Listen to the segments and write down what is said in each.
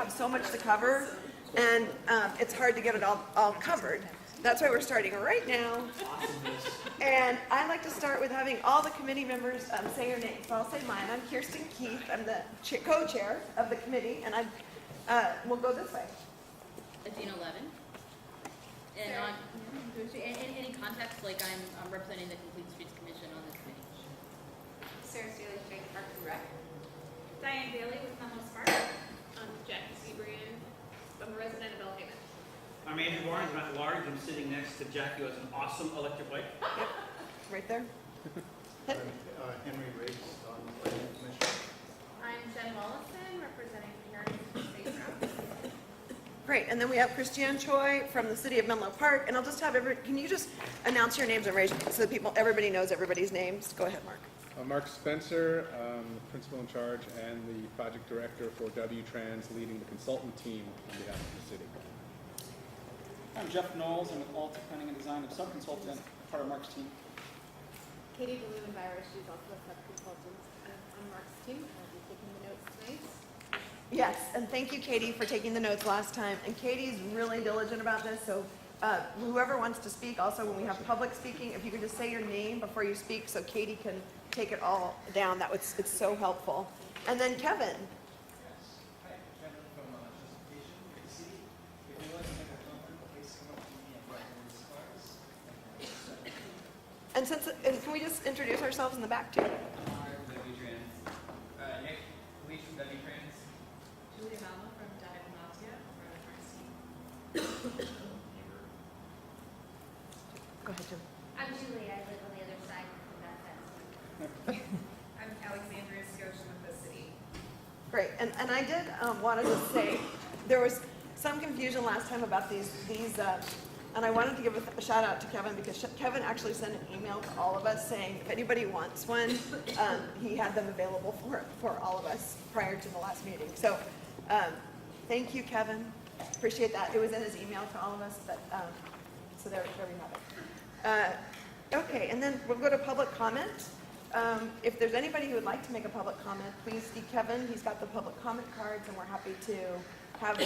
have so much to cover, and it's hard to get it all covered. That's why we're starting right now. And I'd like to start with having all the committee members say your name. So I'll say mine. I'm Kirsten Keith. I'm the co-chair of the committee, and we'll go this way. Adina Levin. And on any context, like I'm representing the Complete Streets Commission on this committee. Sarah Staley, Jake Park and Rec. Diane Bailey with Menlo Spark. I'm Jackie Seabrian. I'm a resident of Belhaven. I'm Andrew Barnes. I'm at large. I'm sitting next to Jackie, who has an awesome electric bike. Yep, right there. Henry Riggs on the Planning Commission. I'm Jen Mollison, representing Parents for Safe Routes. Great, and then we have Christiane Choi from the city of Menlo Park, and I'll just have can you just announce your names and raise so that everybody knows everybody's names? Go ahead, Mark. Mark Spencer, the principal in charge and the project director for W-Trans, leading the consultant team on behalf of the city. I'm Jeff Knowles. I'm with Alta Planning and Design, a sub-consultant, part of Mark's team. Katie DeLumen-Byers, she's also a sub-consultant on Mark's team. I'll be taking the notes tonight. Yes, and thank you, Katie, for taking the notes last time. And Katie's really diligent about this, so whoever wants to speak, also when we have public speaking, if you could just say your name before you speak so Katie can take it all down, it's so helpful. And then Kevin. And can we just introduce ourselves in the back too? Nick, Police from W-Trans. Julia Malmo from Diagnosia for Mark's team. Go ahead, Jim. I'm Julie. I live on the other side of that fence. I'm Alexandria Scotian with the city. Great, and I did want to just say there was some confusion last time about these and I wanted to give a shout out to Kevin because Kevin actually sent an email to all of us saying if anybody wants one, he had them available for all of us prior to the last meeting. So thank you, Kevin. Appreciate that. It was in his email to all of us, but so there we have it. Okay, and then we'll go to public comment. If there's anybody who would like to make a public comment, please see Kevin. He's got the public comment cards, and we're happy to have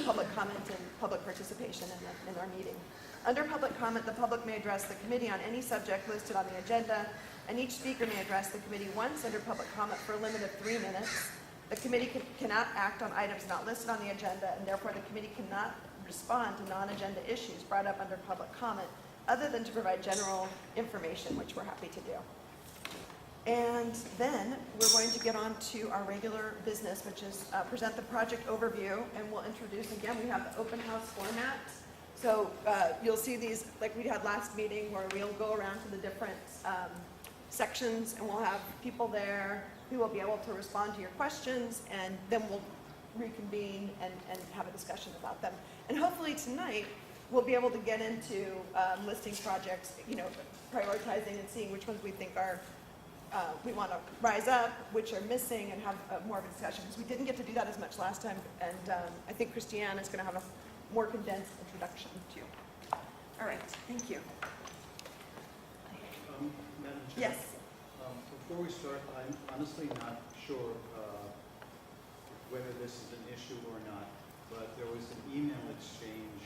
public comment and public participation in our meeting. Under public comment, the public may address the committee on any subject listed on the agenda, and each speaker may address the committee once under public comment for a limit of 3 minutes. The committee cannot act on items not listed on the agenda, and therefore the committee cannot respond to non-agenda issues brought up under public comment, other than to provide general information, which we're happy to do. And then we're going to get on to our regular business, which is present the project overview, and we'll introduce, again, we have the open house format. So you'll see these, like we had last meeting, where we'll go around to the different sections, and we'll have people there who will be able to respond to your questions, and then we'll reconvene and have a discussion about them. And hopefully tonight, we'll be able to get into listing projects, prioritizing and seeing which ones we think are we want to rise up, which are missing, and have more of a discussion, because we didn't get to do that as much last time, and I think Christiane is going to have a more condensed introduction too. All right, thank you. Madam Chair, Yes. before we start, I'm honestly not sure whether this is an issue or not, but there was an email exchange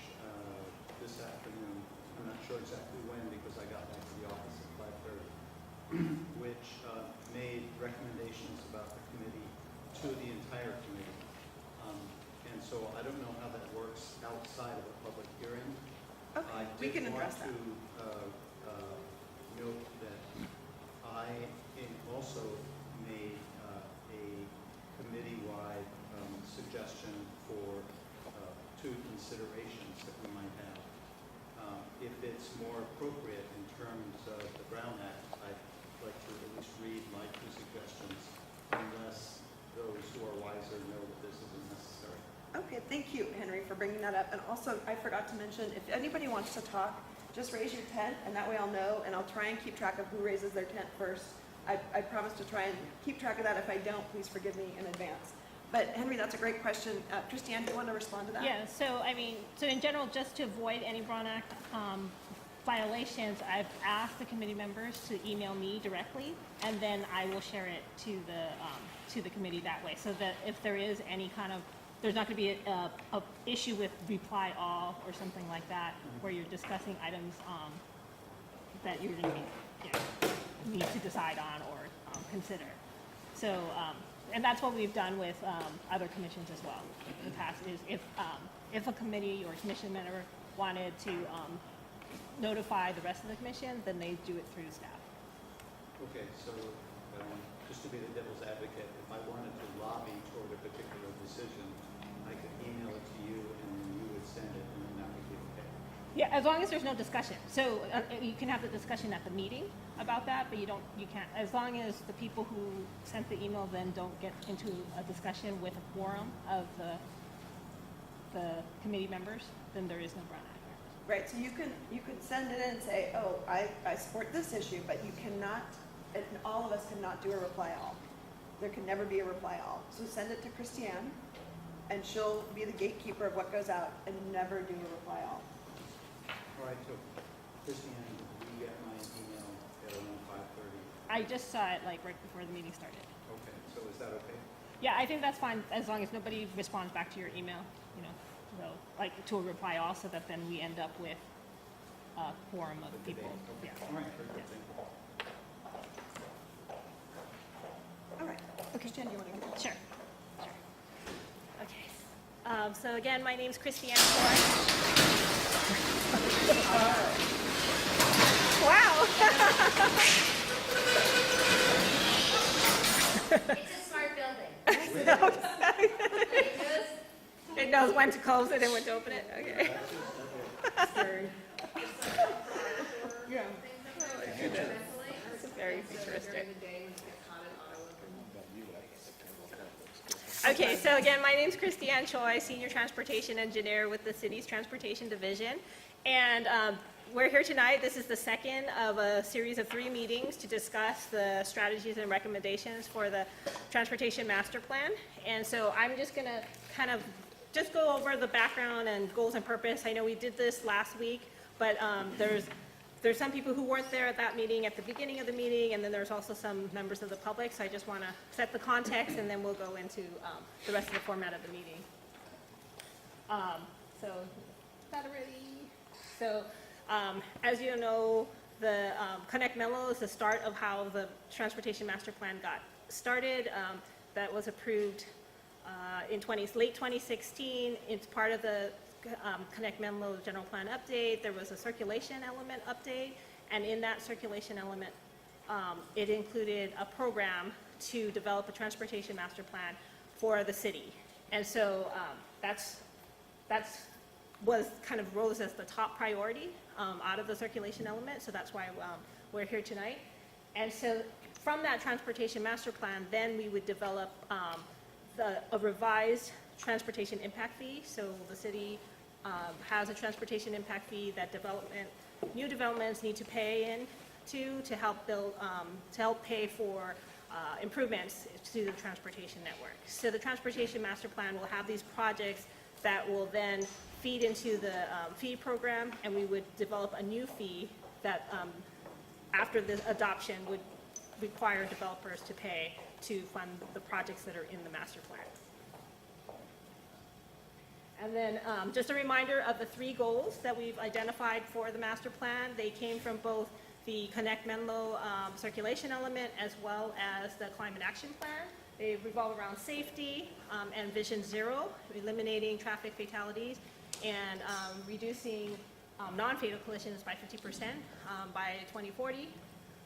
this afternoon. I'm not sure exactly when, because I got back to the office at 5:30. Which made recommendations about the committee to the entire committee. And so I don't know how that works outside of a public hearing. Okay, we can address that. I did want to note that I also made a committee-wide suggestion for 2 considerations that we might have. If it's more appropriate in terms of the Brown Act, I'd like to at least read my 2 suggestions, unless those who are wiser know that this isn't necessary. Okay, thank you, Henry, for bringing that up. And also, I forgot to mention, if anybody wants to talk, just raise your tent, and that way I'll know, and I'll try and keep track of who raises their tent first. I promise to try and keep track of that. If I don't, please forgive me in advance. But Henry, that's a great question. Christiane, do you want to respond to that? Yeah, so in general, just to avoid any Brown Act violations, I've asked the committee members to email me directly, and then I will share it to the committee that way, so that if there is any kind of there's not going to be a issue with reply all or something like that, where you're discussing items that you're going to need to decide on or consider. So, and that's what we've done with other commissions as well in the past, is if a committee or commission member wanted to notify the rest of the commission, then they do it through staff. Okay, so just to be the devil's advocate, if I wanted to lobby toward a particular decision, I could email it to you and then you would send it and then that would be okay. Yeah, as long as there's no discussion. So you can have the discussion at the meeting about that, but you can't, as long as the people who sent the email then don't get into a discussion with a quorum of the committee members, then there is no Brown Act. Right, so you could send it in and say, oh, I support this issue, but you cannot, and all of us cannot do a reply all. There can never be a reply all. So send it to Christiane, and she'll be the gatekeeper of what goes out and never do a reply all. All right, so Christiane, did you get my email at around 5:30? I just saw it like right before the meeting started. Okay, so is that okay? Yeah, I think that's fine, as long as nobody responds back to your email, you know, so, like, to a reply all, so that then we end up with a quorum of The people. debate, okay. Yeah. All right, very good, thank you. All right, Christiane, do you want to go? Sure. Okay. So again, my name's Christiane Choi. Wow. It's a smart building. It knows when to close it and when to open it, okay. Yeah. It's very futuristic. Okay, so again, my name's Christiane Choi, Senior Transportation Engineer with the city's Transportation Division. And we're here tonight. This is the second of a series of 3 meetings to discuss the strategies and recommendations for the Transportation Master Plan. And so I'm just going to kind of just go over the background and goals and purpose. I know we did this last week, but there's some people who weren't there at that meeting at the beginning of the meeting, and then there's also some members of the public, so I just want to set the context, and then we'll go into the rest of the format of the meeting. So, is that already? So, as you know, the Connect Memo is the start of how the Transportation Master Plan got started. That was approved in late 2016. It's part of the Connect Menlo General Plan update. There was a circulation element update, and in that circulation element, it included a program to develop a transportation master plan for the city. And so that's was kind of rose as the top priority out of the circulation element, so that's why we're here tonight. And so from that transportation master plan, then we would develop a revised transportation impact fee. So the city has a transportation impact fee that new developments need to pay into to help build, to help pay for improvements to the transportation network. So the transportation master plan will have these projects that will then feed into the fee program, and we would develop a new fee that after the adoption would require developers to pay to fund the projects that are in the master plan. And then just a reminder of the 3 goals that we've identified for the master plan. They came from both the Connect Menlo circulation element as well as the climate action plan. They revolve around safety and Vision Zero, eliminating traffic fatalities and reducing non-fatal collisions by 50% by 2040.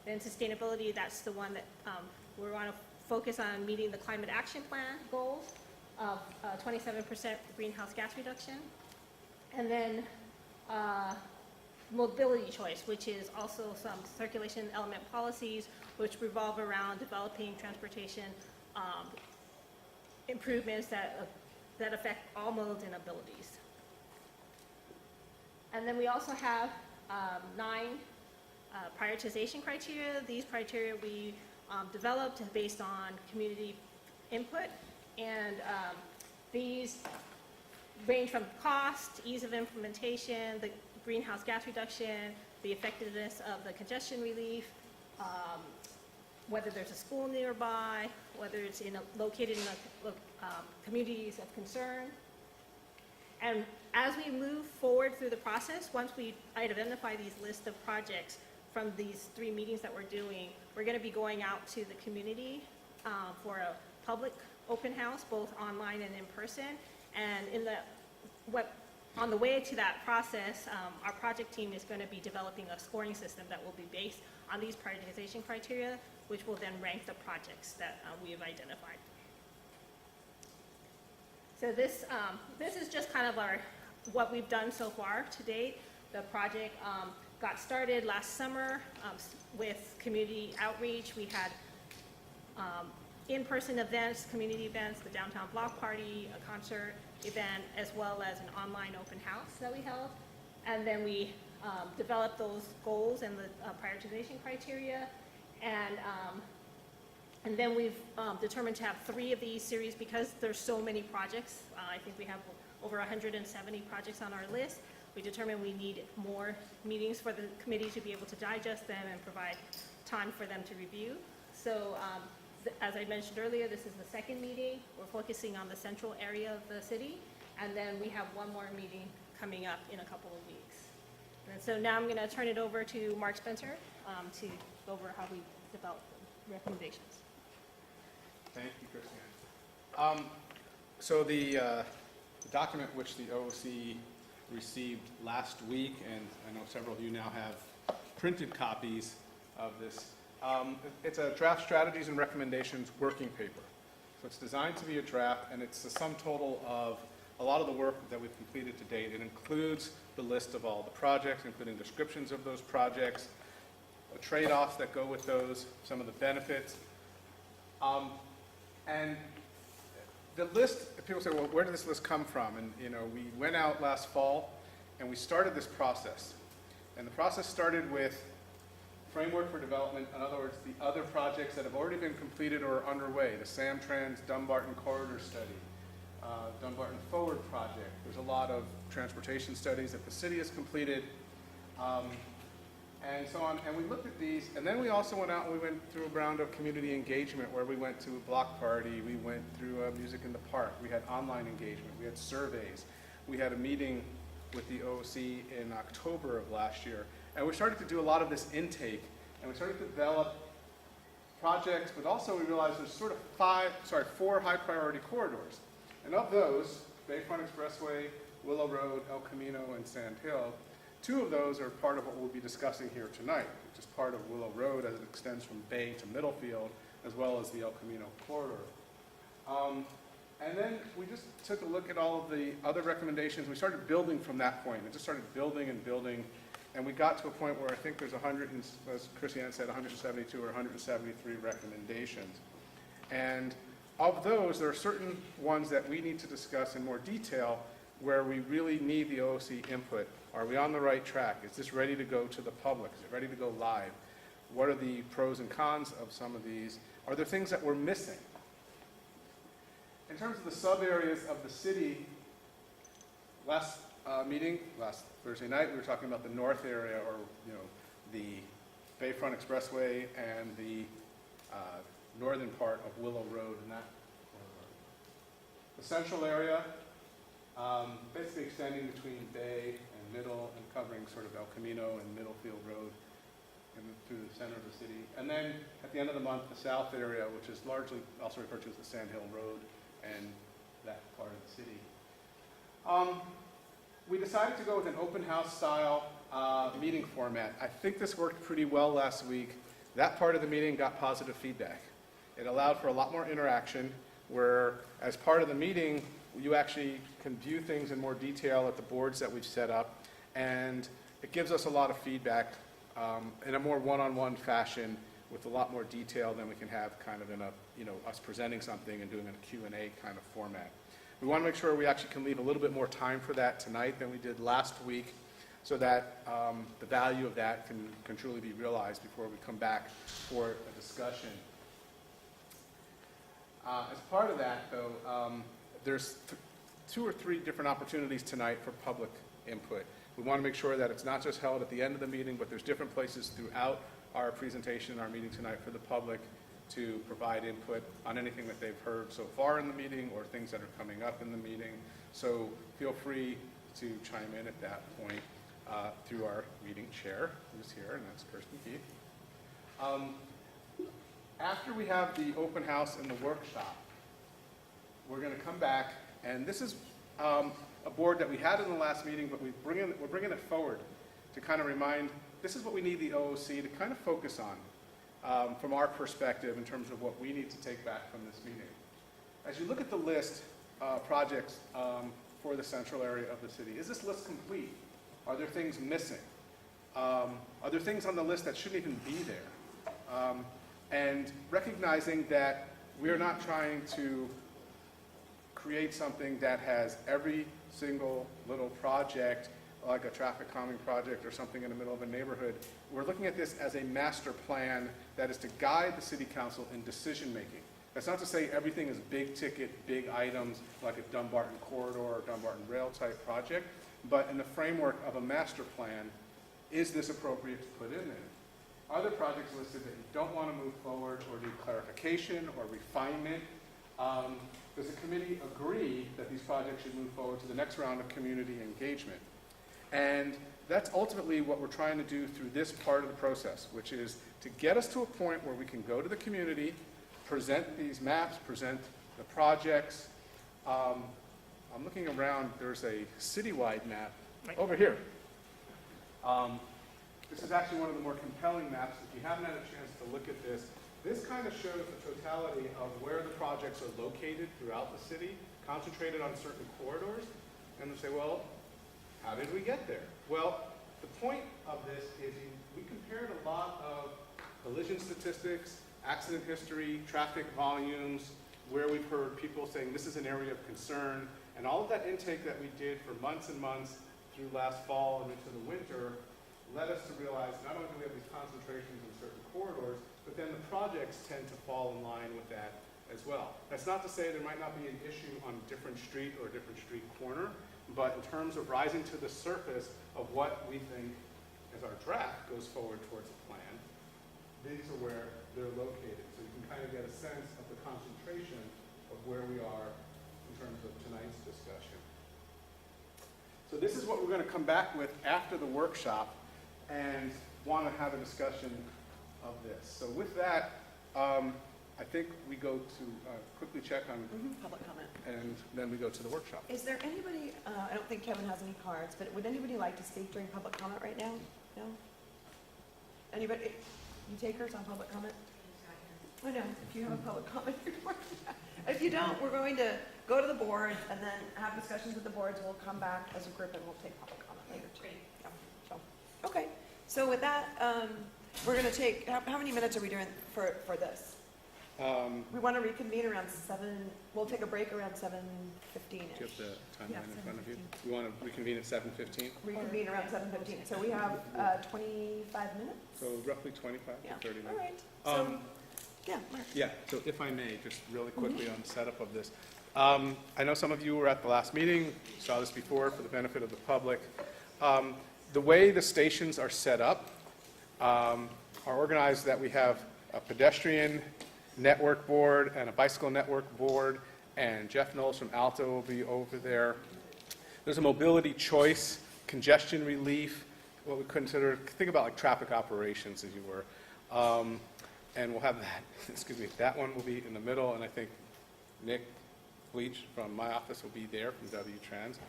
And sustainability, that's the one that we want to focus on meeting the climate action plan goals of 27% greenhouse gas reduction. And then mobility choice, which is also some circulation element policies which revolve around developing transportation improvements that affect all modes and abilities. And then we also have 9 prioritization criteria. These criteria we developed based on community input, and these range from cost, ease of implementation, the greenhouse gas reduction, the effectiveness of the congestion relief, whether there's a school nearby, whether it's located in communities of concern. And as we move forward through the process, once we identify these lists of projects from these 3 meetings that we're doing, we're going to be going out to the community for a public open house, both online and in person. And on the way to that process, our project team is going to be developing a scoring system that will be based on these prioritization criteria, which will then rank the projects that we have identified. So this is just kind of what we've done so far to date. The project got started last summer with community outreach. We had in-person events, community events, the downtown block party, a concert event, as well as an online open house that we held. And then we developed those goals and the prioritization criteria. And then we've determined to have 3 of these series because there's so many projects. I think we have over 170 projects on our list. We determined we need more meetings for the committee to be able to digest them and provide time for them to review. So as I mentioned earlier, this is the 2nd meeting. We're focusing on the central area of the city. And then we have one more meeting coming up in a couple of weeks. And so now I'm going to turn it over to Mark Spencer to go over how we develop the recommendations. Thank you, Christiane. So the document which the OOC received last week, and I know several of you now have printed copies of this, it's a draft strategies and recommendations working paper. So it's designed to be a draft, and it's the sum total of a lot of the work that we've completed to date. It includes the list of all the projects, including descriptions of those projects, the trade-offs that go with those, some of the benefits. And the list, people say, well, where did this list come from? And, we went out last fall and we started this process. And the process started with framework for development, in other words, the other projects that have already been completed or are underway, the Samtrans Dumbarton Corridor Study, Dumbarton Forward Project. There's a lot of transportation studies that the city has completed. And so on, and we looked at these, and then we also went out and we went through a round of community engagement where we went to a block party, we went through music in the park, we had online engagement, we had surveys, we had a meeting with the OOC in October of last year, and we started to do a lot of this intake, and we started to develop projects, but also we realized there's sort of 4 high priority corridors, and of those, Bayfront Expressway, Willow Road, El Camino, and Sand Hill, 2 of those are part of what we'll be discussing here tonight, which is part of Willow Road as it extends from Bay to Middlefield, as well as the El Camino corridor. And then we just took a look at all of the other recommendations. We started building from that point. It just started building and building, and we got to a point where I think there's as Christiane said, 172 or 173 recommendations. And of those, there are certain ones that we need to discuss in more detail where we really need the OOC input. Are we on the right track? Is this ready to go to the public? Is it ready to go live? What are the pros and cons of some of these? Are there things that we're missing? In terms of the sub-areas of the city, last Thursday night, we were talking about the north area, or the Bayfront Expressway and the northern part of Willow Road and that corridor. The central area, basically extending between Bay and Middle and covering sort of El Camino and Middlefield Road and through the center of the city. And then at the end of the month, the south area, which is largely also referred to as the Sand Hill Road and that part of the city. We decided to go with an open house style meeting format. I think this worked pretty well last week. That part of the meeting got positive feedback. It allowed for a lot more interaction where as part of the meeting, you actually can view things in more detail at the boards that we've set up, and it gives us a lot of feedback in a more one-on-one fashion with a lot more detail than we can have kind of in a, us presenting something and doing a Q&A kind of format. We want to make sure we actually can leave a little bit more time for that tonight than we did last week so that the value of that can truly be realized before we come back for a discussion. As part of that, though, there's 2 or 3 different opportunities tonight for public input. We want to make sure that it's not just held at the end of the meeting, but there's different places throughout our presentation, our meeting tonight for the public to provide input on anything that they've heard so far in the meeting or things that are coming up in the meeting. So feel free to chime in at that point through our meeting chair, who's here, and that's Kirsten Keith. After we have the open house and the workshop, we're going to come back, and this is a board that we had in the last meeting, but we're bringing it forward to kind of remind, this is what we need the OOC to kind of focus on from our perspective in terms of what we need to take back from this meeting. As you look at the list of projects for the central area of the city, is this list complete? Are there things missing? Are there things on the list that shouldn't even be there? And recognizing that we are not trying to create something that has every single little project, like a traffic calming project or something in the middle of a neighborhood. We're looking at this as a master plan that is to guide the city council in decision making. That's not to say everything is big ticket, big items like a Dumbarton corridor or Dumbarton rail type project, but in the framework of a master plan, is this appropriate to put in there? Are there projects listed that you don't want to move forward or need clarification or refinement? Does the committee agree that these projects should move forward to the next round of community engagement? And that's ultimately what we're trying to do through this part of the process, which is to get us to a point where we can go to the community, present these maps, present the projects. I'm looking around, there's a citywide map over here. This is actually one of the more compelling maps. If you haven't had a chance to look at this, this kind of shows the totality of where the projects are located throughout the city, concentrated on certain corridors. And they say, well, how did we get there? Well, the point of this is we compared a lot of collision statistics, accident history, traffic volumes, where we've heard people saying this is an area of concern, and all of that intake that we did for months and months through last fall and into the winter led us to realize not only do we have these concentrations in certain corridors, but then the projects tend to fall in line with that as well. That's not to say there might not be an issue on a different street or a different street corner, but in terms of rising to the surface of what we think as our draft goes forward towards a plan, these are where they're located. So you can kind of get a sense of the concentration of where we are in terms of tonight's discussion. So this is what we're going to come back with after the workshop and want to have a discussion of this. So with that, I think we go to quickly check on Public comment. and then we go to the workshop. Is there anybody, I don't think Kevin has any cards, but would anybody like to speak during public comment right now? No? Anybody, you takers on public comment? I know, if you have a public comment, you're doing that. If you don't, we're going to go to the board and then have discussions with the boards. We'll come back as a group and we'll take public comment later too. Great. Yeah. So, okay, so with that, we're going to take, how many minutes are we doing for this? We want to reconvene around 7, we'll take a break around 7:15-ish. Do you have the timeline Yeah, in front of you? You want to reconvene at 7:15? Reconvene around 7:15. So we have 25 minutes? So roughly 25 Yeah, to 30 all minutes. right. So, yeah, Mark. Yeah, so if I may, just really quickly on the setup of this. I know some of you were at the last meeting, saw this before for the benefit of the public. The way the stations are set up are organized that we have a pedestrian network board and a bicycle network board, and Jeff Knowles from Alto will be over there. There's a mobility choice, congestion relief, what we consider, think about like traffic operations, as you were. And we'll have that, excuse me, that one will be in the middle, and I think Nick Bleach from my office will be there from W-Trans.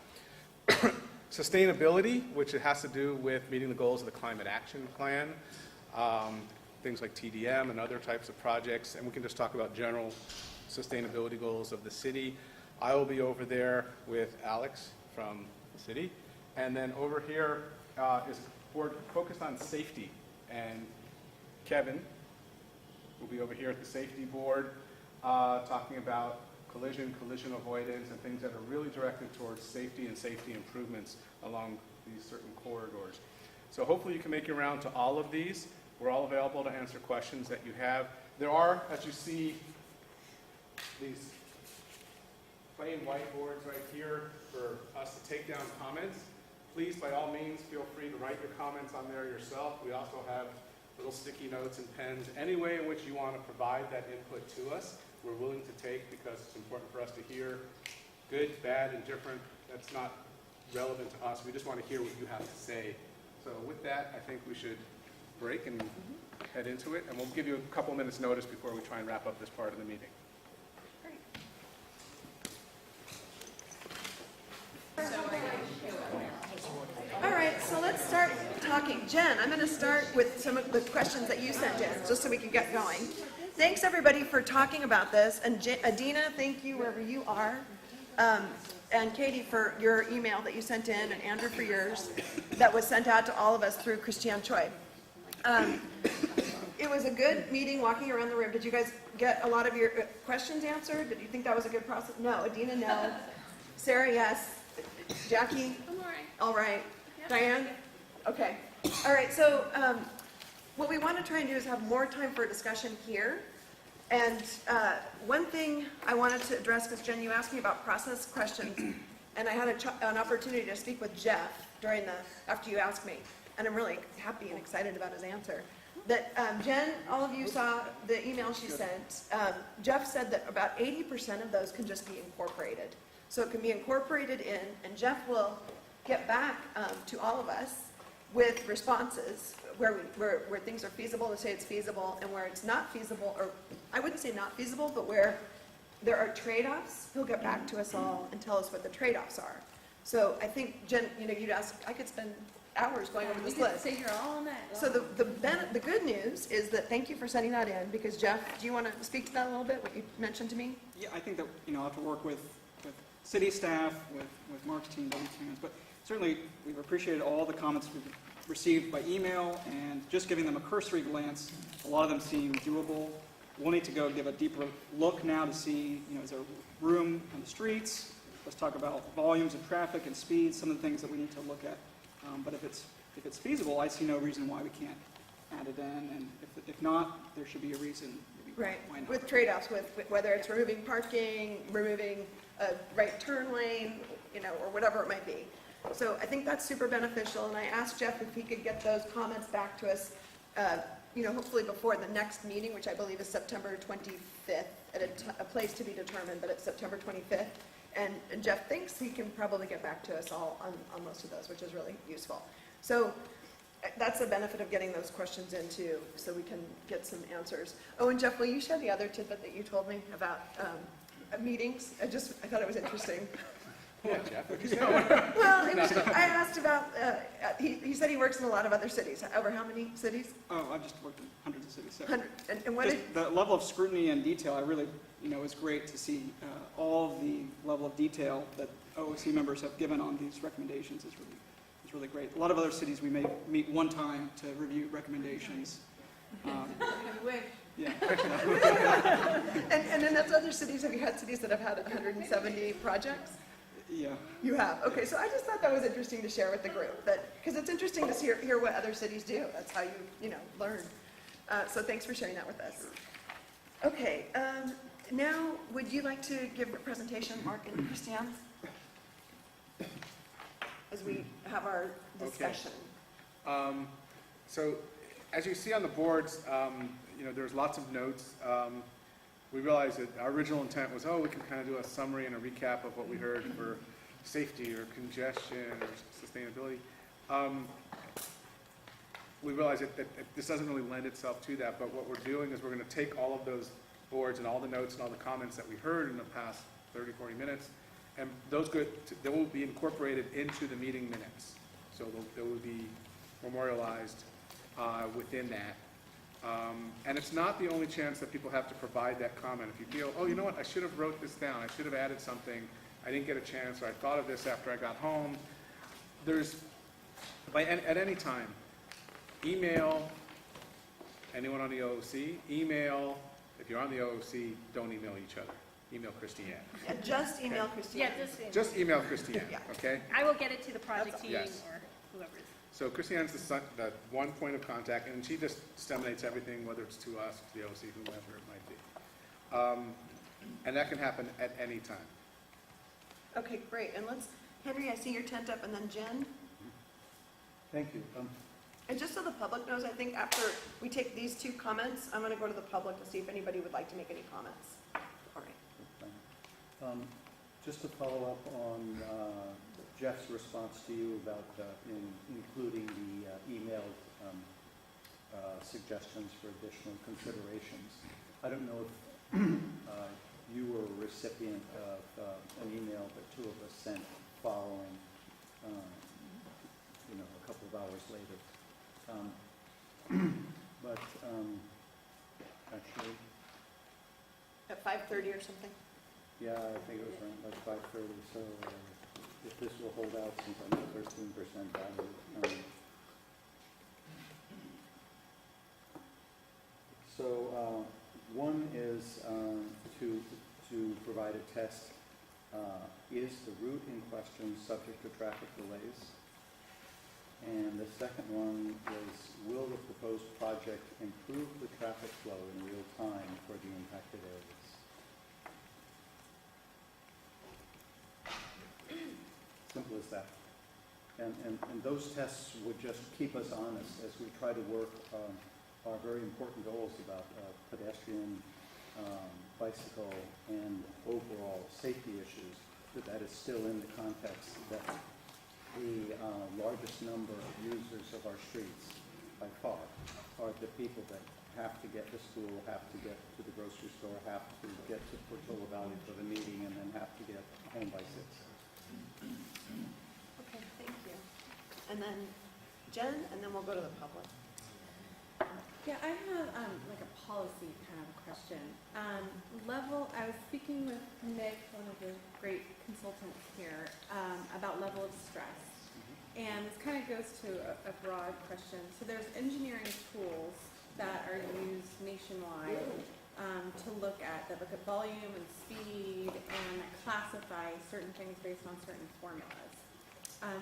Sustainability, which it has to do with meeting the goals of the Climate Action Plan, things like TDM and other types of projects, and we can just talk about general sustainability goals of the city. I will be over there with Alex from the city, and then over here is a board focused on safety, and Kevin will be over here at the safety board talking about collision avoidance, and things that are really directed towards safety and safety improvements along these certain corridors. So hopefully you can make your round to all of these. We're all available to answer questions that you have. There are, as you see, these plain whiteboards right here for us to take down comments. Please, by all means, feel free to write your comments on there yourself. We also have little sticky notes and pens, any way in which you want to provide that input to us, we're willing to take because it's important for us to hear good, bad, indifferent. That's not relevant to us. We just want to hear what you have to say. So with that, I think we should break and head into it, and we'll give you a couple minutes notice before we try and wrap up this part of the meeting. All right, so let's start talking. Jen, I'm going to start with some of the questions that you sent in, just so we can get going. Thanks, everybody, for talking about this. And Adina, thank you wherever you are. And Katie for your email that you sent in, and Andrew for yours, that was sent out to all of us through Christiane Choi. It was a good meeting walking around the room. Did you guys get a lot of your questions answered? Did you think that was a good process? No. Adina, no. Sarah, yes. Jackie? I'm all right. All right. Diane? Okay. All right, so what we want to try and do is have more time for a discussion here. And one thing I wanted to address, because Jen, you asked me about process questions, and I had an opportunity to speak with Jeff after you asked me, and I'm really happy and excited about his answer. That Jen, all of you saw the email she sent. Jeff said that about 80% of those can just be incorporated. So it can be incorporated in, and Jeff will get back to all of us with responses where things are feasible to say it's feasible, and where it's not feasible, or I wouldn't say not feasible, but where there are trade-offs, he'll get back to us all and tell us what the trade-offs are. So I think, Jen, you'd ask, I could spend hours going over this list. Sit here all night. So the good news is that, thank you for sending that in, because Jeff, do you want to speak to that a little bit, what you mentioned to me? Yeah, I think that, I'll have to work with city staff, with Mark's team, WTM's, but certainly we've appreciated all the comments we've received by email, and just giving them a cursory glance, a lot of them seem doable. We'll need to go give a deeper look now to see, is there room on the streets? Let's talk about volumes of traffic and speeds, some of the things that we need to look at. But if it's feasible, I see no reason why we can't add it in, and if not, there should be a reason. Right, why not. with trade-offs, with whether it's removing parking, removing a right turn lane, or whatever it might be. So I think that's super beneficial, and I asked Jeff if he could get those comments back to us, hopefully before the next meeting, which I believe is September 25th, at a place to be determined, but it's September 25th. And Jeff thinks he can probably get back to us all on most of those, which is really useful. So that's the benefit of getting those questions in too, so we can get some answers. Oh, and Jeff, will you share the other tidbit that you told me about meetings? I thought it was interesting. Yeah, Jeff, what you say? Well, I asked about, he said he works in a lot of other cities. Over how many cities? Oh, I've just worked in hundreds of cities. So 100. And what just the level of scrutiny and detail, I really, it's great to see all the level of detail that OOC members have given on these recommendations is really great. A lot of other cities we may meet one time to review recommendations. Yeah. And in those other cities, have you had cities that have had 170 projects? Yeah. You have. Okay, so I just thought that was interesting to share with the group, because it's interesting to hear what other cities do. That's how you learn. So thanks for sharing that with us. Okay, now would you like to give a presentation, Mark and Christiane, as we have our discussion? Okay. So as you see on the boards, there's lots of notes. We realized that our original intent was, we can kind of do a summary and a recap of what we heard for safety or congestion or sustainability. We realized that this doesn't really lend itself to that, but what we're doing is we're going to take all of those boards and all the notes and all the comments that we heard in the past 30, 40 minutes, and they will be incorporated into the meeting minutes. So they will be memorialized within that. And it's not the only chance that people have to provide that comment. If you feel, you know what, I should have wrote this down, I should have added something, I didn't get a chance, or I thought of this after I got home, at any time, email anyone on the OOC, if you're on the OOC, don't email each other. Email Christiane. Yeah, just email Christiane. Yeah, Just email Christiane, Yeah. okay? I will get it to the project team Yes. or whoever. So Christiane's the one point of contact, and she just disseminates everything, whether it's to us, to the OC, whoever it might be. And that can happen at any time. Okay, great. And Henry, I see your tent up, and then Jen. Thank you. And just so the public knows, I think after we take these two comments, I'm gonna go to the public to see if anybody would like to make any comments. All right. Just to follow up on Jeff's response to you about including the emailed suggestions for additional considerations. I don't know if you were a recipient of an email that two of us sent following, a couple of hours later. But actually, At 5:30 or something? yeah, I think it was around like 5:30, so if this will hold out since I'm at 13% value. So one is to provide a test. Is the route in question subject to traffic delays? And the second one is, will the proposed project improve the traffic flow in real time for the impacted areas? Simple as that. And those tests would just keep us honest as we try to work our very important goals about pedestrian, bicycle, and overall safety issues, that is still in the context that the largest number of users of our streets, by far, are the people that have to get to school, have to get to the grocery store, have to get to Portola Valley for the meeting, and then have to get home by 6. Okay, thank you. And then Jen, and then we'll go to the public. Yeah, I have like a policy kind of a question. I was speaking with Nick, one of the great consultants here, about level of stress. And this kind of goes to a broad question. So there's engineering tools that are used nationwide to look at volume and speed and classify certain things based on certain formulas.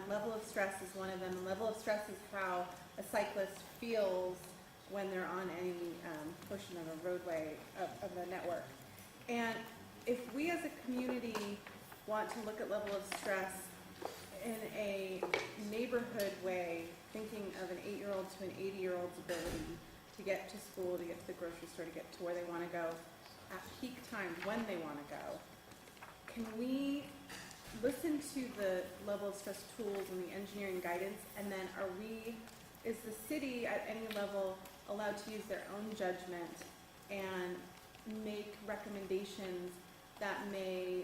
Level of stress is one of them. And level of stress is how a cyclist feels when they're on any portion of a roadway of the network. And if we as a community want to look at level of stress in a neighborhood way, thinking of an 8-year-old to an 80-year-old's ability to get to school, to get to the grocery store, to get to where they want to go at peak times when they want to go, can we listen to the level of stress tools and the engineering guidance, and then is the city at any level allowed to use their own judgment and make recommendations that may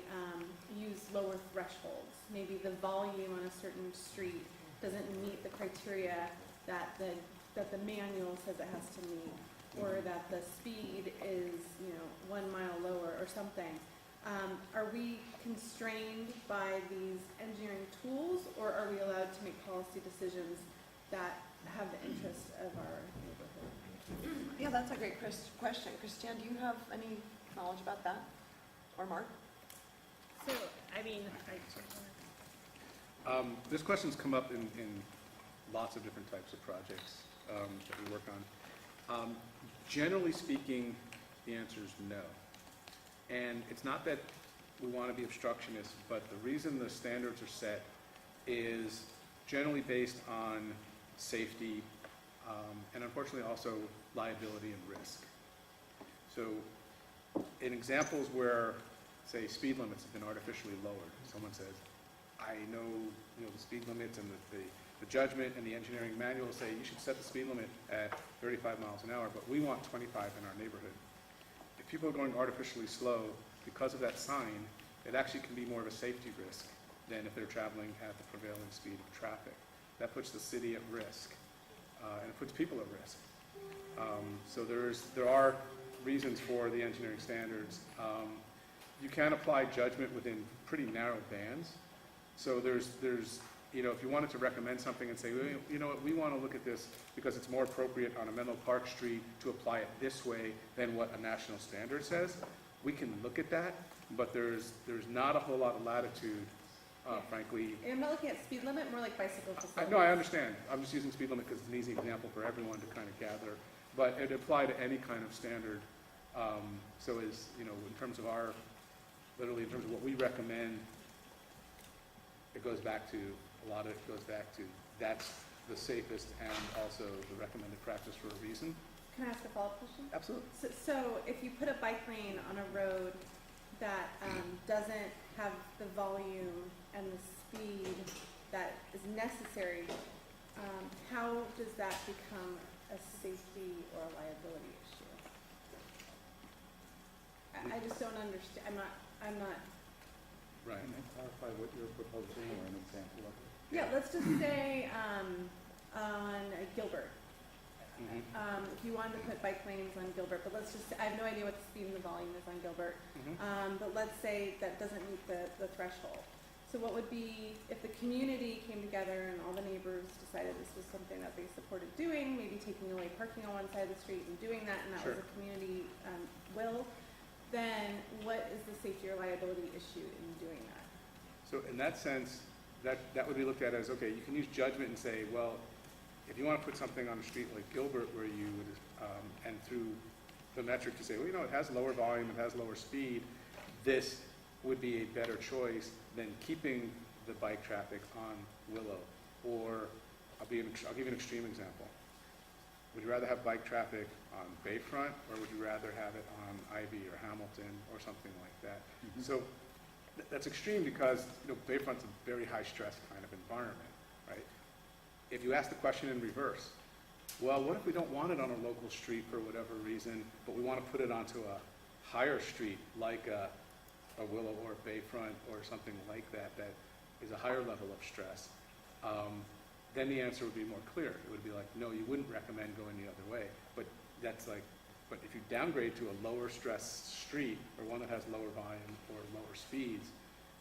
use lower thresholds? Maybe the volume on a certain street doesn't meet the criteria that the manual says it has to meet, or that the speed is 1 mile lower or something. Are we constrained by these engineering tools, or are we allowed to make policy decisions that have the interest of our neighborhood? Yeah, that's a great question. Christiane, do you have any knowledge about that? Or Mark? So, I mean, This question's come up in lots of different types of projects that we work on. Generally speaking, the answer is no. And it's not that we want to be obstructionists, but the reason the standards are set is generally based on safety and unfortunately also liability and risk. So in examples where, say, speed limits have been artificially lowered, someone says, I know the speed limits, and the judgment and the engineering manual say you should set the speed limit at 35 miles an hour, but we want 25 in our neighborhood. If people are going artificially slow because of that sign, it actually can be more of a safety risk than if they're traveling at the prevailing speed of traffic. That puts the city at risk, and it puts people at risk. So there are reasons for the engineering standards. You can apply judgment within pretty narrow bands. So there's if you wanted to recommend something and say, well, you know what, we want to look at this because it's more appropriate on a Menlo Park street to apply it this way than what a national standard says, we can look at that, but there's not a whole lot of latitude, frankly. And I'm not looking at speed limit, more like bicycle facilities. No, I understand. I'm just using speed limit because it's an easy example for everyone to kind of gather, but it apply to any kind of standard. So as in terms of literally in terms of what we recommend, a lot of it goes back to that's the safest and also the recommended practice for a reason. Can I ask a follow-up question? Absolutely. So if you put a bike lane on a road that doesn't have the volume and the speed that is necessary, how does that become a safety or a liability issue? I just don't understand. I'm not. Right. Can I clarify what you're proposing or an example of it? Yeah, let's just say on Gilbert. Mhm. If you wanted to put bike lanes on Gilbert, but let's just, I have no idea what the speed and the volume is on Gilbert. Mhm. But let's say that doesn't meet the threshold. So what would be, if the community came together and all the neighbors decided this was something that they supported doing, maybe taking away parking on one side of the street and doing that, and that was Sure. a community will, then what is the safety or liability issue in doing that? So in that sense, that would be looked at as, okay, you can use judgment and say, well, if you want to put something on a street like Gilbert where you would, and through the metric to say, well, it has lower volume, it has lower speed, this would be a better choice than keeping the bike traffic on Willow. Or I'll give you an extreme example. Would you rather have bike traffic on Bayfront, or would you rather have it on Ivy or Hamilton or something like that? Mhm. So that's extreme because Bayfront's a very high stress kind of environment, right? If you ask the question in reverse, well, what if we don't want it on a local street for whatever reason, but we want to put it onto a higher street like a Willow or a Bayfront or something like that, that is a higher level of stress, then the answer would be more clear. It would be like, no, you wouldn't recommend going the other way. But but if you downgrade to a lower stress street or one that has lower volume or lower speeds,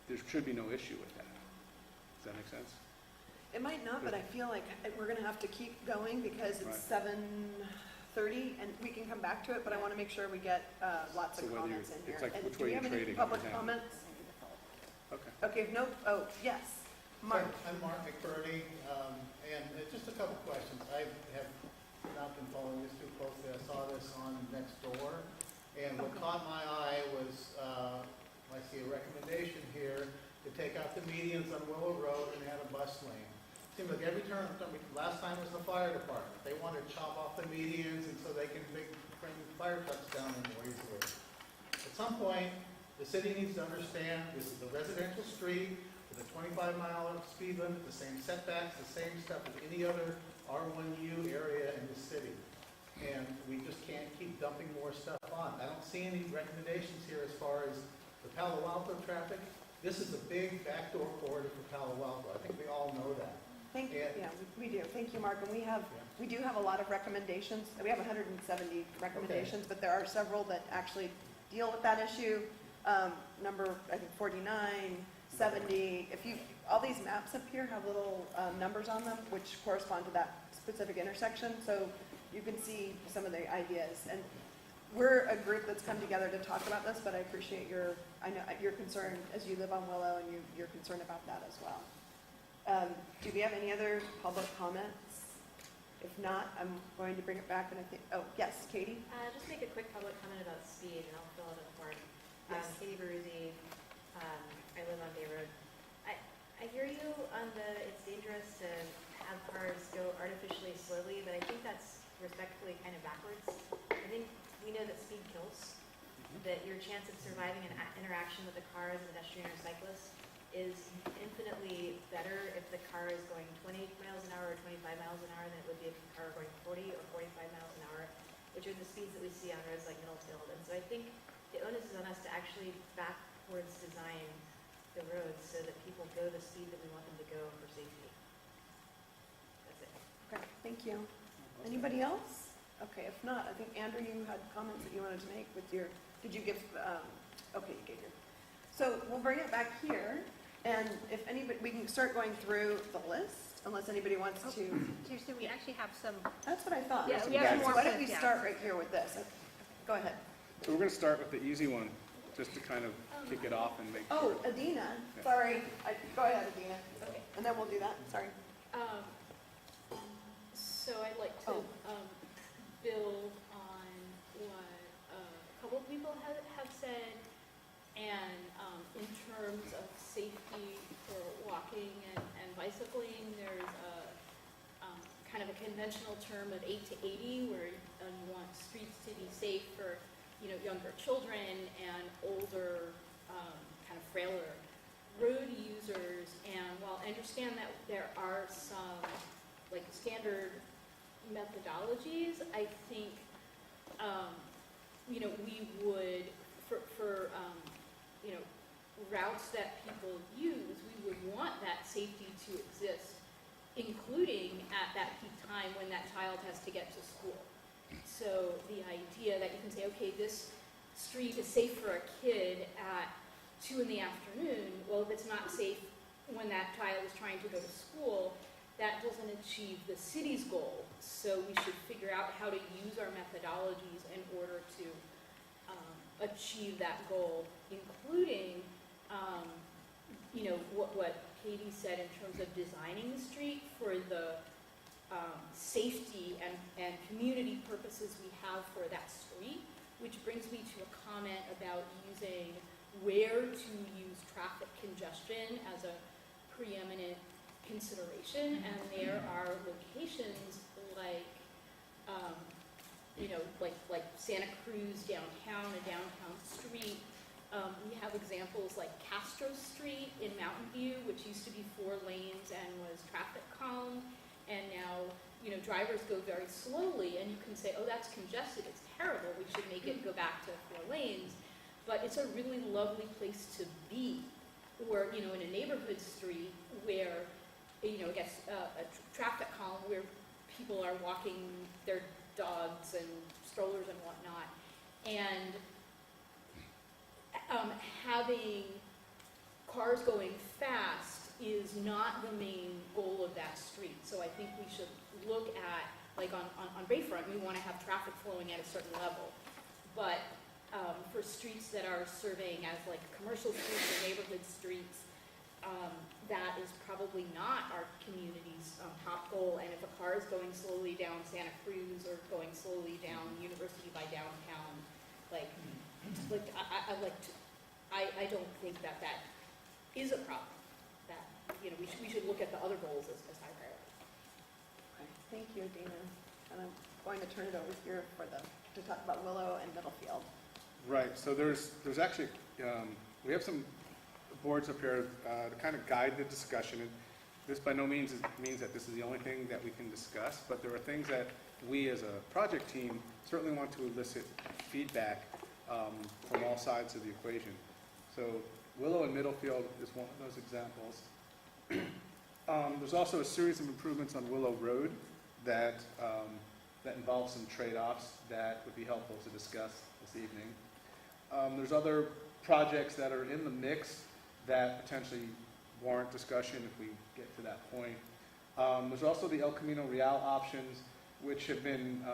there should be no issue with that. Does that make sense? It might not, but I feel like we're gonna have to keep going because it's Right. 7:30 and we can come back to it, but I wanna make sure we get lots So of whether comments you're- in here. it's like And which do way we you're have any trading up or public down. comments? Okay. Okay, if no, oh, yes, Mark. I'm Mark McBurney, and just a couple questions. I have not been following this too closely. I saw this on Nextdoor, and what caught my eye was, I see a recommendation here to take out the medians on Willow Road and add a bus lane. Seems like every turn, last time was the fire department. They want to chop off the medians and so they can bring fire trucks down there more easily. At some point, the city needs to understand this is a residential street with a 25-mile speed limit, the same setbacks, the same stuff as any other R1U area in the city. And we just can't keep dumping more stuff on. I don't see any recommendations here as far as the Palo Alto traffic. This is a big backdoor corridor for Palo Alto. I think we all know that. Thank you, Yeah. yeah, we do. Thank you, Mark. And we do have a lot of recommendations. We have 170 recommendations, but there are several that actually deal with that issue. Number, I think 49, 70, all these maps up here have little numbers on them which correspond to that specific intersection, so you can see some of the ideas. And we're a group that's come together to talk about this, but I appreciate your concern as you live on Willow and you're concerned about that as well. Do we have any other public comments? If not, I'm going to bring it back and I think, oh, yes, Katie? Just make a quick public comment about speed, and I'll fill it in for Yes. Katie Baruzzi. I live on Bay Road. I hear you on it's dangerous to have cars go artificially slowly, but I think that's respectfully kind of backwards. I think we know that speed kills, that your chance of surviving an interaction with a car as a pedestrian or cyclist is infinitely better if the car is going 20 miles an hour or 25 miles an hour than it would be if the car were going 40 or 45 miles an hour, which are the speeds that we see on roads like Middlefield. And so I think the onus is on us to actually backwards design the roads so that people go the speed that we want them to go for safety. That's it. Okay, thank you. Anybody else? Okay, if not, I think Andrew, you had comments that you wanted to make with your, did you give, okay, you gave your. So we'll bring it back here, and if anybody, we can start going through the list, unless anybody wants to. Seriously, we actually have some. That's what I thought. Yeah, we have So more why don't we lists, yeah. start right here with this? Go ahead. So we're going to start with the easy one, just to kind of kick it off and make Oh, sure. Adina, sorry. Go ahead, Adina. Okay. And then we'll do that, sorry. So I'd like to build on what a couple of people have said, and in terms of safety for walking and bicycling, there's kind of a conventional term of 8 to 80, where you want streets to be safe for, younger children and older, kind of frailer road users. And while I understand that there are some like standard methodologies, I think, we would, for routes that people use, we would want that safety to exist, including at that peak time when that child has to get to school. So the idea that you can say, okay, this street is safe for a kid at 2 in the afternoon, well, if it's not safe when that child is trying to go to school, that doesn't achieve the city's goal. So we should figure out how to use our methodologies in order to achieve that goal, including, what Katie said in terms of designing the street for the safety and community purposes we have for that street, which brings me to a comment about using where to use traffic congestion as a preeminent consideration. And there are locations like, like Santa Cruz downtown, a downtown street. We have examples like Castro Street in Mountain View, which used to be 4 lanes and was traffic calm, and now, drivers go very slowly, and you can say, oh, that's congested, it's terrible, we should make it go back to 4 lanes, but it's a really lovely place to be. Or, in a neighborhood street where, it gets a traffic calm where people are walking their dogs and strollers and whatnot, and having cars going fast is not the main goal of that street. So I think we should look at, like on Bayfront, we want to have traffic flowing at a certain level. But for streets that are serving as like commercial streets or neighborhood streets, that is probably not our community's top goal. And if a car is going slowly down Santa Cruz or going slowly down University by downtown, I don't think that is a problem. That, we should look at the other goals as high priority. Okay, thank you, Dana. And I'm going to turn it over here to talk about Willow and Middlefield. Right, so there's actually, we have some boards up here to kind of guide the discussion. And this by no means means that this is the only thing that we can discuss, but there are things that we as a project team certainly want to elicit feedback from all sides of the equation. So Willow and Middlefield is one of those examples. There's also a series of improvements on Willow Road that involve some trade-offs that would be helpful to discuss this evening. There's other projects that are in the mix that potentially warrant discussion if we get to that point. There's also the El Camino Real options, which have been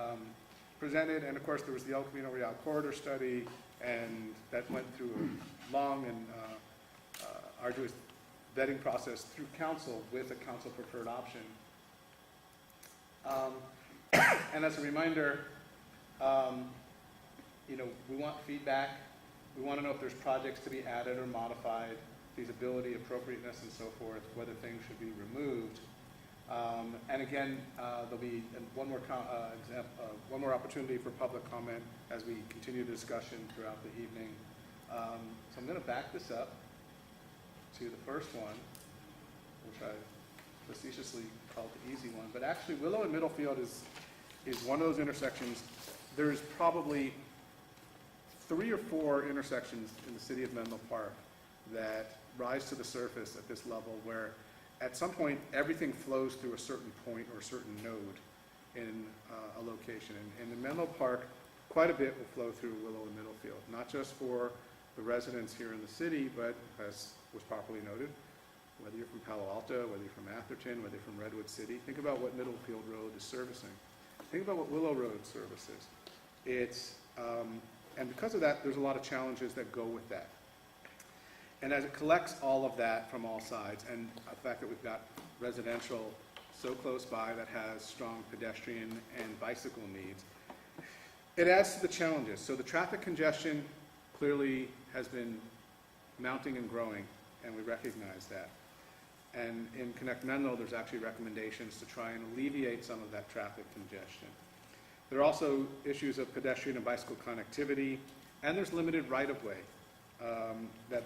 presented, and of course there was the El Camino Real corridor study, and that went through a long and arduous vetting process through council with a council preferred option. And as a reminder, we want feedback. We want to know if there's projects to be added or modified, feasibility, appropriateness, and so forth, whether things should be removed. And again, there'll be one more opportunity for public comment as we continue the discussion throughout the evening. So I'm going to back this up to the first one, which I facetiously called the easy one. But actually, Willow and Middlefield is one of those intersections. There's probably 3 or 4 intersections in the city of Menlo Park that rise to the surface at this level where at some point everything flows through a certain point or a certain node in a location. And in Menlo Park, quite a bit will flow through Willow and Middlefield, not just for the residents here in the city, but as was properly noted, whether you're from Palo Alto, whether you're from Atherton, whether you're from Redwood City, think about what Middlefield Road is servicing. Think about what Willow Road services. And because of that, there's a lot of challenges that go with that. And as it collects all of that from all sides, and the fact that we've got residential so close by that has strong pedestrian and bicycle needs, it adds to the challenges. So the traffic congestion clearly has been mounting and growing, and we recognize that. And in Connect Menlo, there's actually recommendations to try and alleviate some of that traffic congestion. There are also issues of pedestrian and bicycle connectivity, and there's limited right-of-way that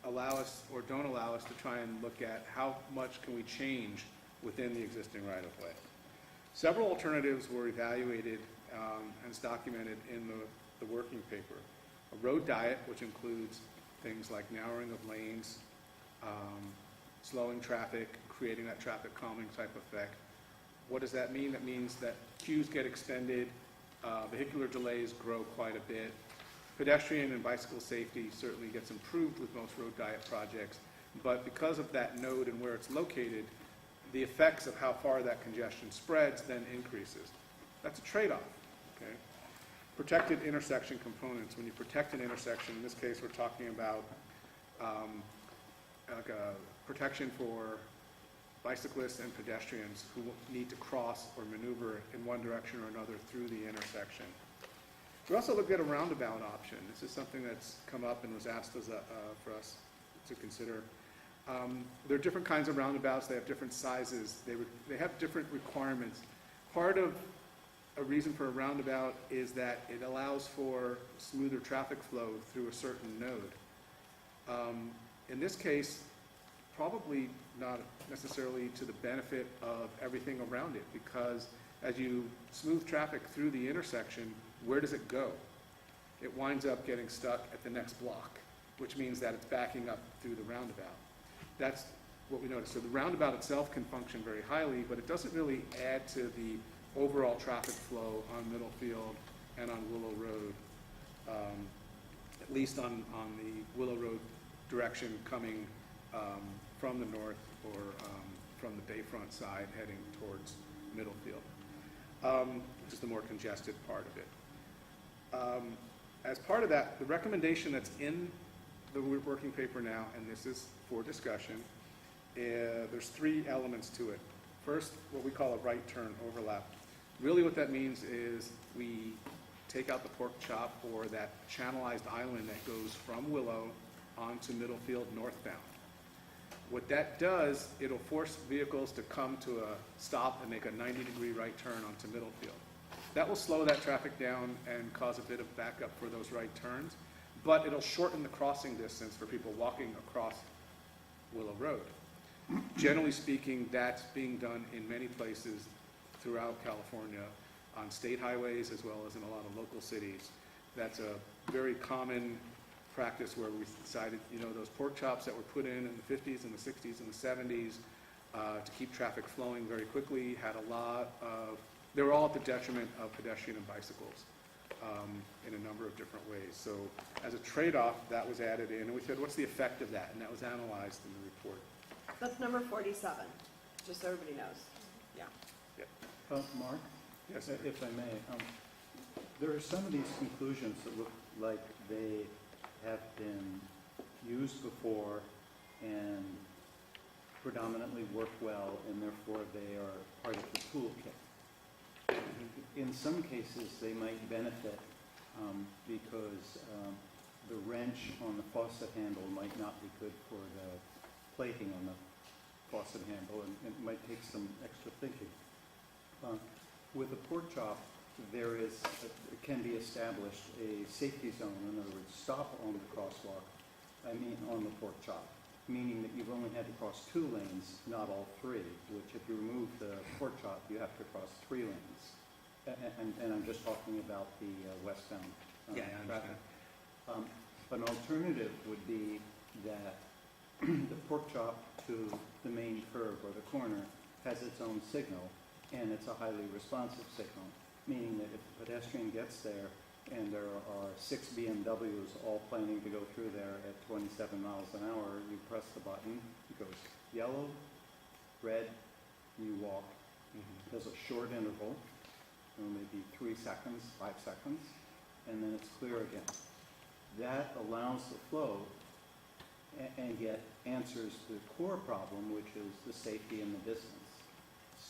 allow us or don't allow us to try and look at how much can we change within the existing right-of-way. Several alternatives were evaluated and is documented in the working paper. A road diet, which includes things like narrowing of lanes, slowing traffic, creating that traffic calming type effect. What does that mean? That means that queues get extended, vehicular delays grow quite a bit. Pedestrian and bicycle safety certainly gets improved with most road diet projects, but because of that node and where it's located, the effects of how far that congestion spreads then increases. That's a trade-off, okay? Protected intersection components. When you protect an intersection, in this case we're talking about like a protection for bicyclists and pedestrians who need to cross or maneuver in one direction or another through the intersection. We also looked at a roundabout option. This is something that's come up and was asked as for us to consider. There are different kinds of roundabouts. They have different sizes. They have different requirements. Part of a reason for a roundabout is that it allows for smoother traffic flow through a certain node. In this case, probably not necessarily to the benefit of everything around it, because as you smooth traffic through the intersection, where does it go? It winds up getting stuck at the next block, which means that it's backing up through the roundabout. That's what we noticed. So the roundabout itself can function very highly, but it doesn't really add to the overall traffic flow on Middlefield and on Willow Road, at least on the Willow Road direction coming from the north or from the Bayfront side heading towards Middlefield, which is the more congested part of it. As part of that, the recommendation that's in the working paper now, and this is for discussion, there's three elements to it. First, what we call a right turn overlap. Really what that means is we take out the pork chop or that channelized island that goes from Willow onto Middlefield northbound. What that does, it'll force vehicles to come to a stop and make a 90-degree right turn onto Middlefield. That will slow that traffic down and cause a bit of backup for those right turns, but it'll shorten the crossing distance for people walking across Willow Road. Generally speaking, that's being done in many places throughout California on state highways as well as in a lot of local cities. That's a very common practice where we decided, those pork chops that were put in the 50s and the 60s and the 70s to keep traffic flowing very quickly had a lot of, they were all at the detriment of pedestrian and bicycles in a number of different ways. So as a trade-off, that was added in, and we said, what's the effect of that? And that was analyzed in the report. That's number 47, just so everybody knows. Yeah. Mark? Yes, If I may, there are some of these conclusions that look like they have been used before and predominantly work well, and therefore they are part of the toolkit. In some cases, they might benefit because the wrench on the faucet handle might not be good for the plating on the faucet handle, and it might take some extra thinking. With a pork chop, it can be established a safety zone. In other words, stop on the crosswalk, on the pork chop, meaning that you've only had to cross 2 lanes, not all 3, which if you remove the pork chop, you have to cross 3 lanes. And I'm just talking about the westbound traffic. An alternative would be that the pork chop to the main curb or the corner has its own signal, and it's a highly responsive signal, meaning that if a pedestrian gets there and there are 6 BMWs all planning to go through there at 27 miles an hour, you press the button, it goes yellow, red, you walk. There's a short interval, maybe 3 seconds, 5 seconds, and then it's clear again. That allows the flow and yet answers the core problem, which is the safety and the distance.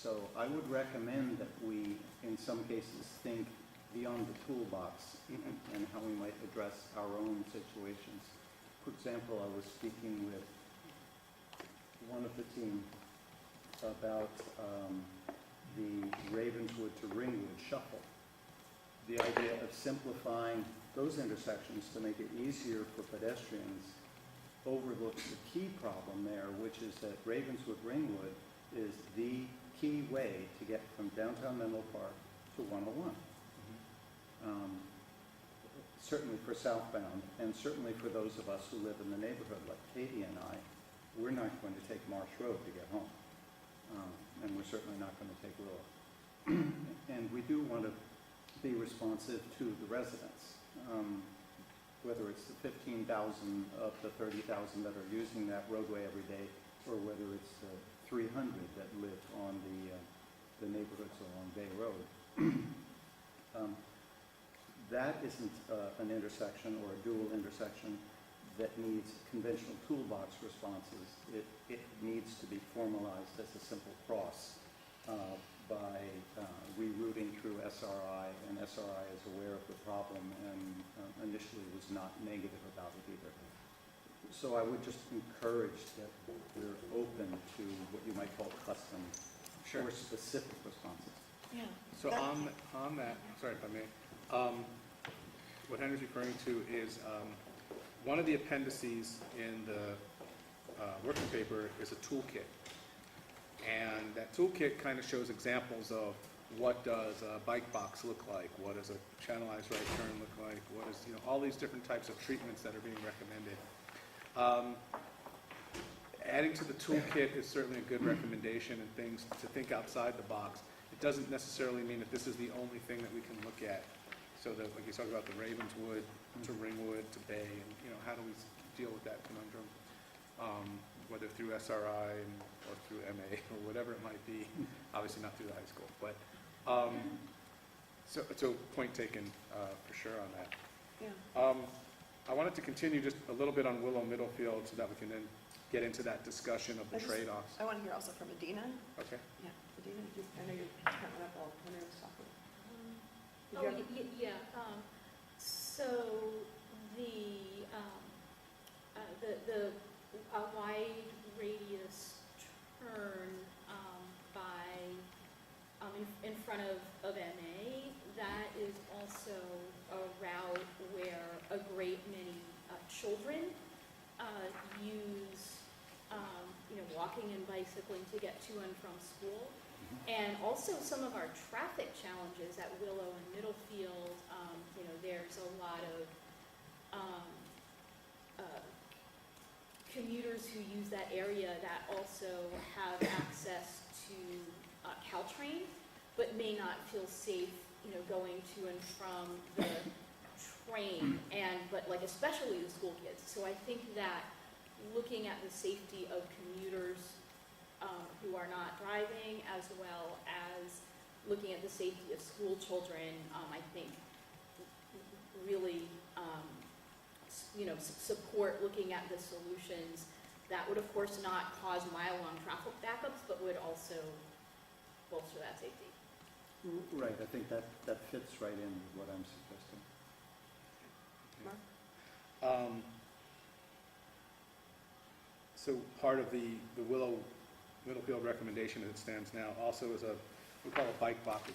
So I would recommend that we, in some cases, think beyond the toolbox and how we might address our own situations. For example, I was speaking with one of the team about the Ravenswood to Ringwood shuffle. The idea of simplifying those intersections to make it easier for pedestrians overlooks the key problem there, which is that Ravenswood-Ringwood is the key way to get from downtown Menlo Park to 101. Certainly for southbound, and certainly for those of us who live in the neighborhood, like Katie and I, we're not going to take Marsh Road to get home. And we're certainly not going to take Willow. And we do want to be responsive to the residents, whether it's the 15,000 of the 30,000 that are using that roadway every day, or whether it's the 300 that live on the neighborhoods along Bay Road. That isn't an intersection or a dual intersection that needs conventional toolbox responses. It needs to be formalized as a simple cross by rerouting through SRI, and SRI is aware of the problem and initially was not negative about it either. So I would just encourage that we're open to what you might call custom or specific responses. Yeah. So on that, sorry if I may, what Henry's referring to is one of the appendices in the working paper is a toolkit. And that toolkit kind of shows examples of what does a bike box look like, what does a channelized right turn look like, what is, all these different types of treatments that are being recommended. Adding to the toolkit is certainly a good recommendation, and things to think outside the box. It doesn't necessarily mean that this is the only thing that we can look at. So that, like you talked about the Ravenswood to Ringwood to Bay, and how do we deal with that conundrum, whether through SRI or through MA or whatever it might be. Obviously not through the high school, but so point taken for sure on that. Yeah. I wanted to continue just a little bit on Willow Middlefield so that we can then get into that discussion of the trade-offs. I want to hear also from Adina. Okay. Yeah, Adina, I know you're coming up while Henry was talking. Yeah. So the wide radius turn in front of MA, that is also a route where a great many children use walking and bicycling to get to and from school. And also some of our traffic challenges at Willow and Middlefield, there's a lot of commuters who use that area that also have access to Caltrain, but may not feel safe, going to and from the train, but especially the school kids. So I think that looking at the safety of commuters who are not driving, as well as looking at the safety of school children, I think really support looking at the solutions that would, of course, not cause mile-long traffic backups, but would also bolster that safety. Right, I think that fits right in with what I'm suggesting. Mark? So part of the Willow Middlefield recommendation as it stands now also is we call a bike box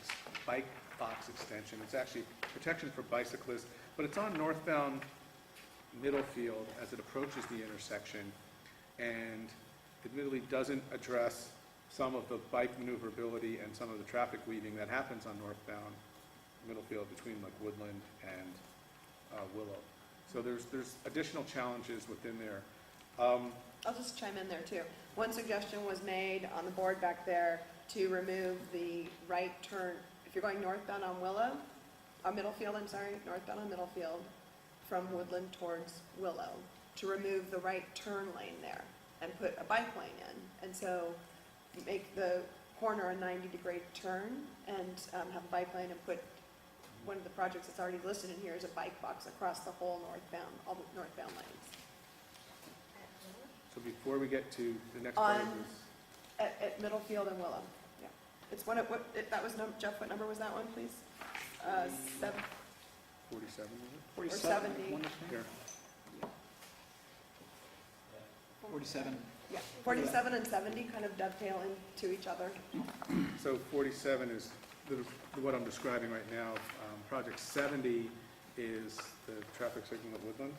extension. It's actually protection for bicyclists, but it's on northbound Middlefield as it approaches the intersection, and admittedly doesn't address some of the bike maneuverability and some of the traffic weaving that happens on northbound Middlefield between Woodland and Willow. So there's additional challenges within there. I'll just chime in there too. One suggestion was made on the board back there to remove the right turn. If you're going northbound on Middlefield, northbound on Middlefield from Woodland towards Willow, to remove the right turn lane there and put a bike lane in. And so make the corner a 90-degree turn and have a bike lane, and put one of the projects that's already listed in here is a bike box across the whole all the northbound lanes. So before we get to the next part of this. At Middlefield and Willow, yeah. It's one of, Jeff, what number was that one, please? 47, was it? Or 70. Here. 47. Yeah, 47 and 70 kind of dovetail into each other. So 47 is what I'm describing right now. Project 70 is the traffic signal at Woodland.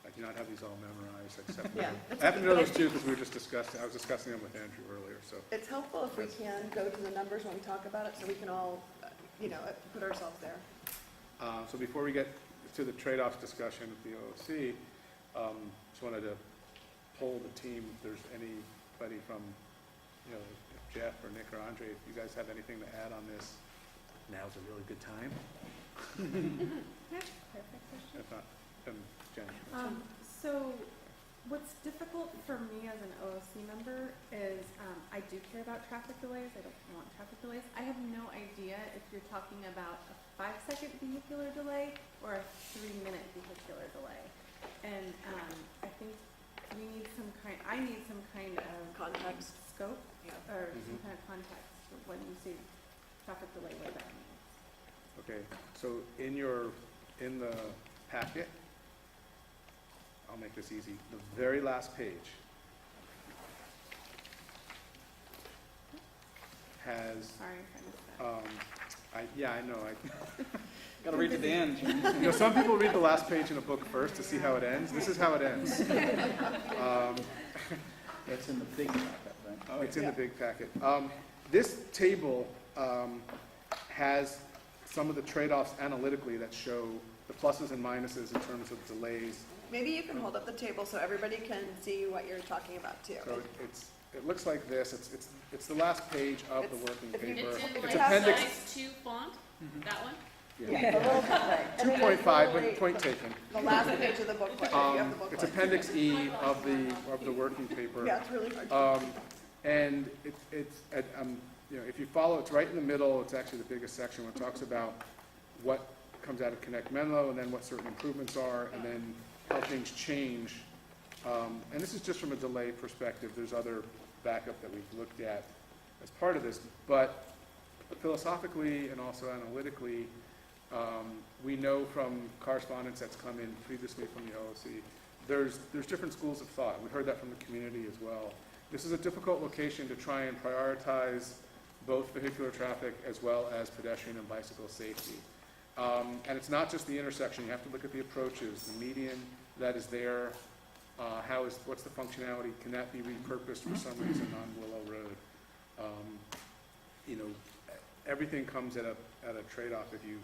I do not have these all memorized, except for, Yeah, I happen to know those two because we were just discussing, I was discussing them with Andrew earlier, so. It's helpful if we can go to the numbers when we talk about it, so we can all, put ourselves there. So before we get to the trade-offs discussion with the OOC, just wanted to poll the team if there's anybody from, if Jeff or Nick or Andre, if you guys have anything to add on this, now's a really good time. Perfect question. If not, then Jen. So what's difficult for me as an OOC member is I do care about traffic delays. I don't want traffic delays. I have no idea if you're talking about a 5-second vehicular delay or a 3-minute vehicular delay. And I think I need some kind of Context. scope Yeah. or some kind of context when you say traffic delay, what that means. Okay, so in the packet, I'll make this easy, the very last page has, Sorry, I missed that. I know, Got to read to the end. some people read the last page in a book first to see how it ends. This is how it ends. That's in the big packet, right? It's in the big packet. This table has some of the trade-offs analytically that show the pluses and minuses in terms of delays. Maybe you can hold up the table so everybody can see what you're talking about too. So it looks like this. It's the last page of the working if you- paper. It's in It's like appendix. size 2 font, that one? Yeah. The little, right. And then 2.5, literally but point taken. The last page of the booklet, if you have the booklet. It's Appendix E of the working paper. Yeah, it's really hard. And if you follow, it's right in the middle. It's actually the biggest section where it talks about what comes out of Connect Menlo, and then what certain improvements are, and then how things change. And this is just from a delay perspective. There's other backup that we've looked at as part of this, but philosophically and also analytically, we know from correspondence that's come in previously from the OOC, there's different schools of thought. We heard that from the community as well. This is a difficult location to try and prioritize both vehicular traffic as well as pedestrian and bicycle safety. And it's not just the intersection. You have to look at the approaches, the median that is there. What's the functionality? Can that be repurposed for some reason on Willow Road? Everything comes at a trade-off. If you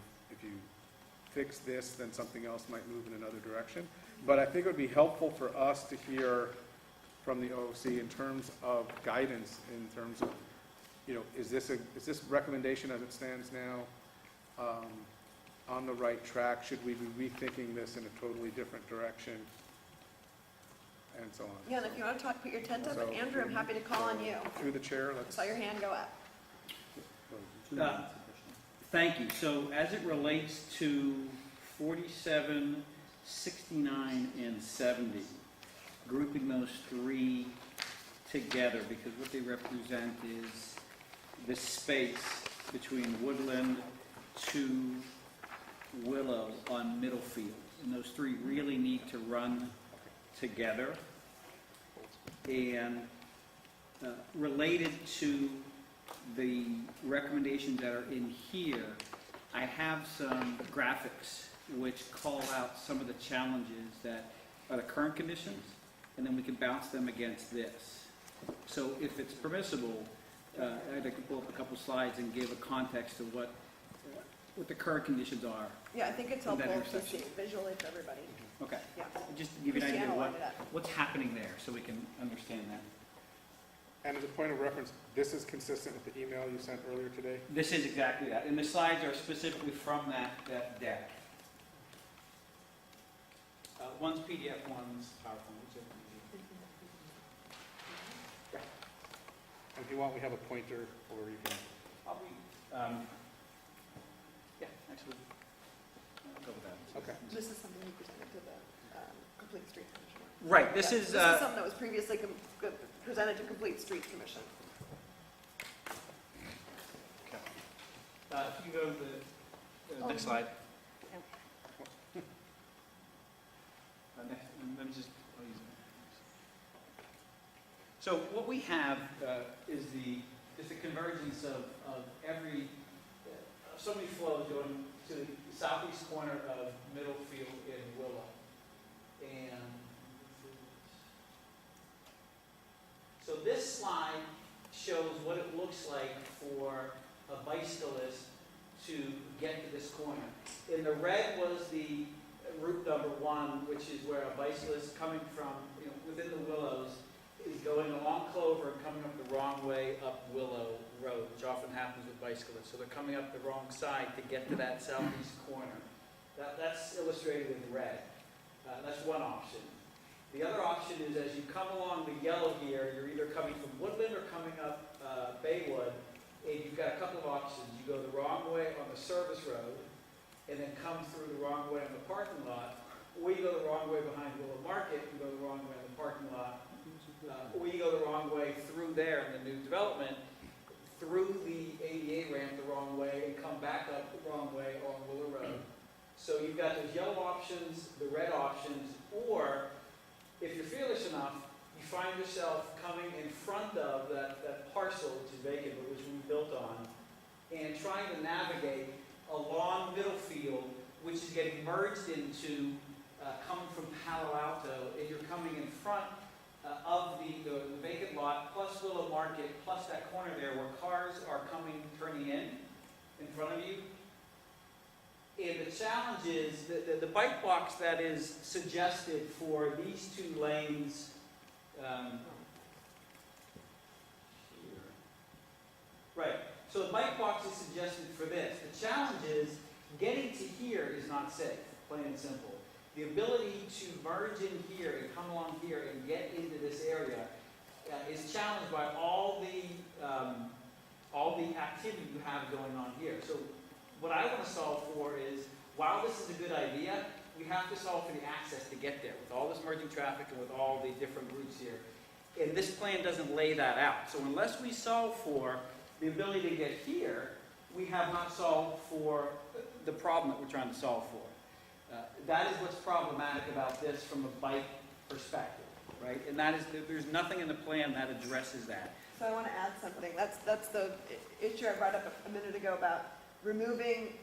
fix this, then something else might move in another direction. But I think it would be helpful for us to hear from the OOC in terms of guidance, in terms of, is this recommendation as it stands now on the right track? Should we be rethinking this in a totally different direction? And so on. Yeah, and if you want to put your tent up, So- Andrew, I'm happy to call on you. Through the chair, I let's. saw your hand go up. Thank you. So as it relates to 47, 69, and 70, grouping those three together, because what they represent is the space between Woodland to Willow on Middlefield. And those three really need to run together. And related to the recommendations that are in here, I have some graphics which call out some of the challenges that are the current conditions, and then we can bounce them against this. So if it's permissible, I'd like to pull up a couple slides and give a context to what the current conditions are. Yeah, I think it's In that helpful to intersection. see visually for everybody. Okay. Yeah. Just to give you an idea of Christiana lined it up. what's happening there, so we can understand that. And as a point of reference, this is consistent with the email you sent earlier today? This is exactly that, and the slides are specifically from that deck. One's PDF, one's PowerPoint. And if you want, we have a pointer, or you can. I'll be, yeah, actually, I'll go with that. Okay. This is something we presented to the Complete Streets Commission. Right, this Yeah, is, This is something that was previously presented to Complete Streets Commission. if you go to the next slide. Next, let me just So what we have is the convergence of every, so many flows going to the southeast corner of Middlefield and Willow. And so this slide shows what it looks like for a bicyclist to get to this corner. In the red was the route number 1, which is where a bicyclist coming from, within the Willows is going along Clover and coming up the wrong way up Willow Road, which often happens with bicyclists. So they're coming up the wrong side to get to that southeast corner. That's illustrated in red. That's one option. The other option is as you come along the yellow here, you're either coming from Woodland or coming up Baywood, and you've got a couple of options. You go the wrong way on the service road, and then come through the wrong way on the parking lot, or you go the wrong way behind Willow Market and go the wrong way in the parking lot, or you go the wrong way through there in the new development, through the ADA ramp the wrong way, and come back up the wrong way on Willow Road. So you've got those yellow options, the red options, or if you're fearless enough, you find yourself coming in front of that parcel, which is vacant, but which we built on, and trying to navigate along Middlefield, which is getting merged into coming from Palo Alto, and you're coming in front of the vacant lot, plus Willow Market, plus that corner there where cars are turning in front of you. And the challenge is the bike box that is suggested for these 2 lanes right. So the bike box is suggested for this. The challenge is getting to here is not safe, plain and simple. The ability to merge in here and come along here and get into this area is challenged by all the activity you have going on here. So what I want to solve for is, while this is a good idea, we have to solve for the access to get there with all this merging traffic and with all the different routes here. And this plan doesn't lay that out. So unless we solve for the ability to get here, we have not solved for the problem that we're trying to solve for. That is what's problematic about this from a bike perspective, right? And that is, there's nothing in the plan that addresses that. So I want to add something. That's the issue I brought up a minute ago about removing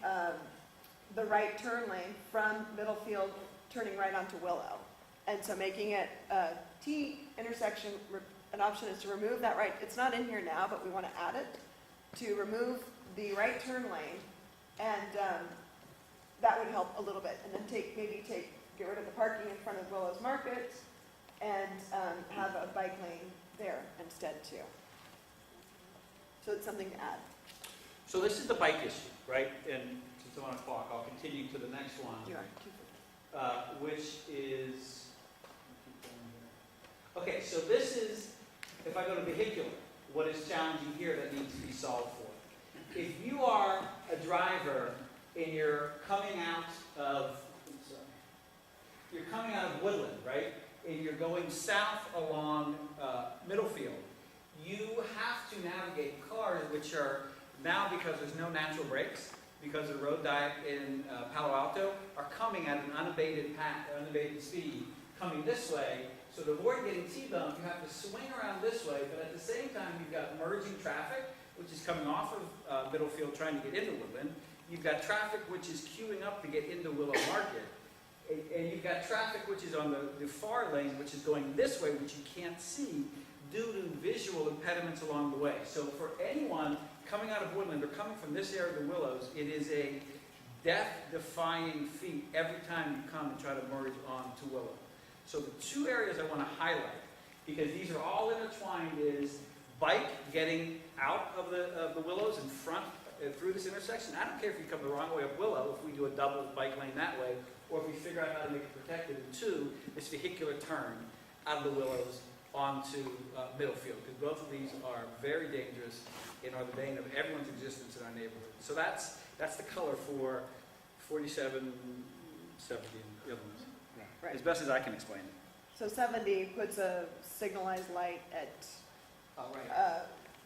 the right turn lane from Middlefield, turning right onto Willow. And so making it a T intersection, an option is to remove that right. It's not in here now, but we want to add it to remove the right turn lane, and that would help a little bit. And then get rid of the parking in front of Willow's Market, and have a bike lane there instead too. So it's something to add. So this is the bike issue, right? And since I'm on a clock, I'll continue to the next one, which is, okay, so this is, if I go to vehicular, what is challenging here that needs to be solved for. If you are a driver and you're coming out of Woodland, right? And you're going south along Middlefield, you have to navigate cars which are now, because there's no natural brakes, because of the road diet in Palo Alto, are coming at an unabated speed, coming this way. So to avoid getting T-boned, you have to swing around this way, but at the same time, you've got merging traffic, which is coming off of Middlefield trying to get into Woodland. You've got traffic which is queuing up to get into Willow Market. And you've got traffic which is on the far lane, which is going this way, which you can't see due to visual impediments along the way. So for anyone coming out of Woodland or coming from this area of the Willows, it is a death-defying feat every time you come and try to merge onto Willow. So the 2 areas I want to highlight, because these are all intertwined, is bike getting out of the Willows in front through this intersection. I don't care if you come the wrong way up Willow, if we do a double bike lane that way, or if we figure out how to make it protected. And 2, this vehicular turn out of the Willows onto Middlefield, because both of these are very dangerous and are the bane of everyone's existence in our neighborhood. So that's the color for 47, 70, and the other ones, Right. as best as I can explain it. So 70 puts a signalized light at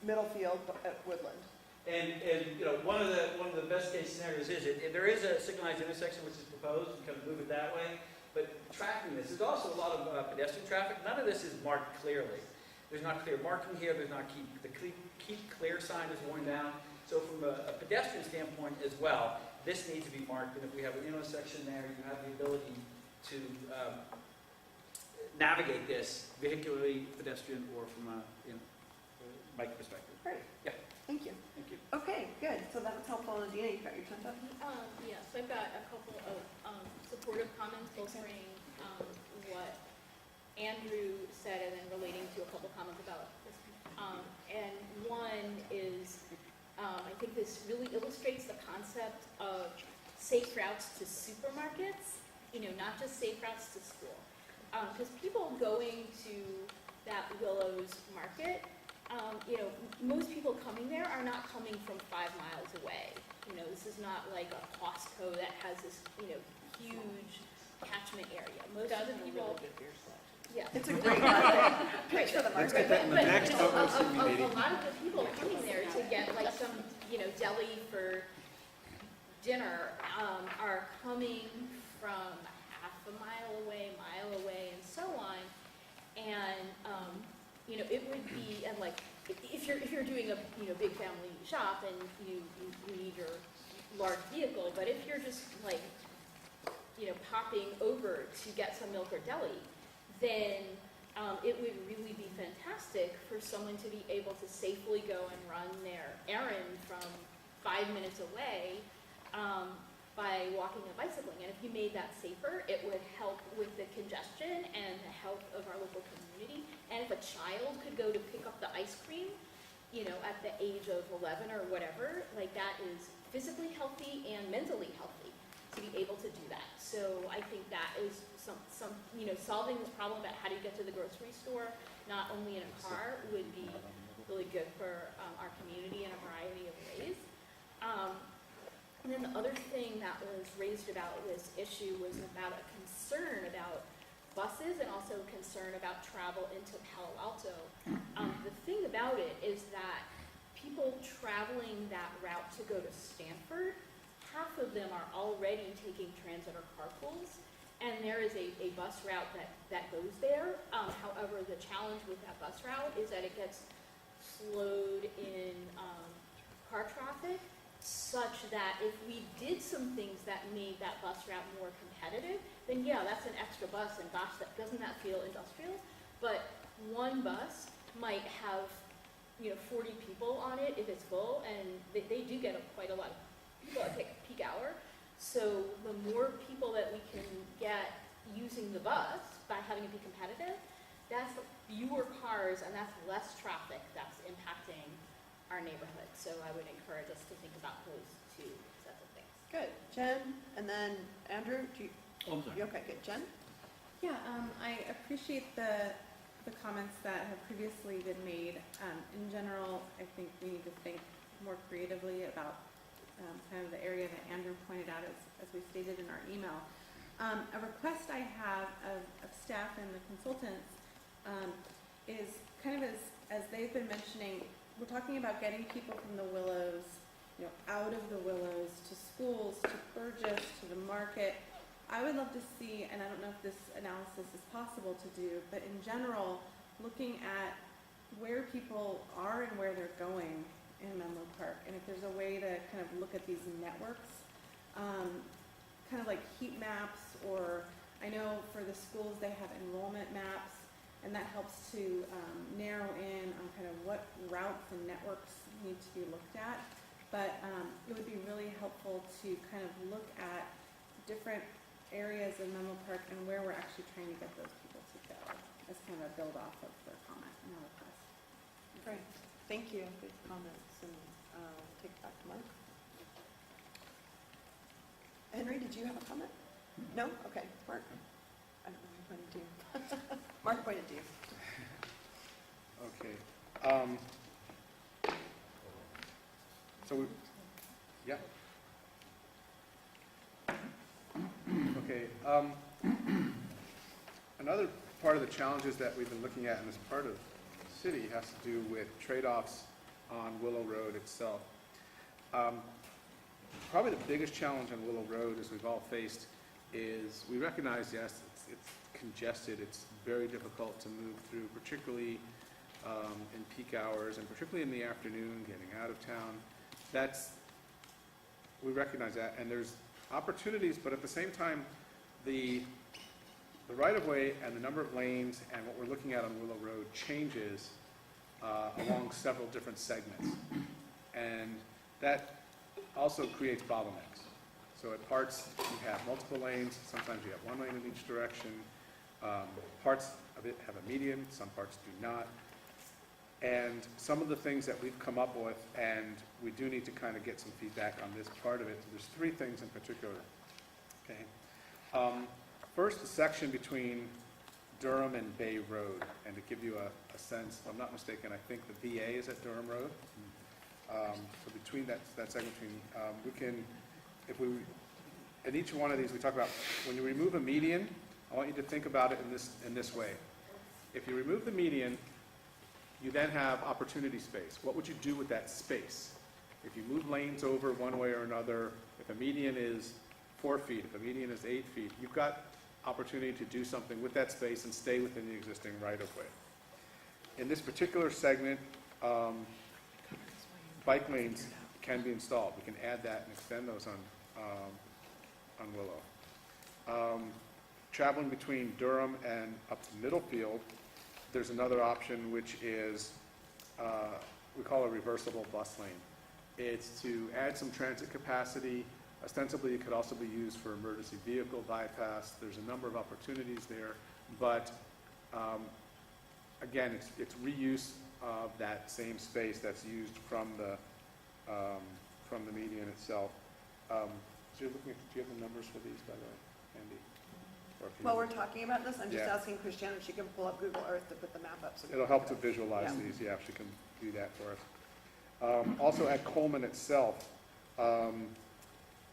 Middlefield at Woodland. And one of the best case scenarios is there is a signalized intersection which is proposed. You can move it that way. But tracking this, there's also a lot of pedestrian traffic. None of this is marked clearly. there's not clear marking here, there's not keep clear sign is going down. So from a pedestrian standpoint as well, this needs to be marked, and if we have an intersection there, you have the ability to navigate this vehicularly, pedestrian, or from a bike perspective. Great. Yeah. Thank you. Thank you. Okay, good. So that was helpful. Adina, you got your tent up? Yes, I've got a couple of supportive comments filtering what Andrew said and then relating to a couple comments about this. And one is, I think this really illustrates the concept of safe routes to supermarkets, not just safe routes to school. Because people going to that Willows Market, most people coming there are not coming from 5 miles away. This is not like a Costco that has this, huge catchment area. Most of the people, yeah. It's a great picture of the Let's market. get that in the next A OOC meeting. lot of the people coming there to get like some, deli for dinner are coming from half a mile away, and so on. And, it would be, and like, if you're doing a, big family shop and you need your large vehicle, but if you're just like, popping over to get some milk or deli, then it would really be fantastic for someone to be able to safely go and run their errand from 5 minutes away by walking and bicycling. And if you made that safer, it would help with the congestion and the health of our local community. And if a child could go to pick up the ice cream, at the age of 11 or whatever, like that is physically healthy and mentally healthy to be able to do that. So I think that is some solving this problem about how do you get to the grocery store, not only in a car, would be really good for our community in a variety of ways. And then the other thing that was raised about this issue was about a concern about buses and also concern about travel into Palo Alto. The thing about it is that people traveling that route to go to Stanford, half of them are already taking transit or carpools, and there is a bus route that goes there. However, the challenge with that bus route is that it gets slowed in car traffic, such that if we did some things that made that bus route more competitive, then yeah, that's an extra bus, and gosh, doesn't that feel industrial? But one bus might have 40 people on it if it's full, and they do get quite a lot of people at peak hour. So the more people that we can get using the bus by having it be competitive, that's fewer cars and that's less traffic that's impacting our neighborhood. So I would encourage us to think about those two sets of things. Good. Jen, and then Andrew, Oh, I'm sorry. okay, good. Jen? Yeah, I appreciate the comments that have previously been made. In general, I think we need to think more creatively about kind of the area that Andrew pointed out as we stated in our email. A request I have of staff and the consultants is kind of as they've been mentioning, we're talking about getting people from the Willows, out of the Willows to schools, to Burgess, to the market. I would love to see, and I don't know if this analysis is possible to do, but in general, looking at where people are and where they're going in Menlo Park, and if there's a way to kind of look at these networks, kind of like heat maps, or I know for the schools they have enrollment maps, and that helps to narrow in on kind of what routes and networks need to be looked at. But it would be really helpful to kind of look at different areas in Menlo Park and where we're actually trying to get those people to go, as kind of a build off of their comment and our request. Great. Thank you for the comments, and take it back to Mark. Henry, did you have a comment? No? Okay. Mark? I don't know who pointed to you. Mark pointed to you. Okay. Yeah. Okay. Another part of the challenges that we've been looking at in this part of the city has to do with trade-offs on Willow Road itself. Probably the biggest challenge on Willow Road, as we've all faced, is we recognize, yes, it's congested, it's very difficult to move through, particularly in peak hours, and particularly in the afternoon, getting out of town. We recognize that, and there's opportunities, but at the same time, the right-of-way and the number of lanes and what we're looking at on Willow Road changes along several different segments. And that also creates bottlenecks. So at parts, you have multiple lanes, sometimes you have one lane in each direction. Parts of it have a median, some parts do not. And some of the things that we've come up with, and we do need to kind of get some feedback on this part of it. There's 3 things in particular. Okay. First, the section between Durham and Bay Road, and to give you a sense, if I'm not mistaken, I think the VA is at Durham Road. So between that segment, we can, if we, in each one of these, we talk about when you remove a median. I want you to think about it in this way. If you remove the median, you then have opportunity space. What would you do with that space? If you move lanes over one way or another, if a median is 4 feet, if a median is 8 feet, you've got opportunity to do something with that space and stay within the existing right-of-way. In this particular segment, bike lanes can be installed. We can add that and extend those on Willow. Traveling between Durham and up to Middlefield, there's another option, which is we call a reversible bus lane. It's to add some transit capacity. Ostensibly, it could also be used for emergency vehicle bypass. There's a number of opportunities there, but again, it's reuse of that same space that's used from the median itself. So you're looking at, do you have the numbers for these, by the way, Andy? Or if you- While we're talking about this, I'm just Yeah. asking Christiane if she can pull up Google Earth to put the map up. So It'll help to visualize Yeah. these, yeah, if she can do that for us. Also at Coleman itself,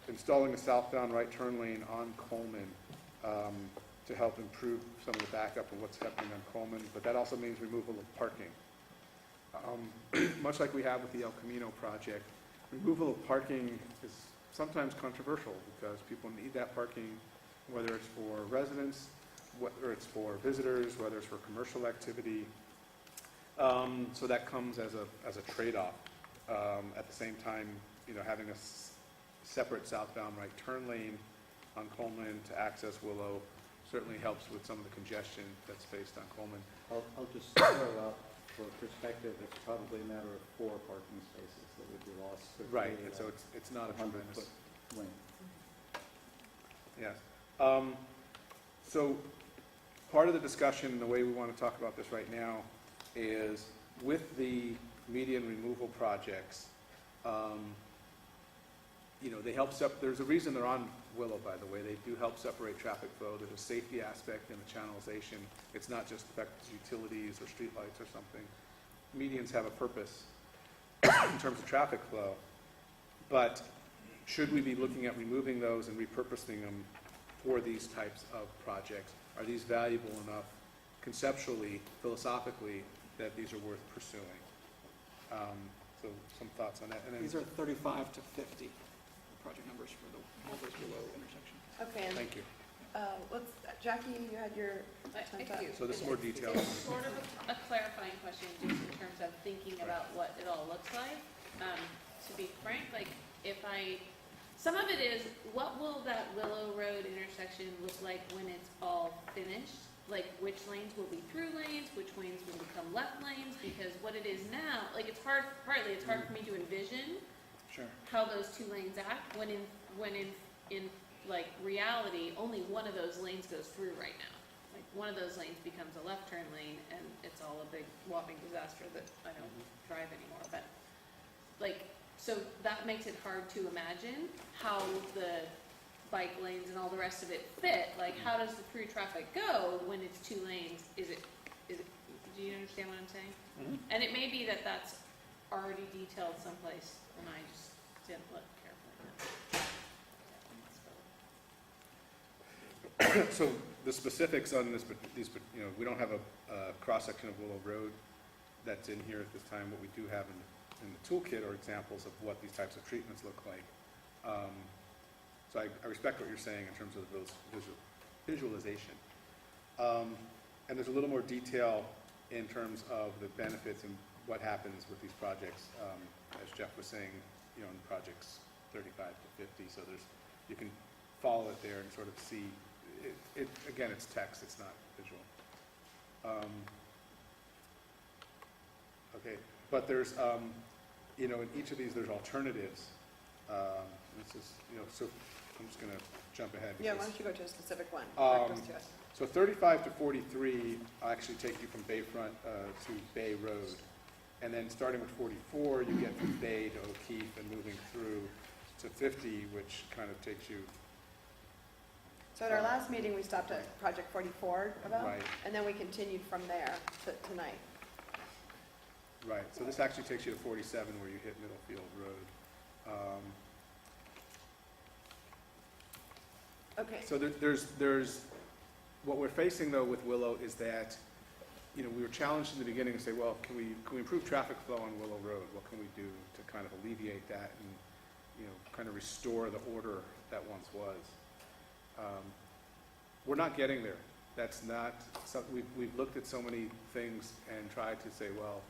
installing a southbound right turn lane on Coleman to help improve some of the backup of what's happening on Coleman, but that also means removal of parking. Much like we have with the El Camino project, removal of parking is sometimes controversial because people need that parking, whether it's for residents, whether it's for visitors, whether it's for commercial activity. So that comes as a trade-off. At the same time, having a separate southbound right turn lane on Coleman to access Willow certainly helps with some of the congestion that's faced on Coleman. I'll just throw out for perspective, it's probably a matter of 4 parking spaces that would be lost. Right, and so it's not a tremendous 100-foot lane. Yes. So part of the discussion and the way we want to talk about this right now is with the median removal projects, they help there's a reason they're on Willow, by the way. They do help separate traffic flow. There's a safety aspect in the channelization. It's not just affects utilities or streetlights or something. Medians have a purpose in terms of traffic flow. But should we be looking at removing those and repurposing them for these types of projects? Are these valuable enough conceptually, philosophically, that these are worth pursuing? So some thoughts on that. And then, These are 35 to 50 project numbers for the Mulvers Willow intersection. Okay, and thank you. Jackie, you had your. I do. So this is more detailed. It's sort of a clarifying question, just in terms of thinking about what it all looks like. To be frank, some of it is, what will that Willow Road intersection look like when it's all finished? Like, which lanes will be through lanes, which lanes will become left lanes? Because what it is now, it's hard for me to envision Sure. how those 2 lanes act, when in reality, only one of those lanes goes through right now. Like, one of those lanes becomes a left turn lane, and it's all a big whopping disaster that I don't drive anymore. But, so that makes it hard to imagine how the bike lanes and all the rest of it fit. Like, how does the through traffic go when it's 2 lanes? Is it, do you understand what I'm saying? Mhm. And it may be that that's already detailed someplace, and I just didn't look carefully. So the specifics on these, we don't have a cross-section of Willow Road that's in here at this time. What we do have in the toolkit are examples of what these types of treatments look like. So I respect what you're saying in terms of those visualization. And there's a little more detail in terms of the benefits and what happens with these projects. As Jeff was saying, in projects 35 to 50, so you can follow it there and sort of see, again, it's text, it's not visual. Okay, but there's, in each of these, there's alternatives. This is, so I'm just gonna jump ahead. Yeah, why don't you go to a specific one? Direct us to it. So 35 to 43 actually take you from Bayfront to Bay Road. And then starting with 44, you get from Bay to O'Keefe and moving through to 50, which kind of takes you, So at our last meeting, we stopped at project 44 about, Right. and then we continued from there to tonight. right, so this actually takes you to 47 where you hit Middlefield Road. Okay. So there's, what we're facing though with Willow is that, we were challenged in the beginning to say, well, can we improve traffic flow on Willow Road? What can we do to kind of alleviate that and, kind of restore the order that once was? We're not getting there. That's not, we've looked at so many things and tried to say, well,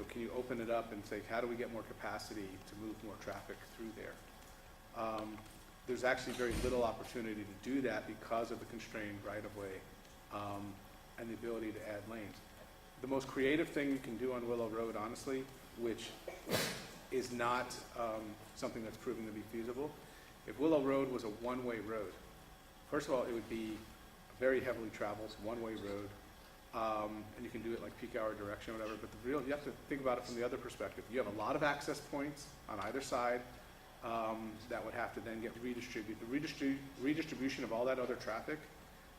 can you open it up and say, how do we get more capacity to move more traffic through there? There's actually very little opportunity to do that because of the constrained right-of-way and the ability to add lanes. The most creative thing you can do on Willow Road, honestly, which is not something that's proven to be feasible, if Willow Road was a one-way road, first of all, it would be a very heavily traveled one-way road, and you can do it like peak hour direction or whatever, but you have to think about it from the other perspective. You have a lot of access points on either side that would have to then get redistributed. The redistribution of all that other traffic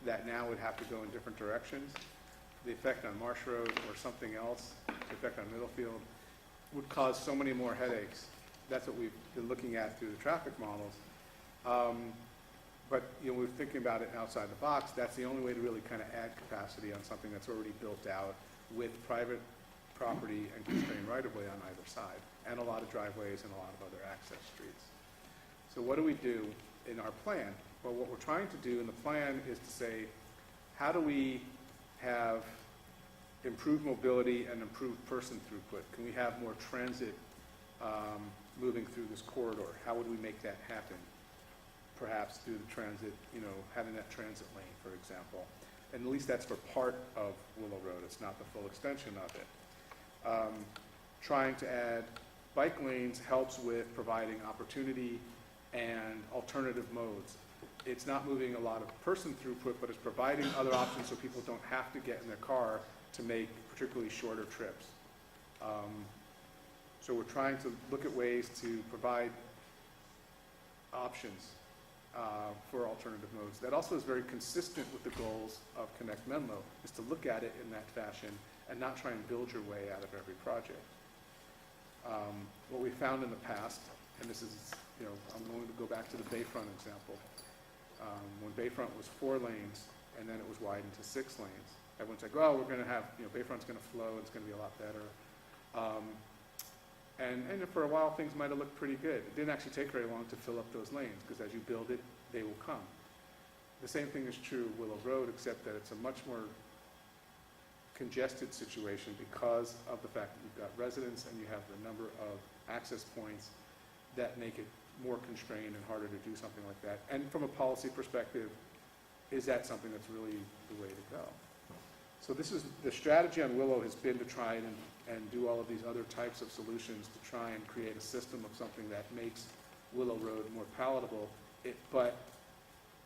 that now would have to go in different directions, the effect on Marsh Road or something else, the effect on Middlefield, would cause so many more headaches. That's what we've been looking at through the traffic models. But we're thinking about it outside the box. That's the only way to really kind of add capacity on something that's already built out with private property and constrained right-of-way on either side, and a lot of driveways and a lot of other access streets. So what do we do in our plan? Well, what we're trying to do in the plan is to say, how do we have improved mobility and improved person throughput? Can we have more transit moving through this corridor? How would we make that happen? Perhaps through the transit, having that transit lane, for example. And at least that's for part of Willow Road. It's not the full extension of it. Trying to add bike lanes helps with providing opportunity and alternative modes. It's not moving a lot of person throughput, but it's providing other options so people don't have to get in their car to make particularly shorter trips. So we're trying to look at ways to provide options for alternative modes. That also is very consistent with the goals of Connect Menlo, is to look at it in that fashion and not try and build your way out of every project. What we found in the past, and this is, I'm going to go back to the Bayfront example. When Bayfront was 4 lanes and then it was widened to 6 lanes, everyone's like, well, we're going to have, Bayfront's going to flow, it's going to be a lot better. And for a while, things might have looked pretty good. It didn't actually take very long to fill up those lanes, because as you build it, they will come. The same thing is true of Willow Road, except that it's a much more congested situation because of the fact that you've got residents and you have the number of access points that make it more constrained and harder to do something like that. And from a policy perspective, is that something that's really the way to go? So this is, the strategy on Willow has been to try and do all of these other types of solutions to try and create a system of something that makes Willow Road more palatable. But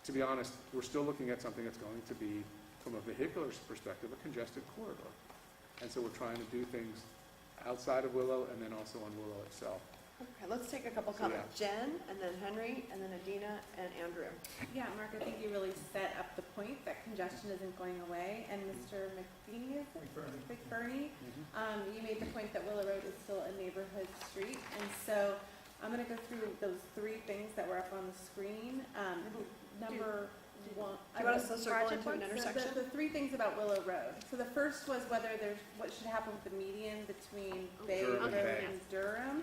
to be honest, we're still looking at something that's going to be, from a vehicular perspective, a congested corridor. And so we're trying to do things outside of Willow and then also on Willow itself. Okay, let's take a couple So, comments. Jen, and then Henry, and then Adina, and Andrew. Yeah, Mark, I think you really set up the point that congestion isn't going away. And Mr. McBurney, you made the point that Willow Road is still a neighborhood street. And so I'm going to go through those 3 things that were up on the screen. Number 1. Do you want us to circle into an intersection? The 3 things about Willow Road. So the first was whether what should happen with the median between Bay Durham Road and Bay. and Durham.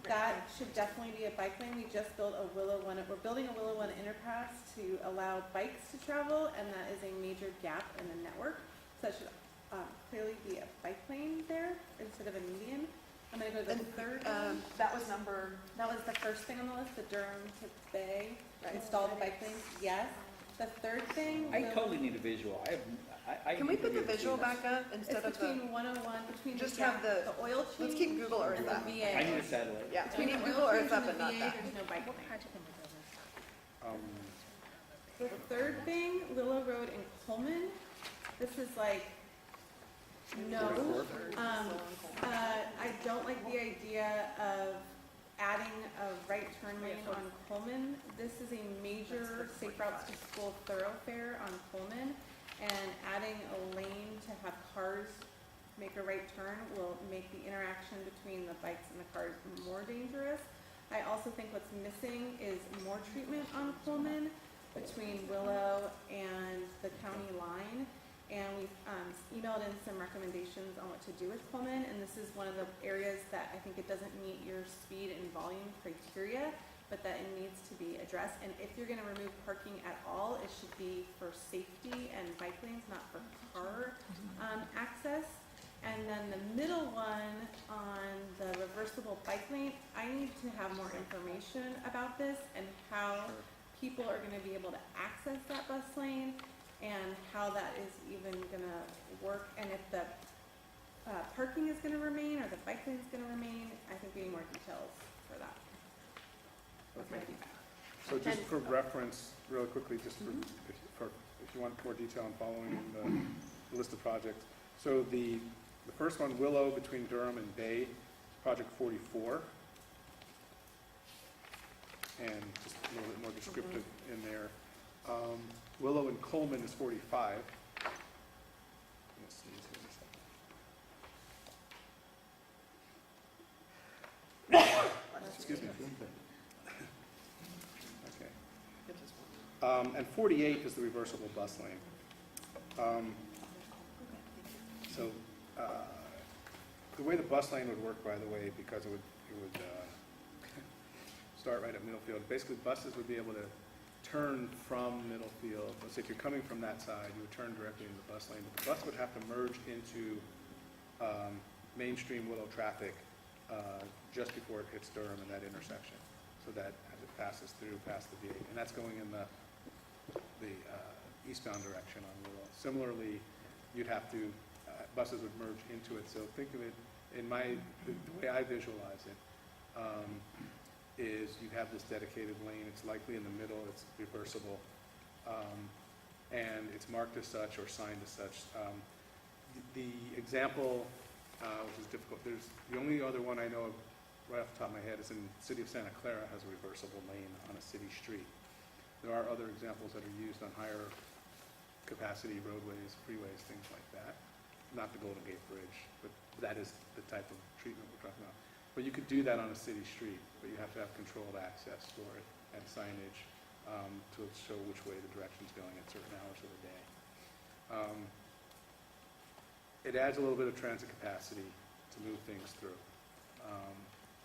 That should definitely be a bike lane. We just built a Willow One. We're building a Willow One underpass to allow bikes to travel, and that is a major gap in the network. So that should clearly be a bike lane there instead of a median. I'm gonna go to the And, third one. That was number, That was the first thing on the list, the Durham to Bay, Right. install the bike lanes, yes. The third thing. I will- totally need a visual. I can we put the need to see visual that. back up It's instead of the, between 101, between Just the have the- oil change. let's keep Google Earth and the up. VA. I need a satellite. yeah, we need Between the Google oil Earth change up and and the not VA, that. there's no bike lane. Um, The third thing, Willow Road in Coleman, this is like, no. I don't like the idea of adding a right turn lane on Coleman. This is a major safe routes to school thoroughfare on Coleman, and adding a lane to have cars make a right turn will make the interaction between the bikes and the cars more dangerous. I also think what's missing is more treatment on Coleman between Willow and the county line. And we've emailed in some recommendations on what to do with Coleman, and this is one of the areas that I think it doesn't meet your speed and volume criteria, but that it needs to be addressed. And if you're gonna remove parking at all, it should be for safety and bike lanes, not for car access. And then the middle one on the reversible bike lane, I need to have more information about this and how people are gonna be able to access that bus lane and how that is even gonna work, and if the parking is gonna remain or the bike lane is gonna remain. I think we need more details for that. That's my feedback. So just for reference, really quickly, just if you want more detail on following the list of projects. So the first one, Willow between Durham and Bay, project 44. And just a little bit more descriptive in there. Willow and Coleman is 45. Let's see, here in a second. Excuse me. Okay. And 48 is the reversible bus lane. So the way the bus lane would work, by the way, because it would start right at Middlefield. Basically, buses would be able to turn from Middlefield. Let's say if you're coming from that side, you would turn directly into the bus lane. But the bus would have to merge into mainstream Willow traffic just before it hits Durham in that intersection. So that as it passes through past the VA, and that's going in the eastbound direction on Willow. Similarly, you'd have to buses would merge into it. So think of it in the way I visualize it. Is you have this dedicated lane, it's likely in the middle, it's reversible, and it's marked as such or signed as such. The example, which is difficult, there's the only other one I know of right off the top of my head is in the city of Santa Clara has a reversible lane on a city street. There are other examples that are used on higher capacity roadways, freeways, things like that. Not the Golden Gate Bridge, but that is the type of treatment we're talking about. But you could do that on a city street, but you have to have controlled access for it and signage to show which way the direction's going at certain hours of the day. It adds a little bit of transit capacity to move things through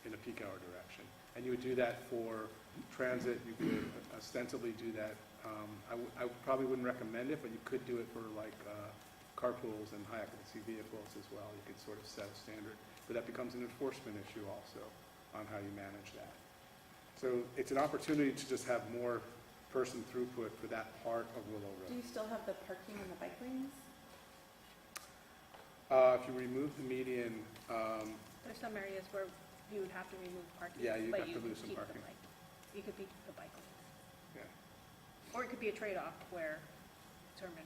in a peak hour direction. And you would do that for transit. You could ostensibly do that. I probably wouldn't recommend it, but you could do it for like carpools and high occupancy vehicles as well. You could sort of set a standard. But that becomes an enforcement issue also on how you manage that. So it's an opportunity to just have more person throughput for that part of Willow Do you Road. still have the parking on the bike lanes? If you remove the median, There's some areas where you would have to remove parking. Yeah, you'd but have to you lose some keep the parking. bike. You could keep the bike lanes. yeah. Or it could be a trade-off where determine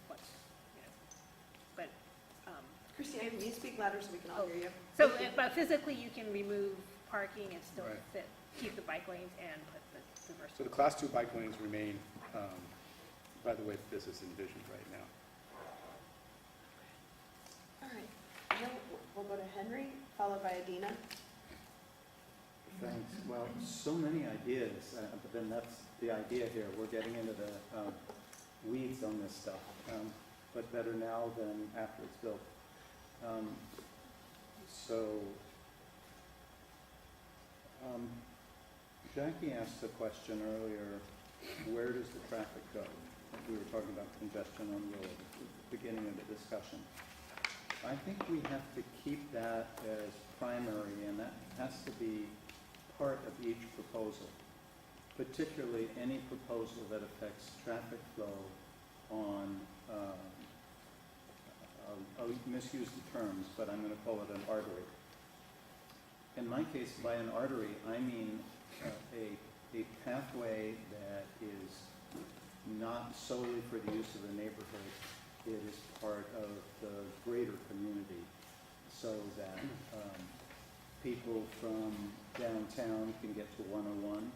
what's, but, Christina, can you speak louder so we can all hear you? so, but physically you can remove parking and still Right. keep the bike lanes and put the So reversible. the class 2 bike lanes remain, by the way this is envisioned right now. All right, now we'll go to Henry, followed by Adina. Thanks. Well, so many ideas, but then that's the idea here. We're getting into the weeds on this stuff, but better now than after it's built. Jackie asked the question earlier, where does the traffic go? We were talking about congestion on Willow at the beginning of the discussion. I think we have to keep that as primary, and that has to be part of each proposal, particularly any proposal that affects traffic flow on, I'll misuse the terms, but I'm going to call it an artery. In my case, by an artery, I mean a pathway that is not solely for the use of the neighborhood. It is part of the greater community, so that people from downtown can get to 101,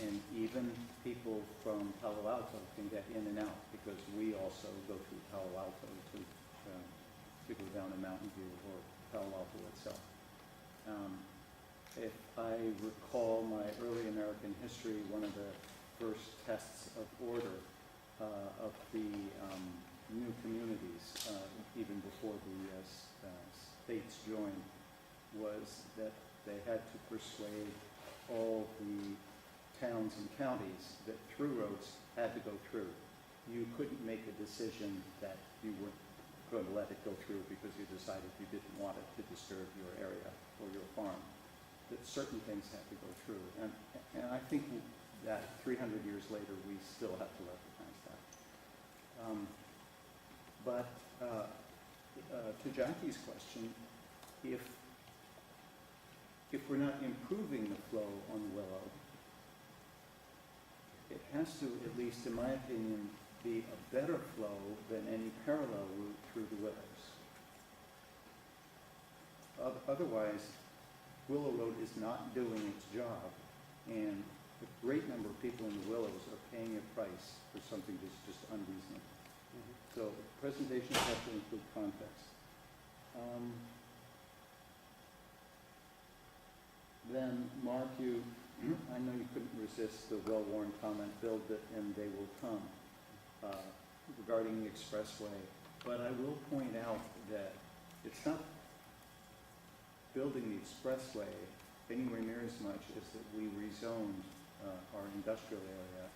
and even people from Palo Alto can get in and out, because we also go through Palo Alto to go down to Mountain View or Palo Alto itself. If I recall my early American history, one of the first tests of order of the new communities, even before the states joined, was that they had to persuade all the towns and counties that through roads had to go through. You couldn't make a decision that you weren't going to let it go through because you decided you didn't want it to disturb your area or your farm. That certain things had to go through. And I think that 300 years later, we still have to recognize that. But to Jackie's question, if we're not improving the flow on Willow, it has to, at least in my opinion, be a better flow than any parallel route through the Willows. Otherwise, Willow Road is not doing its job, and a great number of people in the Willows are paying a price for something that's just unreasonable. So presentations have to include context. Then, Mark, I know you couldn't resist the well-worn comment, build it and they will come, regarding the expressway. But I will point out that it's not building the expressway anywhere near as much as that we rezoned our industrial area,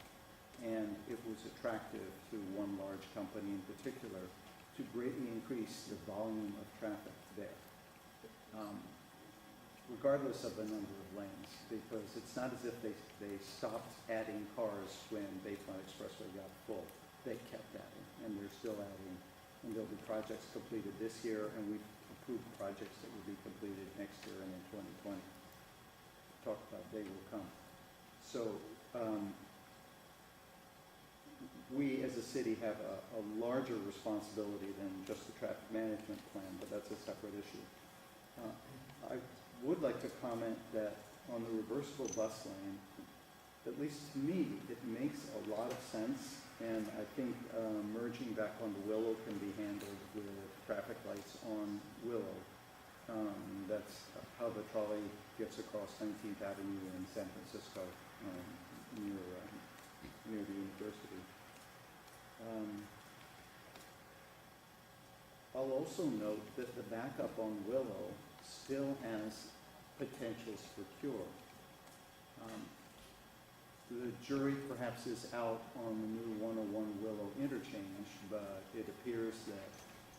and it was attractive to one large company in particular to greatly increase the volume of traffic there, regardless of the number of lanes, because it's not as if they stopped adding cars when Bayfront Expressway got full. They kept adding, and they're still adding, and there'll be projects completed this year, and we've approved projects that will be completed next year and in 2020. Talk about they will come. So we as a city have a larger responsibility than just the traffic management plan, but that's a separate issue. I would like to comment that on the reversible bus lane, at least to me, it makes a lot of sense, and I think merging back onto Willow can be handled with traffic lights on Willow. That's how the trolley gets across 19th Avenue in San Francisco, near the university. I'll also note that the backup on Willow still has potentials for cure. The jury perhaps is out on the new 101 Willow interchange, but it appears that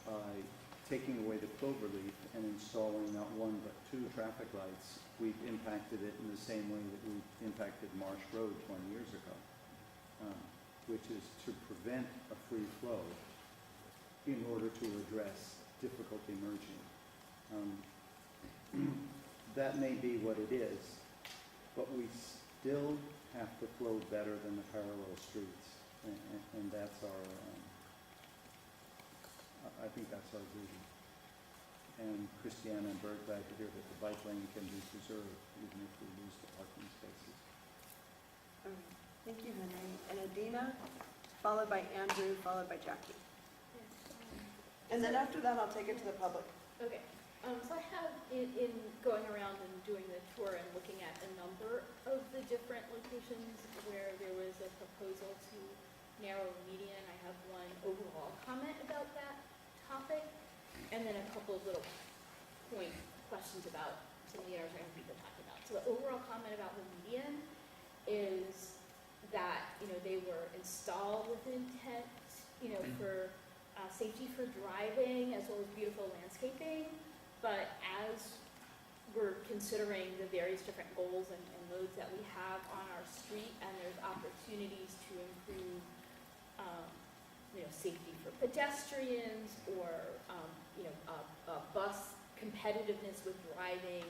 by taking away the cloverleaf and installing not one but two traffic lights, we've impacted it in the same way that we impacted Marsh Road 20 years ago, which is to prevent a free flow in order to address difficulty merging. That may be what it is, but we still have to flow better than the parallel streets, and that's our, I think that's our duty. And Christiana and Bert, glad to hear that the bike lane can be preserved even if we lose the parking spaces. Thank you, Henry. And Adina, followed by Andrew, followed by Jackie. And then after that, I'll take it to the public. Okay, so I have in going around and doing the tour and looking at a number of the different locations where there was a proposal to narrow the median. I have one overall comment about that topic, and then a couple of little point questions about some of the others I people talked about. So the overall comment about the median is that, they were installed with intent, for safety for driving as well as beautiful landscaping. But as we're considering the various different goals and modes that we have on our street, and there's opportunities to improve, safety for pedestrians or, bus competitiveness with driving,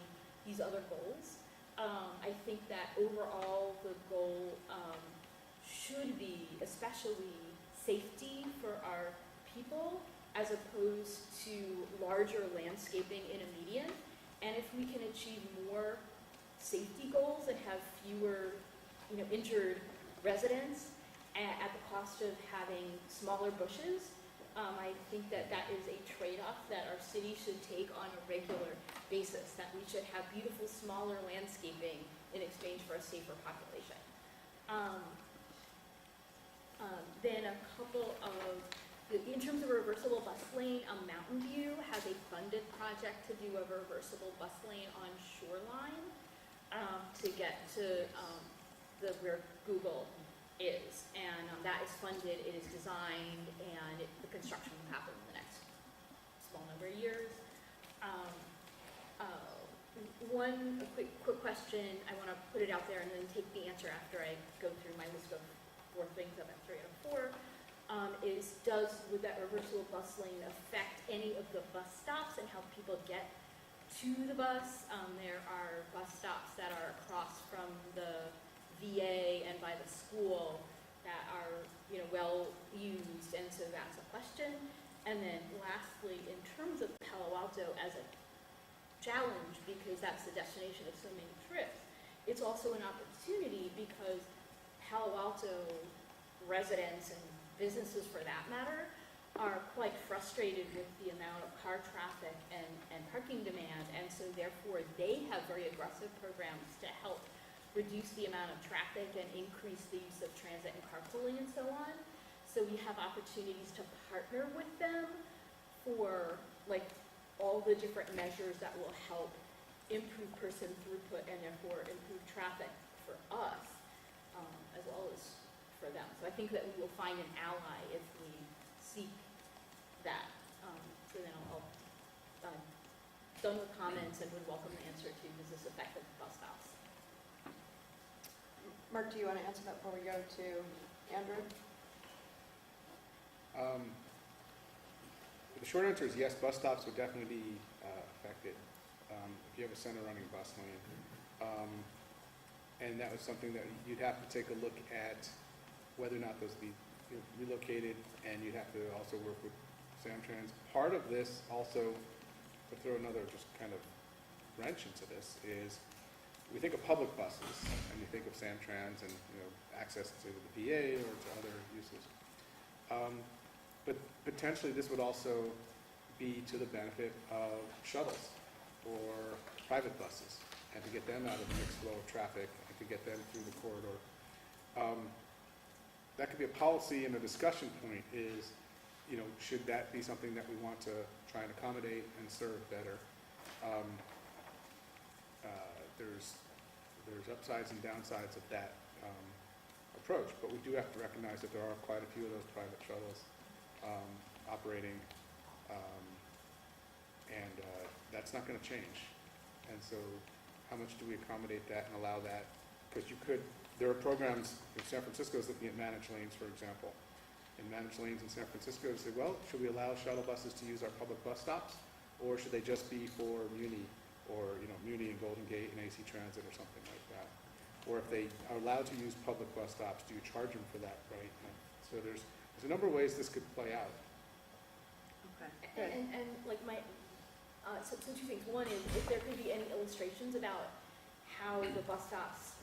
these other goals. I think that overall the goal should be especially safety for our people as opposed to larger landscaping in a median. And if we can achieve more safety goals and have fewer, injured residents at the cost of having smaller bushes, I think that that is a trade-off that our city should take on a regular basis, that we should have beautiful, smaller landscaping in exchange for a safer population. Then a couple of, in terms of a reversible bus lane, Mountain View has a funded project to do a reversible bus lane on Shoreline to get to where Google is, and that is funded, it is designed, and the construction will happen in the next small number of years. One quick question, I want to put it out there and then take the answer after I go through my list of 4 things of M3 out of 4, would that reversible bus lane affect any of the bus stops and how people get to the bus? There are bus stops that are across from the VA and by the school that are, well used, and so that's a question. And then lastly, in terms of Palo Alto as a challenge, because that's the destination of so many trips, it's also an opportunity because Palo Alto residents and businesses for that matter are quite frustrated with the amount of car traffic and parking demand, and so therefore they have very aggressive programs to help reduce the amount of traffic and increase the use of transit and carpooling and so on. So we have opportunities to partner with them for all the different measures that will help improve person throughput and therefore improve traffic for us as well as for them. So I think that we will find an ally if we seek that. So then I'll done with comments and would welcome the answer to, does this affect the bus stops? Mark, do you want to answer that before we go to Andrew? The short answer is yes, bus stops would definitely be affected if you have a center running bus lane. And that was something that you'd have to take a look at whether or not those be relocated, and you'd have to also work with Samtrans. Part of this also, to throw another just kind of wrench into this, is we think of public buses and you think of Samtrans and access to the VA or to other uses. But potentially this would also be to the benefit of shuttles or private buses, and to get them out of the mixed flow of traffic and to get them through the corridor. That could be a policy, and a discussion point is, should that be something that we want to try and accommodate and serve better? There's upsides and downsides of that approach, but we do have to recognize that there are quite a few of those private shuttles operating, and that's not going to change. And so how much do we accommodate that and allow that? Because there are programs, in San Francisco is looking at managed lanes, for example. In managed lanes in San Francisco, they say, well, should we allow shuttle buses to use our public bus stops? Or should they just be for Muni, or Muni and Golden Gate and AC Transit or something like that? Or if they are allowed to use public bus stops, do you charge them for that, right? So there's a number of ways this could play out. Okay. And so 2 things. One is if there could be any illustrations about how the bus stops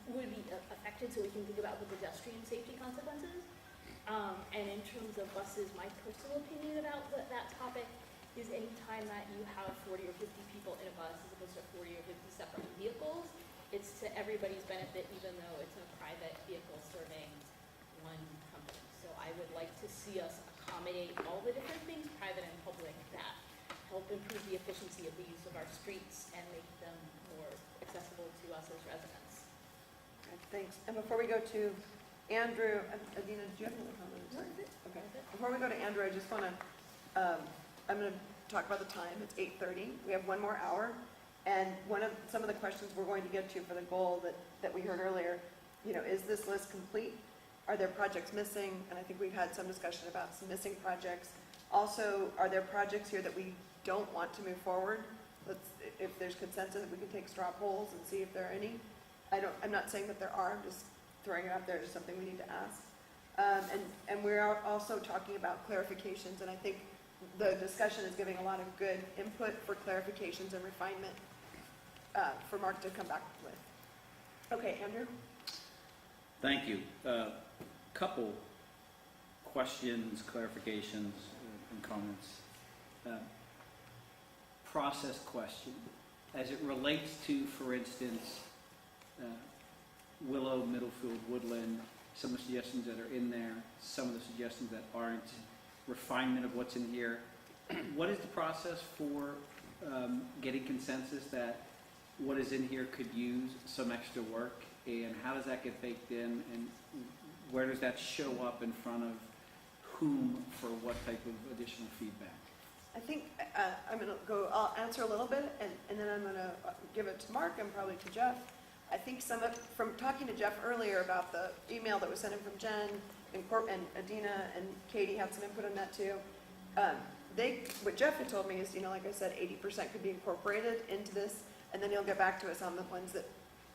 would be affected, so we can think about the pedestrian safety consequences. And in terms of buses, my personal opinion about that topic is any time that you have 40 or 50 people in a bus as opposed to 40 or 50 separate vehicles, it's to everybody's benefit, even though it's a private vehicle serving one company. So I would like to see us accommodate all the different things, private and public, that help improve the efficiency of the use of our streets and make them more accessible to us as residents. Okay, thanks. And before we go to Andrew, Adina, do you have another comment? Okay. Before we go to Andrew, I just want to, I'm going to talk about the time. It's 8:30. We have one more hour. And some of the questions we're going to get to for the goal that we heard earlier, is this list complete? Are there projects missing? And I think we've had some discussion about some missing projects. Also, are there projects here that we don't want to move forward? If there's consensus, we can take straw polls and see if there are any. I'm not saying that there are, I'm just throwing it out there as something we need to ask. And we're also talking about clarifications, and I think the discussion is giving a lot of good input for clarifications and refinement for Mark to come back with. Okay, Andrew? Thank you. Couple questions, clarifications, and comments. Process question. As it relates to, for instance, Willow, Middlefield, Woodland, some of the suggestions that are in there, some of the suggestions that aren't, refinement of what's in here. What is the process for getting consensus that what is in here could use some extra work, and how does that get baked in, and where does that show up in front of whom for what type of additional feedback? I think I'll answer a little bit, and then I'm going to give it to Mark and probably to Jeff. I think from talking to Jeff earlier about the email that was sent in from Jen, and Adina and Katie had some input on that too. What Jeff had told me is, like I said, 80% could be incorporated into this, and then he'll get back to us on the ones that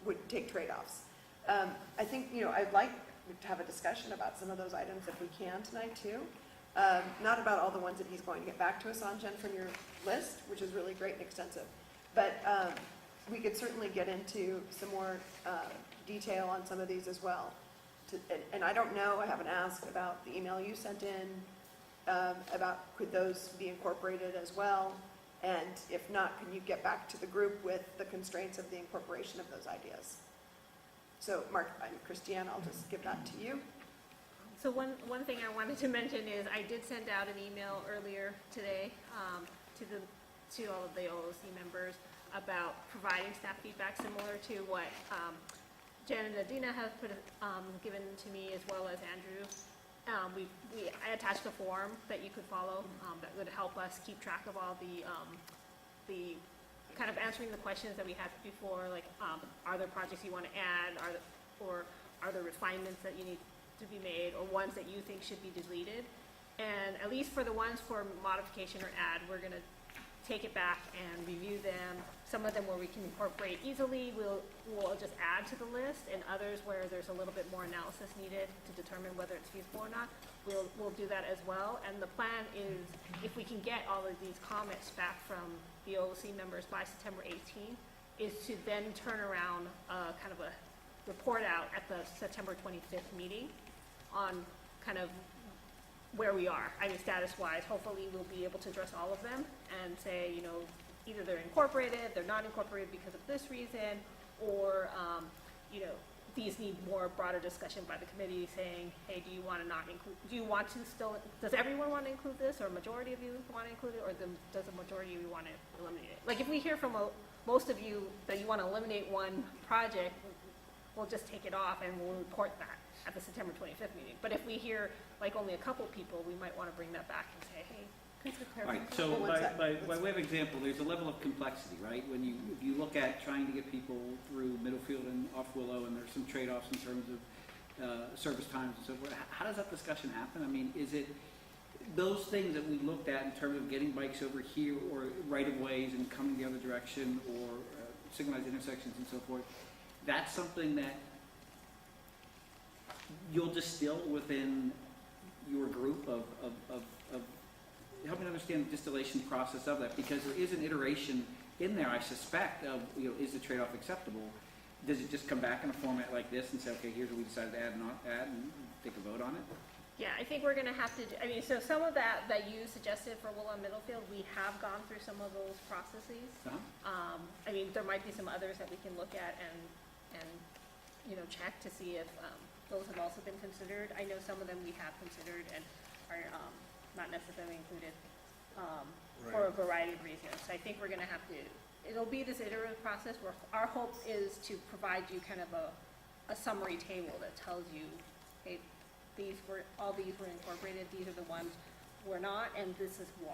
would take trade-offs. I think, I'd like to have a discussion about some of those items if we can tonight too. Not about all the ones that he's going to get back to us on, Jen, from your list, which is really great and extensive. But we could certainly get into some more detail on some of these as well. And I don't know, I haven't asked about the email you sent in, about could those be incorporated as well? And if not, can you get back to the group with the constraints of the incorporation of those ideas? So Mark and Christiane, I'll just give that to you. So one thing I wanted to mention is I did send out an email earlier today to all of the OOC members about providing staff feedback similar to what Jen and Adina have given to me, as well as Andrew. I attached a form that you could follow that would help us keep track of all the kind of answering the questions that we had before, like are there projects you want to add, or are there refinements that you need to be made, or ones that you think should be deleted. And at least for the ones for modification or add, we're going to take it back and review them. Some of them where we can incorporate easily, we'll just add to the list, and others where there's a little bit more analysis needed to determine whether it's feasible or not, we'll do that as well. And the plan is, if we can get all of these comments back from the OOC members by September 18th, is to then turn around kind of a report out at the September 25th meeting on kind of where we are. I mean, status-wise, hopefully we'll be able to address all of them and say, either they're incorporated, they're not incorporated because of this reason, or, these need more broader discussion by the committee saying, hey, do you want to still, does everyone want to include this, or a majority of you want to include it, or does a majority of you want to eliminate it? Like, if we hear from most of you that you want to eliminate one project, we'll just take it off and we'll report that at the September 25th meeting. But if we hear like only a couple people, we might want to bring that back and say, hey, all right, so by way of example, there's a level of complexity, right? If you look at trying to get people through Middlefield and off Willow, and there's some trade-offs in terms of service times and so forth, how does that discussion happen? I mean, is it those things that we looked at in terms of getting bikes over here, or right-of-ways and coming the other direction, or signalized intersections and so forth, that's something that you'll distill within your group of help me understand the distillation process of that, because there is an iteration in there, I suspect, of, is the trade-off acceptable? Does it just come back in a format like this and say, okay, here's what we decided to add and not add, and take a vote on it? Yeah, I think we're going to have to, so some of that you suggested for Willow and Middlefield, we have gone through some of those processes. There might be some others that we can look at and check to see if those have also been considered. I know some of them we have considered and are not necessarily included for a variety of reasons. So I think we're going to have to, it'll be this iterative process where our hope is to provide you kind of a summary table that tells you hey, all these were incorporated, these are the ones were not, and this is why.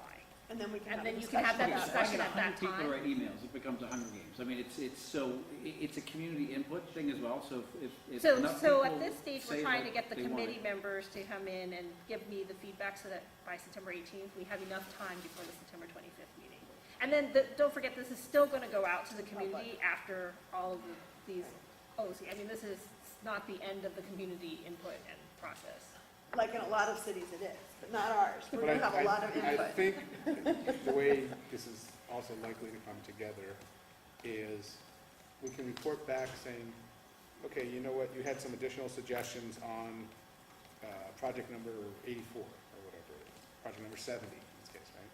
And then we can have And a then you can have discussion that about it. discussion If I at get that 100 people to time. write emails, it becomes a Hunger Games. I mean, it's a community input thing as well, so if So, enough so at people this stage, say we're trying to what get the they want committee it. members to come in and give me the feedback so that by September 18th, we have enough time before the September 25th meeting. And then, don't forget, this is still going to go out to the community after all of these OC. I mean, this is not the end of the community input and process. Like in a lot of cities it is, but not ours. We're But gonna have a lot of I input. think the way this is also likely to come together is we can report back saying, okay, you know what, you had some additional suggestions on project number 84 or whatever it is, project number 70 in this case, right?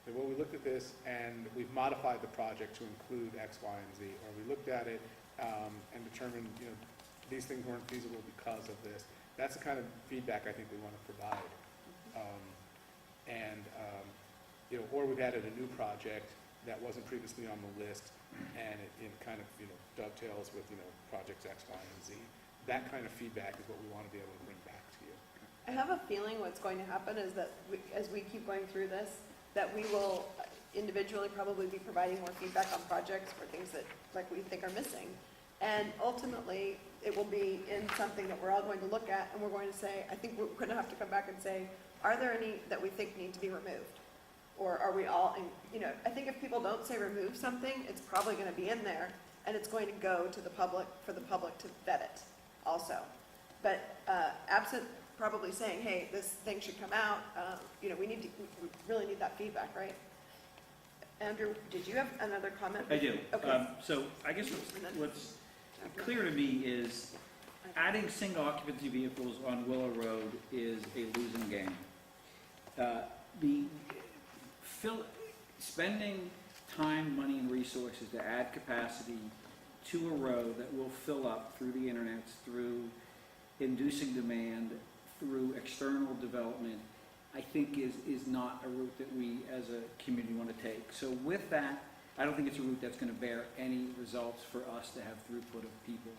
And well, we looked at this and we've modified the project to include X, Y, and Z, or we looked at it and determined, you know, these things weren't feasible because of this. That's the kind of feedback I think we want to provide. You know, or we've added a new project that wasn't previously on the list, and it kind of, you know, dovetails with, you know, projects X, Y, and Z. That kind of feedback is what we want to be able to bring back to you. I have a feeling what's going to happen is that as we keep going through this, that we will individually probably be providing more feedback on projects for things that, like, we think are missing. And ultimately, it will be in something that we're all going to look at, and we're going to say, I think we're going to have to come back and say, are there any that we think need to be removed? Or are we all, and, you know, I think if people don't say remove something, it's probably going to be in there, and it's going to go to the public, for the public to vet it also. But absent probably saying, hey, this thing should come out, you know, we really need that feedback, right? Andrew, did you have another comment? I do. Okay. So I guess what's clear to me is adding single occupancy vehicles on Willow Road is a losing game. Spending time, money, and resources to add capacity to a road that will fill up through the internet, through inducing demand, through external development, I think is not a route that we as a community want to take. So with that, I don't think it's a route that's going to bear any results for us to have throughput of people.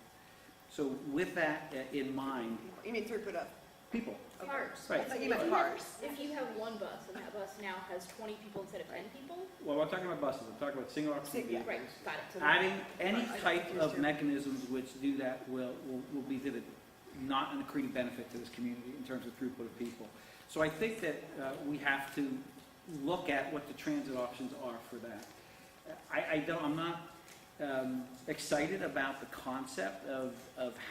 So with that in mind, You mean throughput of people. Cars. I Right. thought you meant cars. If you have one bus and that bus now has 20 people instead of 10 people, Well, I'm talking about buses. I'm talking about single occupancy Yeah. vehicles. right, got it. Adding any I got type confused of too. mechanisms which do that will be not an accretive benefit to this community in terms of throughput of people. So I think that we have to look at what the transit options are for that. I'm not excited about the concept of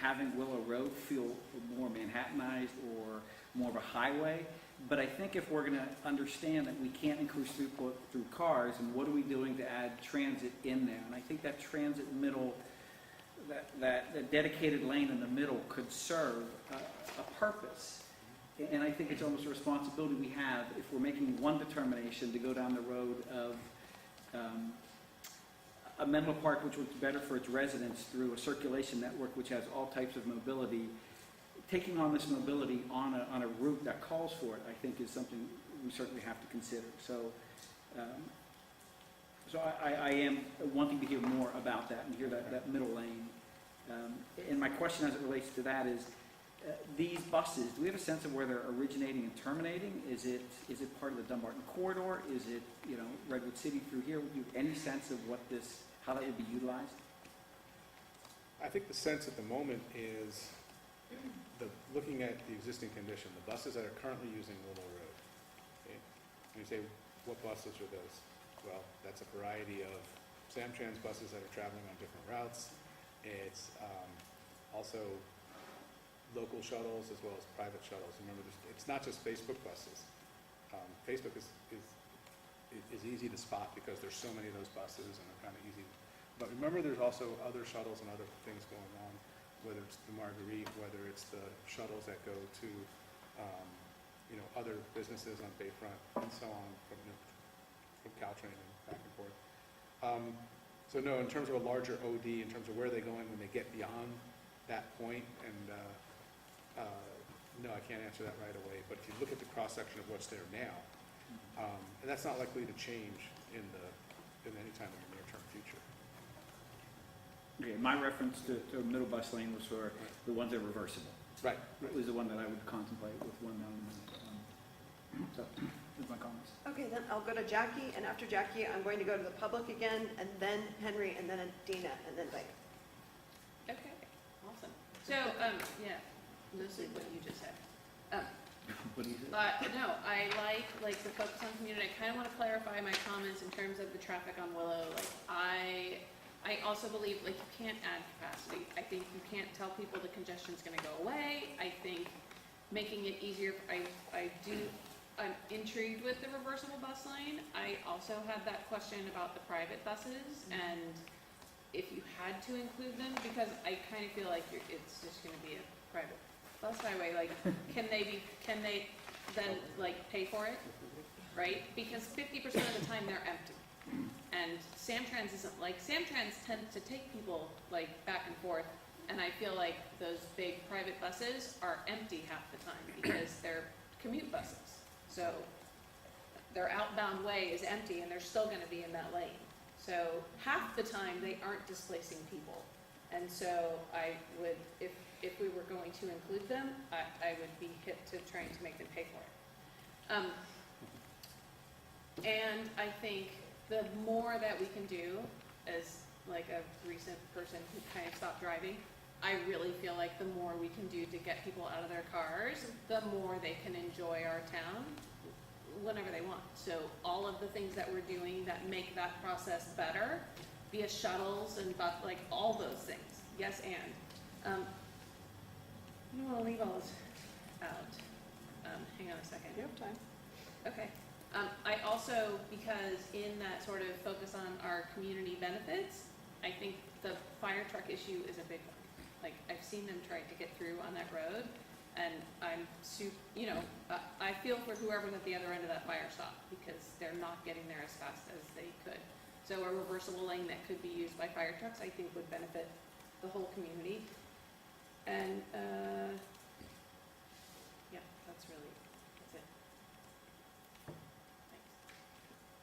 having Willow Road feel more Manhattanized or more of a highway. But I think if we're going to understand that we can't increase throughput through cars, and what are we doing to add transit in there? And I think that transit middle, that dedicated lane in the middle could serve a purpose. And I think it's almost a responsibility we have if we're making one determination to go down the road of a Menlo Park which works better for its residents through a circulation network which has all types of mobility. Taking on this mobility on a route that calls for it, I think, is something we certainly have to consider. So, I am wanting to hear more about that and hear that middle lane. And my question as it relates to that is, these buses, do we have a sense of where they're originating and terminating? Is it part of the Dumbarton corridor? Is it, you know, Redwood City through here? Do you have any sense of how that would be utilized? I think the sense at the moment is looking at the existing condition, the buses that are currently using Willow Road. Okay? And you say, what buses are those? Well, that's a variety of Samtrans buses that are traveling on different routes. It's also local shuttles as well as private shuttles. Remember, it's not just Facebook buses. Facebook is easy to spot because there's so many of those buses and they're kind of easy. But remember, there's also other shuttles and other things going on, whether it's the Marguerite, whether it's the shuttles that go to, other businesses on Bayfront and so on from Caltrain and back and forth. So no, in terms of a larger OD, in terms of where they're going when they get beyond that point, and no, I can't answer that right away. But if you look at the cross section of what's there now, and that's not likely to change in any time in the near-term future. Okay, my reference to middle bus lane was for the ones that are reversible. Right. That was the one that I would contemplate with one element. So, those are my comments. Okay, then I'll go to Jackie, and after Jackie, I'm going to go to the public again, and then Henry, and then Dina, and then Mike. Okay, awesome. So, yeah, mostly what you just said. What do you think? No, I like the focus on community. I kind of want to clarify my comments in terms of the traffic on Willow. Like, I also believe, like, you can't add capacity. I think you can't tell people the congestion's going to go away. I think making it easier, I'm intrigued with the reversible bus lane. I also had that question about the private buses and if you had to include them, because I kind of feel like it's just going to be a private bus highway. Like, can they then like pay for it, right? Because 50% of the time they're empty. And Samtrans isn't like, Samtrans tends to take people like back and forth, and I feel like those big private buses are empty half the time because they're commute buses. So their outbound way is empty and they're still gonna be in that lane. So half the time they aren't displacing people. And so I would, if we were going to include them, I would be hip to trying to make them pay for it. And I think the more that we can do, as like a recent person who kind of stopped driving, I really feel like the more we can do to get people out of their cars, the more they can enjoy our town whenever they want. So all of the things that we're doing that make that process better, via shuttles and like all those things. Yes, and. I don't want to leave all this out. Hang on a second. You have time. Okay. I also, because in that sort of focus on our community benefits, I think the fire truck issue is a big one. Like, I've seen them try to get through on that road, and I feel for whoever's at the other end of that fire stop, because they're not getting there as fast as they could. So a reversible lane that could be used by fire trucks, I think would benefit the whole community. And, yeah, that's it. Thanks.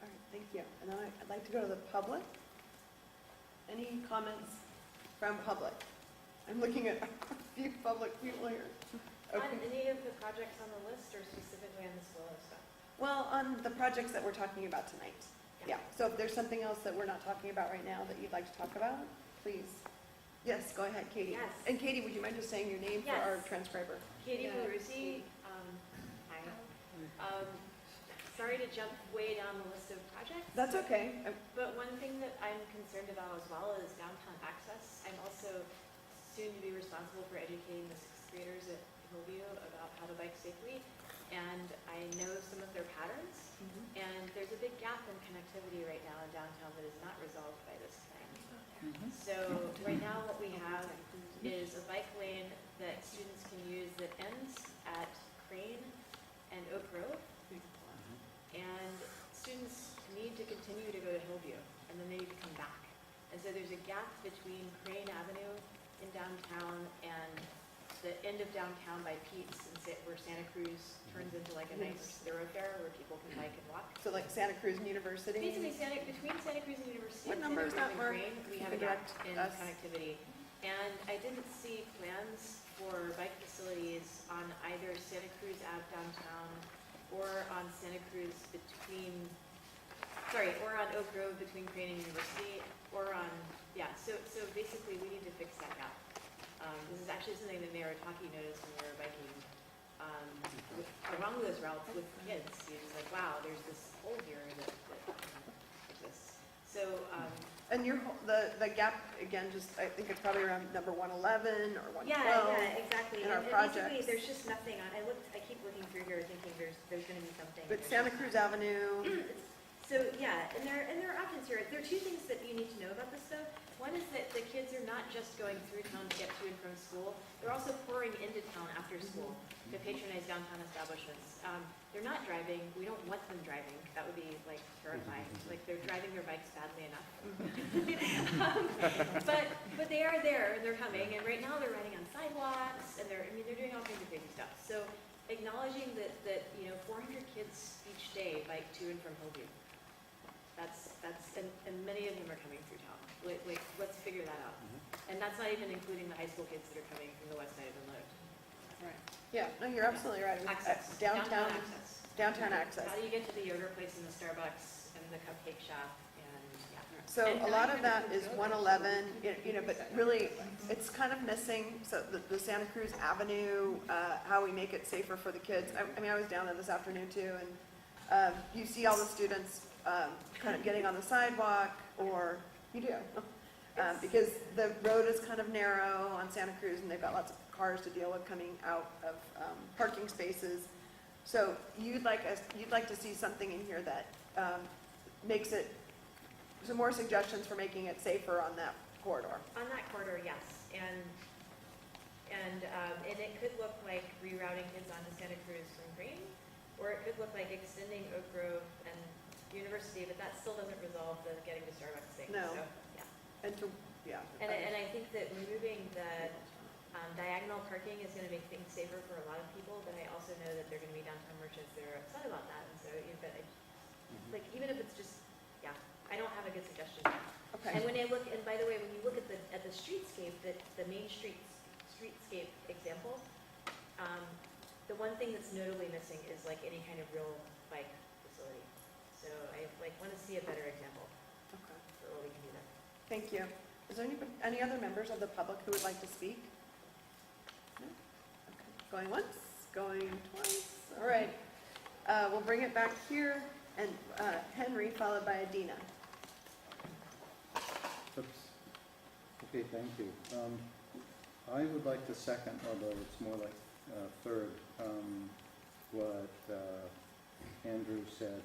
All right, thank you. And then I'd like to go to the public. Any comments from public? I'm looking at a few public people here. On Okay. any of the projects on the list or specifically on this Willow stuff? Well, on the projects that we're talking about tonight. Yeah, so if there's something else that we're not talking about right now that you'd like to talk about, please. Yes, go ahead, Katie. Yes. And Katie, would you mind just saying your name for Yes. our transcriber? Katie Baruzzi, hi. Sorry to jump way down the list of projects. That's okay. But one thing that I'm concerned about as well is downtown access. I'm also soon to be responsible for educating the sixth graders at Hillview about how to bike safely. And I know some of their patterns. And there's a big gap in connectivity right now in downtown that is not resolved by this plan. So right now what we have is a bike lane that students can use that ends at Crane and Oak Grove. And students need to continue to go to Hillview, and then they need to come back. And so there's a gap between Crane Avenue in downtown and the end of downtown by Pete's, where Santa Cruz turns into like a nice thoroughfare where people can bike and walk. So like Santa Cruz and University? Basically, between Santa Cruz and University What and number Santa is that, Cruz Mark? and Crane, we have a gap in connectivity. And I didn't see plans for bike facilities on either Santa Cruz Ave downtown or on Santa Cruz or on Oak Grove between Crane and University, or on, so basically we need to fix that gap. This is actually something that Mayor Otaki noticed when we were biking along those routes with kids. He was like, wow, there's this hole here that exists. So, And the gap, again, just, I think it's probably around number 111 or 112. yeah, exactly. In our And projects. basically, there's just nothing on, I keep looking through here thinking there's gonna be something. But There's Santa just Cruz not. Avenue, So, yeah, and there are options here. There are two things that you need to know about this stuff. One is that the kids are not just going through town to get to and from school. They're also pouring into town after school to patronize downtown establishments. They're not driving. We don't want them driving. That would be like terrifying. Like they're driving their bikes badly enough. But they are there and they're coming. And right now they're riding on sidewalks and they're doing all kinds of crazy stuff. So acknowledging that 400 kids each day bike to and from Hillview. And many of them are coming through town. Let's figure that out. And that's not even including the high school kids that are coming from the west side of the road. Right. Yeah, no, you're absolutely right. Access. Downtown, access. downtown access. How do you get to the yogurt place and the Starbucks and the cupcake shop and, yeah. So And a now lot you're of gonna that put is yogurt. 111, but really, it's kind of missing, so the Santa Cruz Avenue, how we make it safer for the kids. I mean, I was down there this afternoon too, and you see all the students kind of getting on the sidewalk, or you do, because the road is kind of narrow on Santa Cruz, and they've got lots of cars to deal with coming out of parking spaces. So you'd like to see something in here that makes it, some more suggestions for making it safer on that corridor. On that corridor, yes, and it could look like rerouting kids onto Santa Cruz from Green, or it could look like extending Oak Grove and University, but that still doesn't resolve the getting to Starbucks thing. No. So, yeah. And to, yeah. And I think that removing the diagonal parking is going to make things safer for a lot of people, but I also know that there are going to be downtown merchants that are upset about that, and so, like, even if it's just, yeah, I don't have a good suggestion. Okay. And when I look, and by the way, when you look at the streetscape, the main streetscape example, the one thing that's notably missing is like any kind of real bike facility. So I want to see a better example Okay. for what we can do there. Thank you. Is there any other members of the public who would like to speak? No? Okay. Going once, going twice. All right. We'll bring it back here, and Henry, followed by Adina. Oops. Okay, thank you. I would like to second, although it's more like third, what Andrew said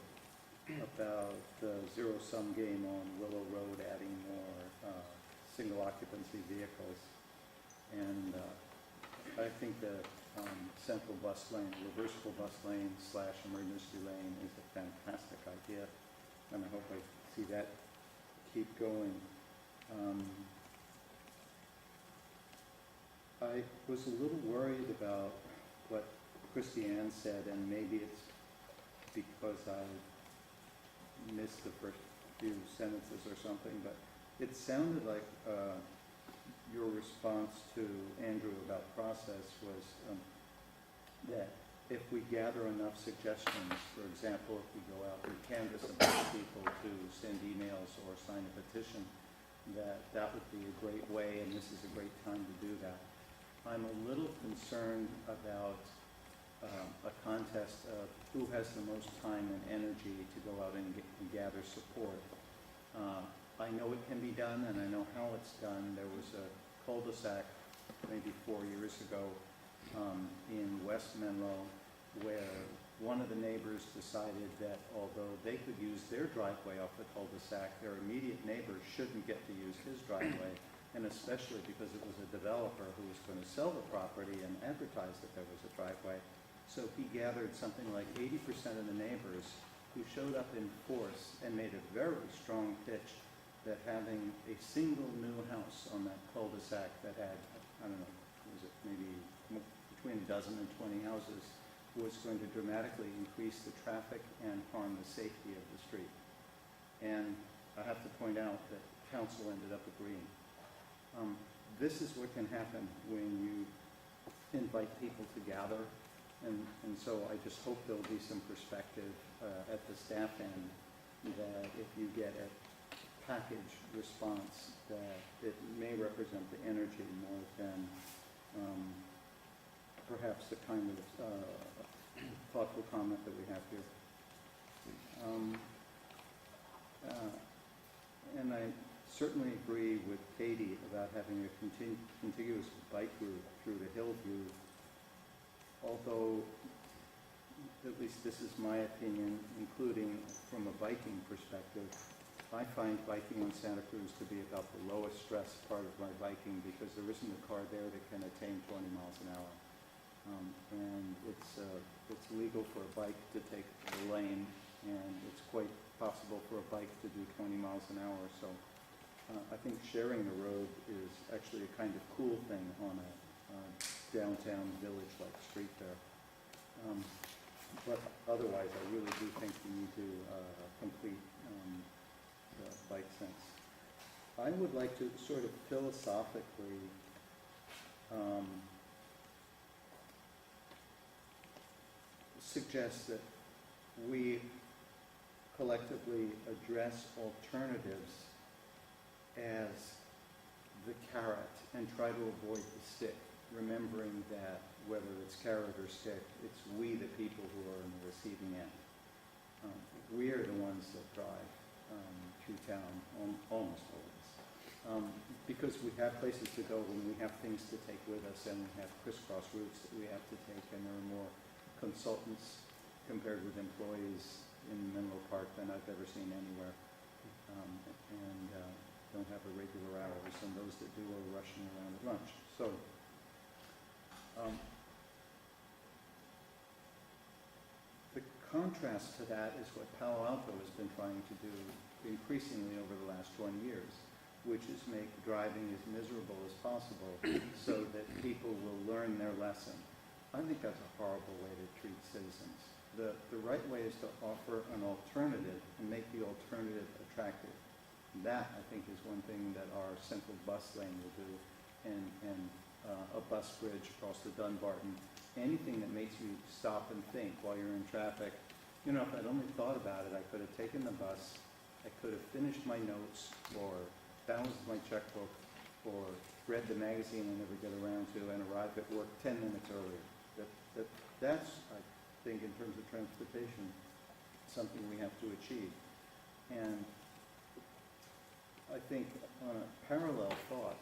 about the zero-sum game on Willow Road, adding more single occupancy vehicles. And I think the central bus lane, reversible bus lane / emergency lane is a fantastic idea, and I hope I see that keep going. I was a little worried about what Christiane said, and maybe it's because I missed the first few sentences or something, but it sounded like your response to Andrew about process was that if we gather enough suggestions, for example, if we go out and canvass a bunch of people to send emails or sign a petition, that would be a great way, and this is a great time to do that. I'm a little concerned about a contest of who has the most time and energy to go out and gather support. I know it can be done, and I know how it's done. There was a cul-de-sac maybe 4 years ago in West Menlo where one of the neighbors decided that although they could use their driveway off the cul-de-sac, their immediate neighbor shouldn't get to use his driveway, and especially because it was a developer who was going to sell the property and advertise that there was a driveway. So he gathered something like 80% of the neighbors who showed up in force and made a very strong pitch that having a single new house on that cul-de-sac that had, I don't know, was it maybe between a dozen and 20 houses, was going to dramatically increase the traffic and harm the safety of the street. And I have to point out that council ended up agreeing. This is what can happen when you invite people to gather, and so I just hope there'll be some perspective at the staff end that if you get a package response, that it may represent the energy more than perhaps the kind of thoughtful comment that we have here. And I certainly agree with Katie about having a contiguous bike route through the Hillview, although, at least this is my opinion, including from a biking perspective, I find biking on Santa Cruz to be about the lowest stress part of my biking because there isn't a car there that can attain 20 miles an hour. And it's legal for a bike to take the lane, and it's quite possible for a bike to do 20 miles an hour. So I think sharing the road is actually a kind of cool thing on a downtown village-like street there. But otherwise, I really do think we need to complete the bike sense. I would like to sort of philosophically suggest that we collectively address alternatives as the carrot and try to avoid the stick, remembering that whether it's carrot or stick, it's we, the people, who are on the receiving end. We are the ones that drive through town, almost always, because we have places to go and we have things to take with us, and we have crisscross routes that we have to take, and there are more consultants compared with employees in Menlo Park than I've ever seen anywhere, and don't have a regular hours, and those that do are rushing around at lunch. So, the contrast to that is what Palo Alto has been trying to do increasingly over the last 20 years, which is make driving as miserable as possible so that people will learn their lesson. I think that's a horrible way to treat citizens. The right way is to offer an alternative and make the alternative attractive. That, I think, is one thing that our central bus lane will do, and a bus bridge across the Dunbarton. Anything that makes you stop and think while you're in traffic. You know, if I'd only thought about it, I could have taken the bus, I could have finished my notes, or balanced my checkbook, or read the magazine I never get around to, and arrived at work 10 minutes earlier. That's, I think, in terms of transportation, something we have to achieve. And I think on a parallel thought,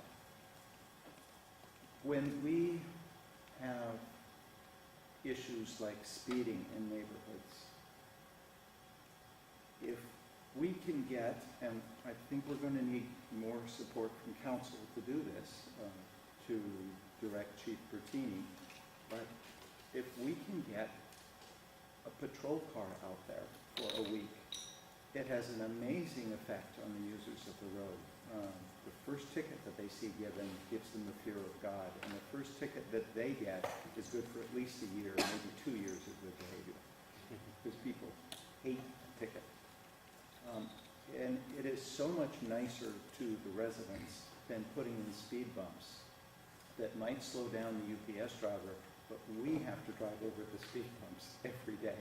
when we have issues like speeding in neighborhoods, if we can get, and I think we're going to need more support from council to do this, to direct Chief Bertini, but if we can get a patrol car out there for a week, it has an amazing effect on the users of the road. The first ticket that they see given gives them the fear of God, and the first ticket that they get is good for at least a year, maybe 2 years of good behavior, because people hate a ticket. And it is so much nicer to the residents than putting in speed bumps that might slow down the UPS driver, but we have to drive over the speed bumps every day.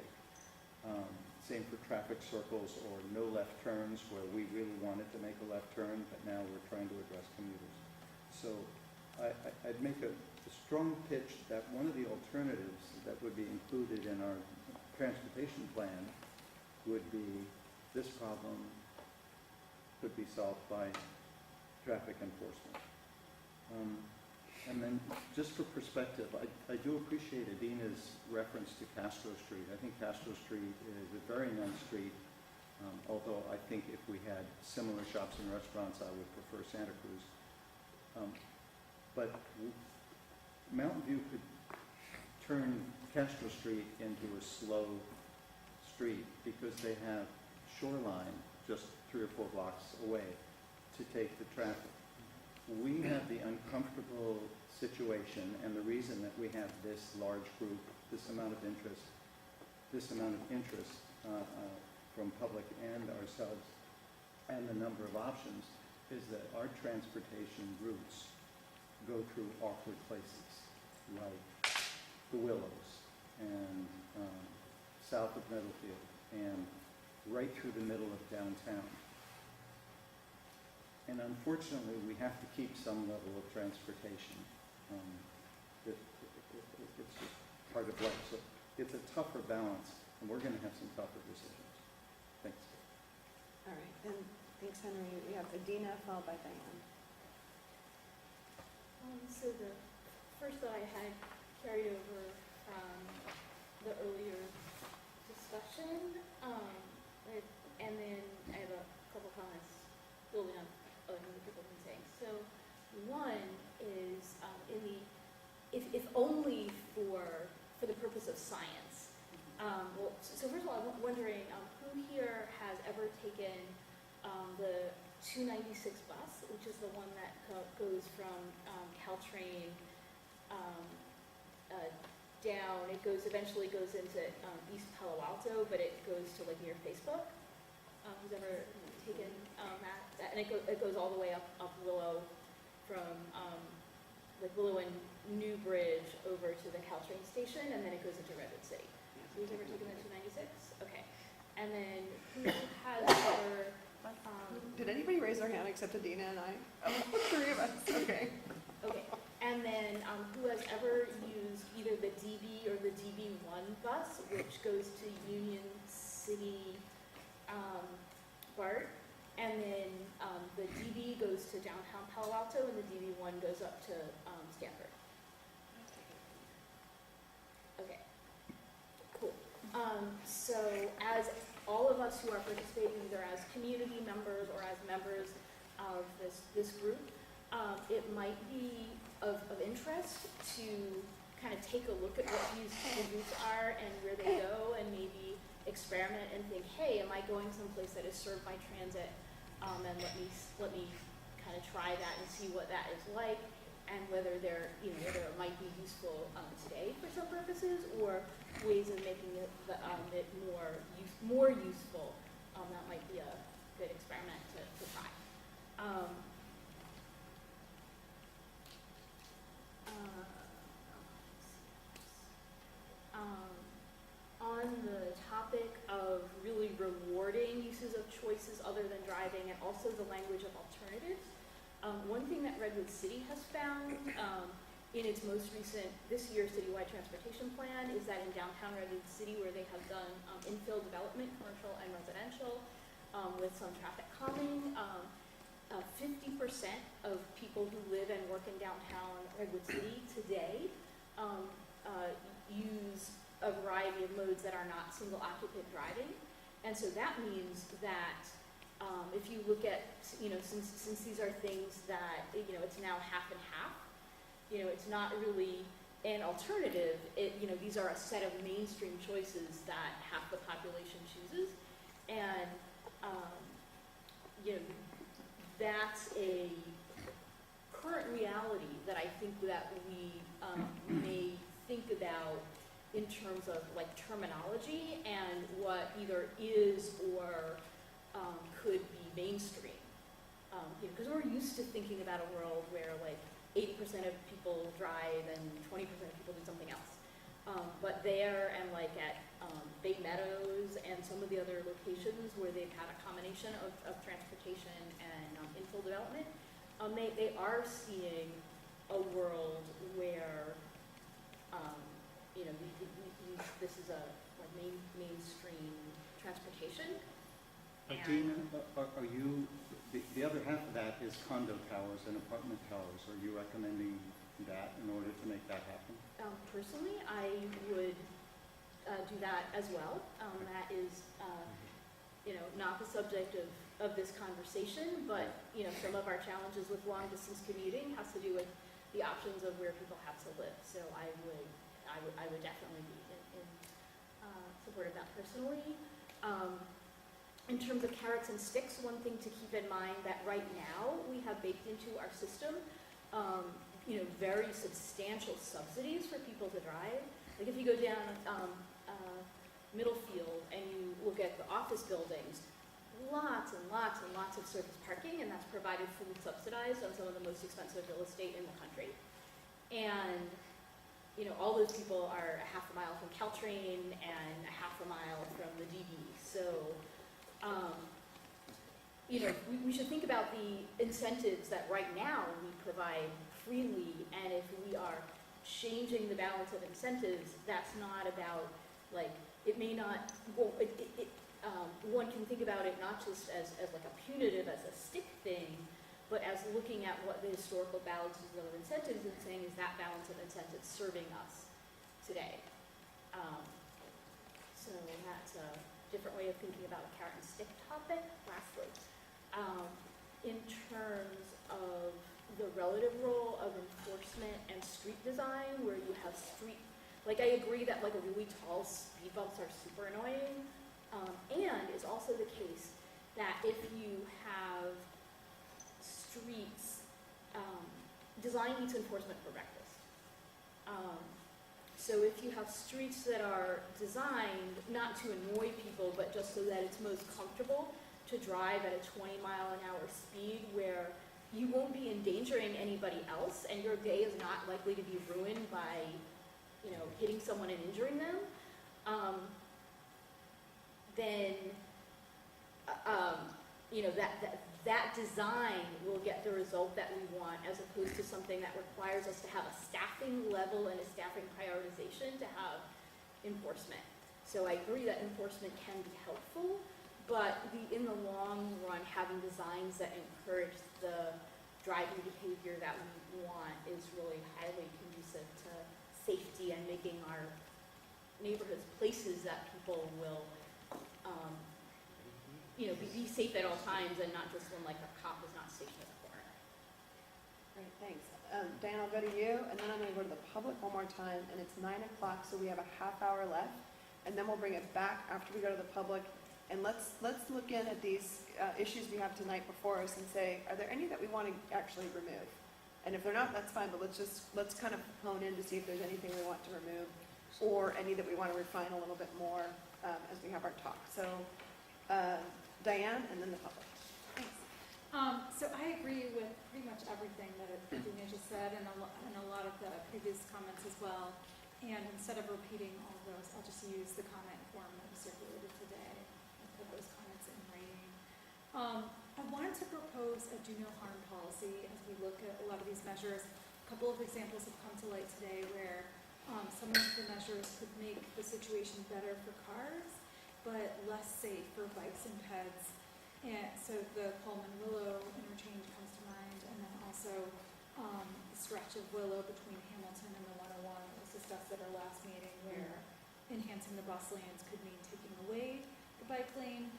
Same for traffic circles or no left turns, where we really wanted to make a left turn, but now we're trying to address commuters. So I'd make a strong pitch that one of the alternatives that would be included in our transportation plan would be this problem could be solved by traffic enforcement. And then, just for perspective, I do appreciate Adina's reference to Castro Street. I think Castro Street is a very nice street, although I think if we had similar shops and restaurants, I would prefer Santa Cruz. But Mountain View could turn Castro Street into a slow street because they have Shoreline just 3 or 4 blocks away to take the traffic. We have the uncomfortable situation, and the reason that we have this large group, this amount of interest from public and ourselves, and the number of options, is that our transportation routes go through awkward places, like the Willows, and south of Middlefield, and right through the middle of downtown. And unfortunately, we have to keep some level of transportation. It's just part of life. So it's a tougher balance, and we're going to have some tougher decisions. Thanks. All right, and thanks, Henry. We have Adina, followed by Diane. So the first that I had carried over from the earlier discussion, and then I have a couple comments building on other things that people have been saying. So one is if only for the purpose of science. So first of all, I'm wondering who here has ever taken the 296 bus, which is the one that goes from Caltrain down. It eventually goes into East Palo Alto, but it goes to like near Facebook. Who's ever taken that? And it goes all the way up Willow from like Willow and New Bridge over to the Caltrain station, and then it goes into Redwood City. who's ever taken the 296? Okay. And then who has ever, Did anybody raise their hand except Adina and I? Oh, 3 of us, okay. okay. And then who has ever used either the DB or the DB1 bus, which goes to Union City BART, and then the DB goes to downtown Palo Alto, and the DB1 goes up to Stanford. Okay, cool. So as all of us who are participating, either as community members or as members of this group, it might be of interest to kind of take a look at what these routes are and where they go, and maybe experiment and think, hey, am I going someplace that is served by transit? And let me kind of try that and see what that is like, and whether whether it might be useful today for some purposes, or ways of making it more useful. That might be a good experiment to try. On the topic of really rewarding uses of choices other than driving, and also the language of alternatives, one thing that Redwood City has found in its most recent, this year's citywide transportation plan, is that in downtown Redwood City, where they have done infill development, commercial and residential, with some traffic calming, 50% of people who live and work in downtown Redwood City today use a variety of modes that are not single occupant driving. And so that means that if you look at, since these are things that, it's now half and half, it's not really an alternative. These are a set of mainstream choices that half the population chooses. And, that's a current reality that I think that we may think about in terms of like terminology and what either is or could be mainstream. Because we're used to thinking about a world where like 80% of people drive and 20% of people do something else. But there and like at Bay Meadows and some of the other locations where they've had a combination of transportation and infill development, they are seeing a world where this is a like mainstream transportation. Adina, are you, the other half of that is condo towers and apartment towers. Are you recommending that in order to make that happen? Personally, I would do that as well. That is, not the subject of this conversation, but, some of our challenges with long distance commuting has to do with the options of where people have to live. So I would definitely be in support of that personally. In terms of carrots and sticks, one thing to keep in mind that right now we have baked into our system, very substantial subsidies for people to drive. Like if you go down Middlefield and you look at the office buildings, lots and lots and lots of surface parking, and that's provided fully subsidized on some of the most expensive real estate in the country. And all those people are a half a mile from Caltrain and a half a mile from the DB. So, we should think about the incentives that right now we provide freely, and if we are changing the balance of incentives, that's not about, like, it may not, one can think about it not just as like a punitive, as a stick thing, but as looking at what the historical balances of incentives and saying, is that balance of incentives serving us today? So that's a different way of thinking about a carrot and stick topic. Lastly, in terms of the relative role of enforcement and street design, where you have I agree that like a really tall speed bumps are super annoying, and it's also the case that if you have streets, design needs enforcement for breakfast. So if you have streets that are designed not to annoy people, but just so that it's most comfortable to drive at a 20-mile-an-hour speed, where you won't be endangering anybody else, and your day is not likely to be ruined by, hitting someone and injuring them, then, that design will get the result that we want, as opposed to something that requires us to have a staffing level and a staffing prioritization to have enforcement. So I agree that enforcement can be helpful, but in the long run, having designs that encourage the driving behavior that we want is really highly conducive to safety and making our neighborhoods places that people will, be safe at all times, and not just when like a cop is not stationed at the corner. Great, thanks. Dan, I'll go to you, and then I'm gonna go to the public one more time, and it's 9 o'clock, so we have a half hour left, and then we'll bring it back after we go to the public, and let's look in at these issues we have tonight before us and say, are there any that we want to actually remove? And if they're not, that's fine, but let's kind of hone in to see if there's anything we want to remove, or any that we want to refine a little bit more as we have our talk. So, Diane, and then the public. Thanks. So I agree with pretty much everything that Dina just said, and a lot of the previous comments as well. And instead of repeating all of those, I'll just use the comment form that was circulated today and put those comments in writing. I wanted to propose a do no harm policy as we look at a lot of these measures. A couple of examples have come to light today where some of the measures could make the situation better for cars, but less safe for bikes and peds. And so the Pullman Willow interchange comes to mind, and then also the stretch of Willow between Hamilton and the 101 was discussed at our last meeting, where enhancing the bus lanes could mean taking away the bike lane.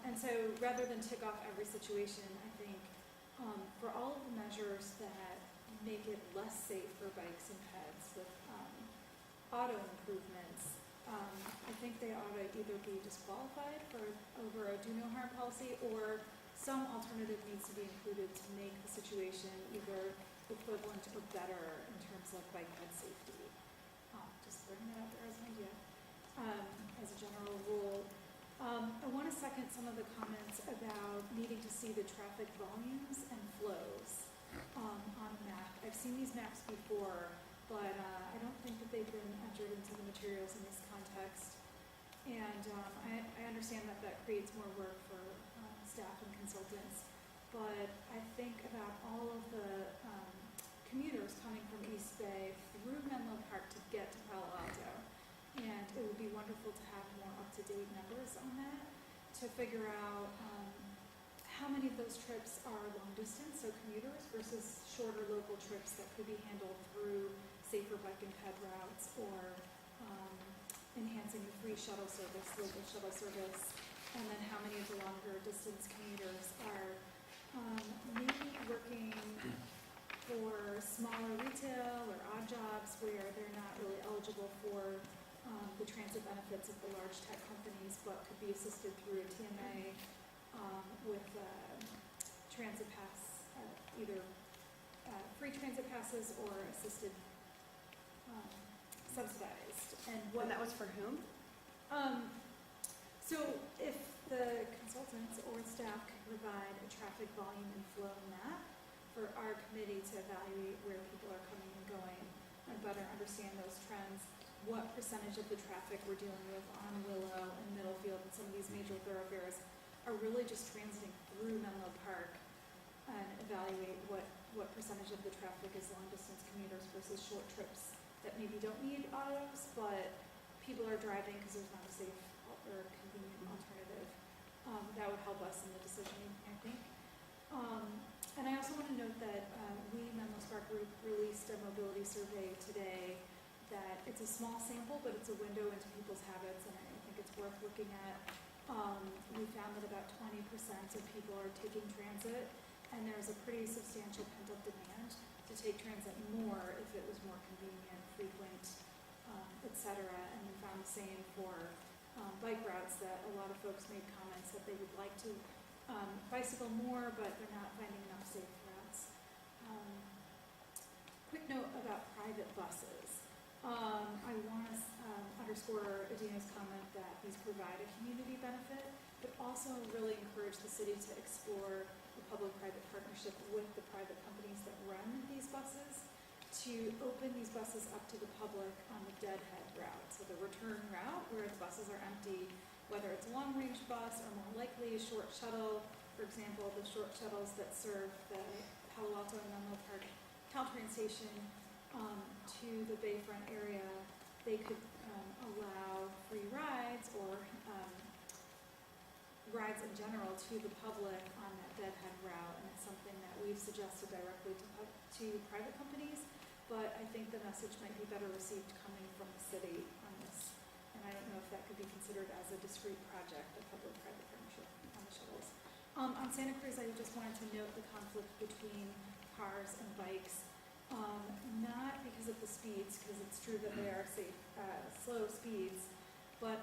And so rather than tick off every situation, I think for all of the measures that make it less safe for bikes and peds with auto improvements, I think they ought to either be disqualified over a do no harm policy, or some alternative needs to be included to make the situation either equivalent or better in terms of bike ped safety. Just throwing that out there as an idea. As a general rule, I want to second some of the comments about needing to see the traffic volumes and flows on a map. I've seen these maps before, but I don't think that they've been entered into the materials in this context. And I understand that that creates more work for staff and consultants, but I think about all of the commuters coming from East Bay through Menlo Park to get to Palo Alto. And it would be wonderful to have more up-to-date numbers on that, to figure out how many of those trips are long distance, so commuters, versus shorter local trips that could be handled through safer bike and ped routes, or enhancing the free shuttle service, local shuttle service, and then how many of the longer distance commuters are maybe working for smaller retail or odd jobs where they're not really eligible for the transit benefits of the large tech companies, but could be assisted through a TMA with transit pass, either free transit passes or assisted, subsidized. And that was for whom? So if the consultants or staff could provide a traffic volume and flow map for our committee to evaluate where people are coming and going and better understand those trends, what percentage of the traffic we're dealing with on Willow and Middlefield and some of these major thoroughfares are really just transiting through Menlo Park, and evaluate what percentage of the traffic is long distance commuters versus short trips that maybe don't need autos, but people are driving because there's not a safe or convenient alternative. That would help us in the decision, I think. And I also want to note that we, Menlo Spark Group, released a mobility survey today that it's a small sample, but it's a window into people's habits, and I think it's worth looking at. We found that about 20% of people are taking transit, and there's a pretty substantial pent-up demand to take transit more if it was more convenient, frequent, et cetera. And we found the same for bike routes, that a lot of folks made comments that they would like to bicycle more, but they're not finding enough safe routes. Quick note about private buses. I want to underscore Adina's comment that these provide a community benefit, but also really encourage the city to explore the public-private partnership with the private companies that run these buses to open these buses up to the public on the deadhead route, so the return route where the buses are empty, whether it's a long-range bus or more likely a short shuttle. For example, the short shuttles that serve the Palo Alto and Menlo Park Caltrain station to the Bayfront area, they could allow free rides or rides in general to the public on that deadhead route, and it's something that we've suggested directly to private companies, but I think the message might be better received coming from the city on this. And I don't know if that could be considered as a discrete project, a public-private partnership on the shuttles. On Santa Cruz, I just wanted to note the conflict between cars and bikes, not because of the speeds, because it's true that they are safe, slow speeds, but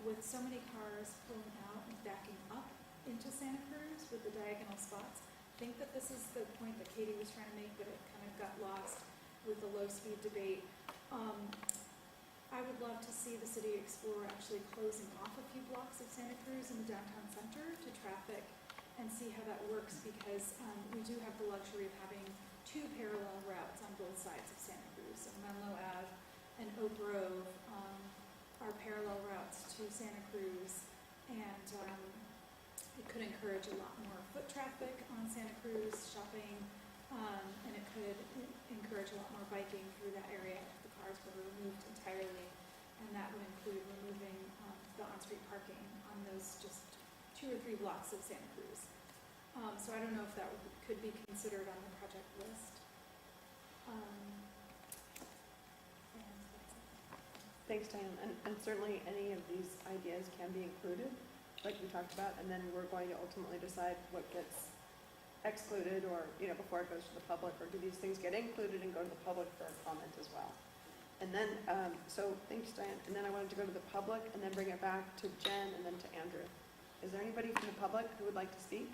with so many cars pulling out and backing up into Santa Cruz with the diagonal spots, I think that this is the point that Katie was trying to make, but it kind of got lost with the low-speed debate. I would love to see the city explore actually closing off a few blocks of Santa Cruz in the downtown center to traffic and see how that works, because we do have the luxury of having two parallel routes on both sides of Santa Cruz. So Menlo Ave and Oak Grove are parallel routes to Santa Cruz, and it could encourage a lot more foot traffic on Santa Cruz, shopping, and it could encourage a lot more biking through that area if the cars were removed entirely, and that would include removing the on-street parking on those just 2 or 3 blocks of Santa Cruz. So I don't know if that could be considered on the project list. Thanks, Diane. And certainly any of these ideas can be included, like we talked about, and then we're going to ultimately decide what gets excluded, or, before it goes to the public, or do these things get included and go to the public for a comment as well. And then, so thanks, Diane. And then I wanted to go to the public and then bring it back to Jen and then to Andrew. Is there anybody from the public who would like to speak?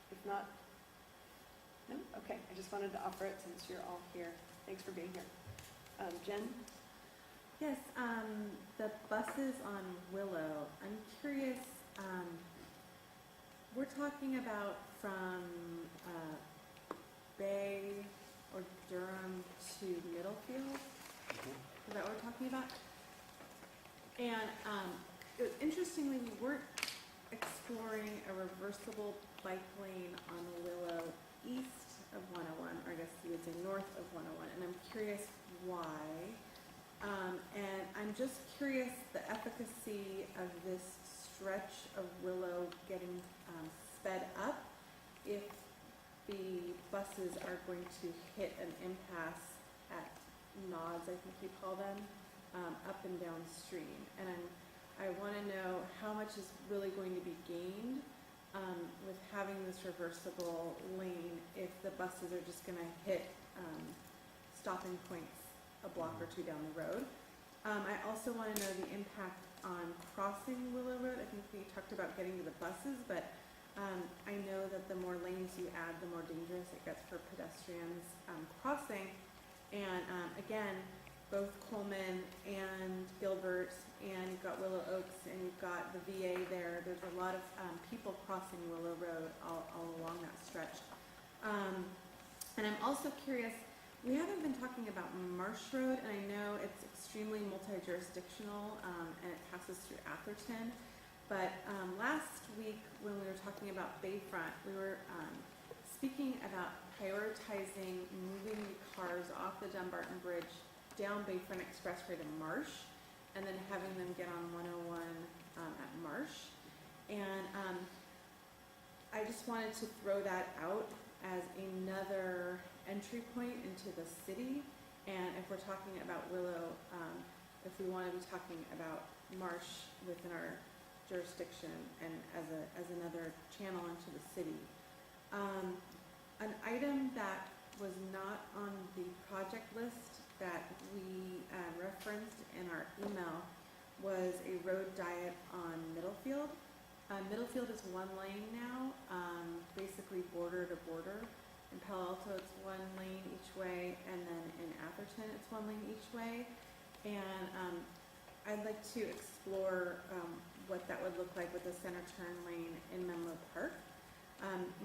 If not, no? Okay, I just wanted to offer it since you're all here. Thanks for being here. Jen? Yes, the buses on Willow, I'm curious, we're talking about from Bay or Durham to Middlefield? Is that what we're talking about? And interestingly, we weren't exploring a reversible bike lane on Willow east of 101, or I guess you would say north of 101, and I'm curious why. And I'm just curious the efficacy of this stretch of Willow getting sped up if the buses are going to hit an impasse at nods, I think you call them, up and downstream. And I want to know how much is really going to be gained with having this reversible lane if the buses are just going to hit stopping points a block or 2 down the road. I also want to know the impact on crossing Willow Road. I think we talked about getting to the buses, but I know that the more lanes you add, the more dangerous it gets for pedestrians crossing. And again, both Coleman and Gilbert, and you've got Willow Oaks, and you've got the VA there. There's a lot of people crossing Willow Road all along that stretch. And I'm also curious, we haven't been talking about Marsh Road, and I know it's extremely multi-jurisdictional, and it passes through Atherton. But last week, when we were talking about Bayfront, we were speaking about prioritizing moving cars off the Dumbarton Bridge down Bayfront Expressway to Marsh, and then having them get on 101 at Marsh. And I just wanted to throw that out as another entry point into the city. And if we're talking about Willow, if we want to be talking about Marsh within our jurisdiction and as another channel into the city. An item that was not on the project list that we referenced in our email was a road diet on Middlefield. Middlefield is 1 lane now, basically border to border. In Palo Alto, it's 1 lane each way, and then in Atherton, it's 1 lane each way. And I'd like to explore what that would look like with a center turn lane in Menlo Park.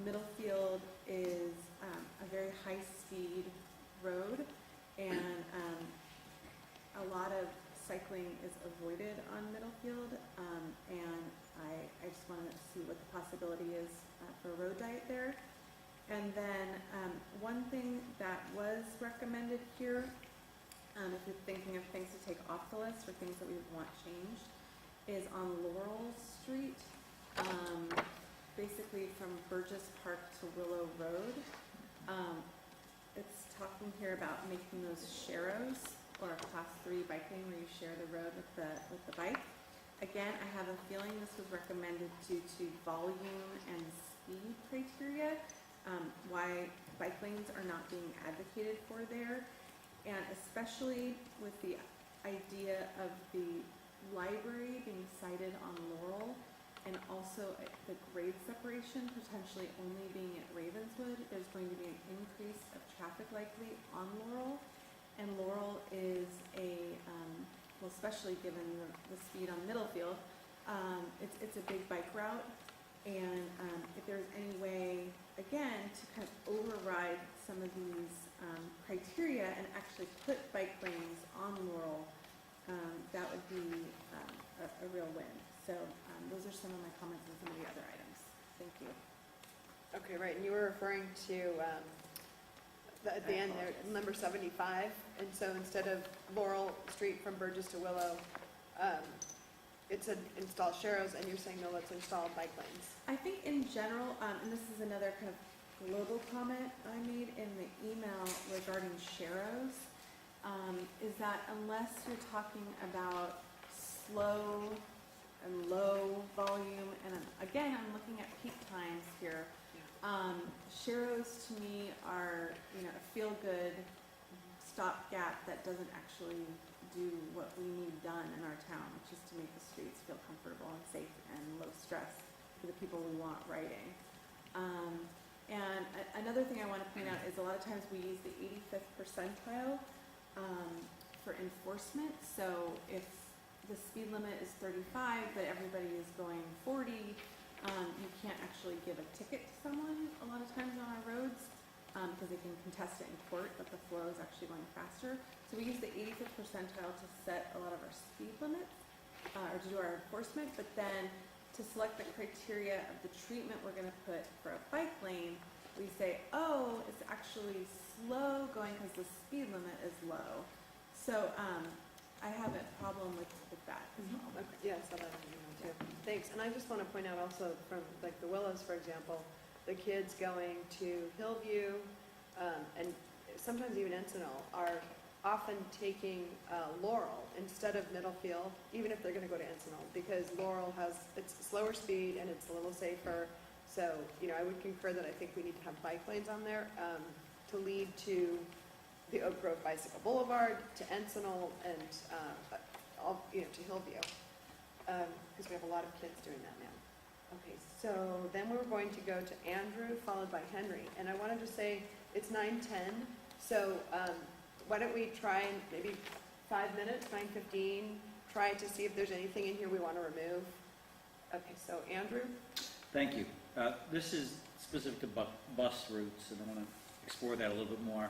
Middlefield is a very high-speed road, what the possibility is for a road diet there. And then one thing that was recommended here, if you're thinking of things to take off the list or things that we would want changed, is on Laurel Street, basically from Burgess Park to Willow Road. It's talking here about making those sharrows, or a class 3 bike lane where you share the road with the bike. Again, I have a feeling this was recommended due to volume and speed criteria, why bike lanes are not being advocated for there, and especially with the idea of the library being sited on Laurel, and also the grade separation potentially only being at Ravenswood. There's going to be an increase of traffic likely on Laurel, and Laurel is well, especially given the speed on Middlefield, it's a big bike route, and if there's any way, again, to kind of override some of these criteria and actually put bike lanes on Laurel, that would be a real win. So those are some of my comments on some of the other items. Thank you. Okay, right, and you were referring to, at the end there, number 75, and so instead of Laurel Street from Burgess to Willow, it said install sharrows, and you're saying, no, let's install bike lanes. I think in general, and this is another kind of global comment I made in the email regarding sharrows, is that unless you're talking about slow and low volume, and again, I'm looking at peak times here, sharrows to me are, a feel-good stopgap that doesn't actually do what we need done in our town, which is to make the streets feel comfortable and safe and low stress for the people we want riding. And another thing I want to point out is a lot of times we use the 85th percentile for enforcement. So if the speed limit is 35, but everybody is going 40, you can't actually give a ticket to someone a lot of times on our roads because they can contest it in court that the flow is actually going faster. So we use the 85th percentile to set a lot of our speed limits or to do our enforcement, but then to select the criteria of the treatment we're going to put for a bike lane, we say, oh, it's actually slow going because the speed limit is low. So I have a problem with that as well. Okay, yeah, so that too. Thanks, and I just want to point out also from like the Willows, for example, the kids going to Hillview and sometimes even Encinal are often taking Laurel instead of Middlefield, even if they're going to go to Encinal, because Laurel it's slower speed and it's a little safer. So, I would concur that I think we need to have bike lanes on there to lead to the Oak Grove Bicycle Boulevard, to Encinal, and to Hillview, because we have a lot of kids doing that now. Okay, so then we're going to go to Andrew, followed by Henry, and I wanted to say it's 9:10, so why don't we try in maybe 5 minutes, 9:15, try to see if there's anything in here we want to remove. Okay, so Andrew? Thank you. This is specific to bus routes, and I want to explore that a little bit more.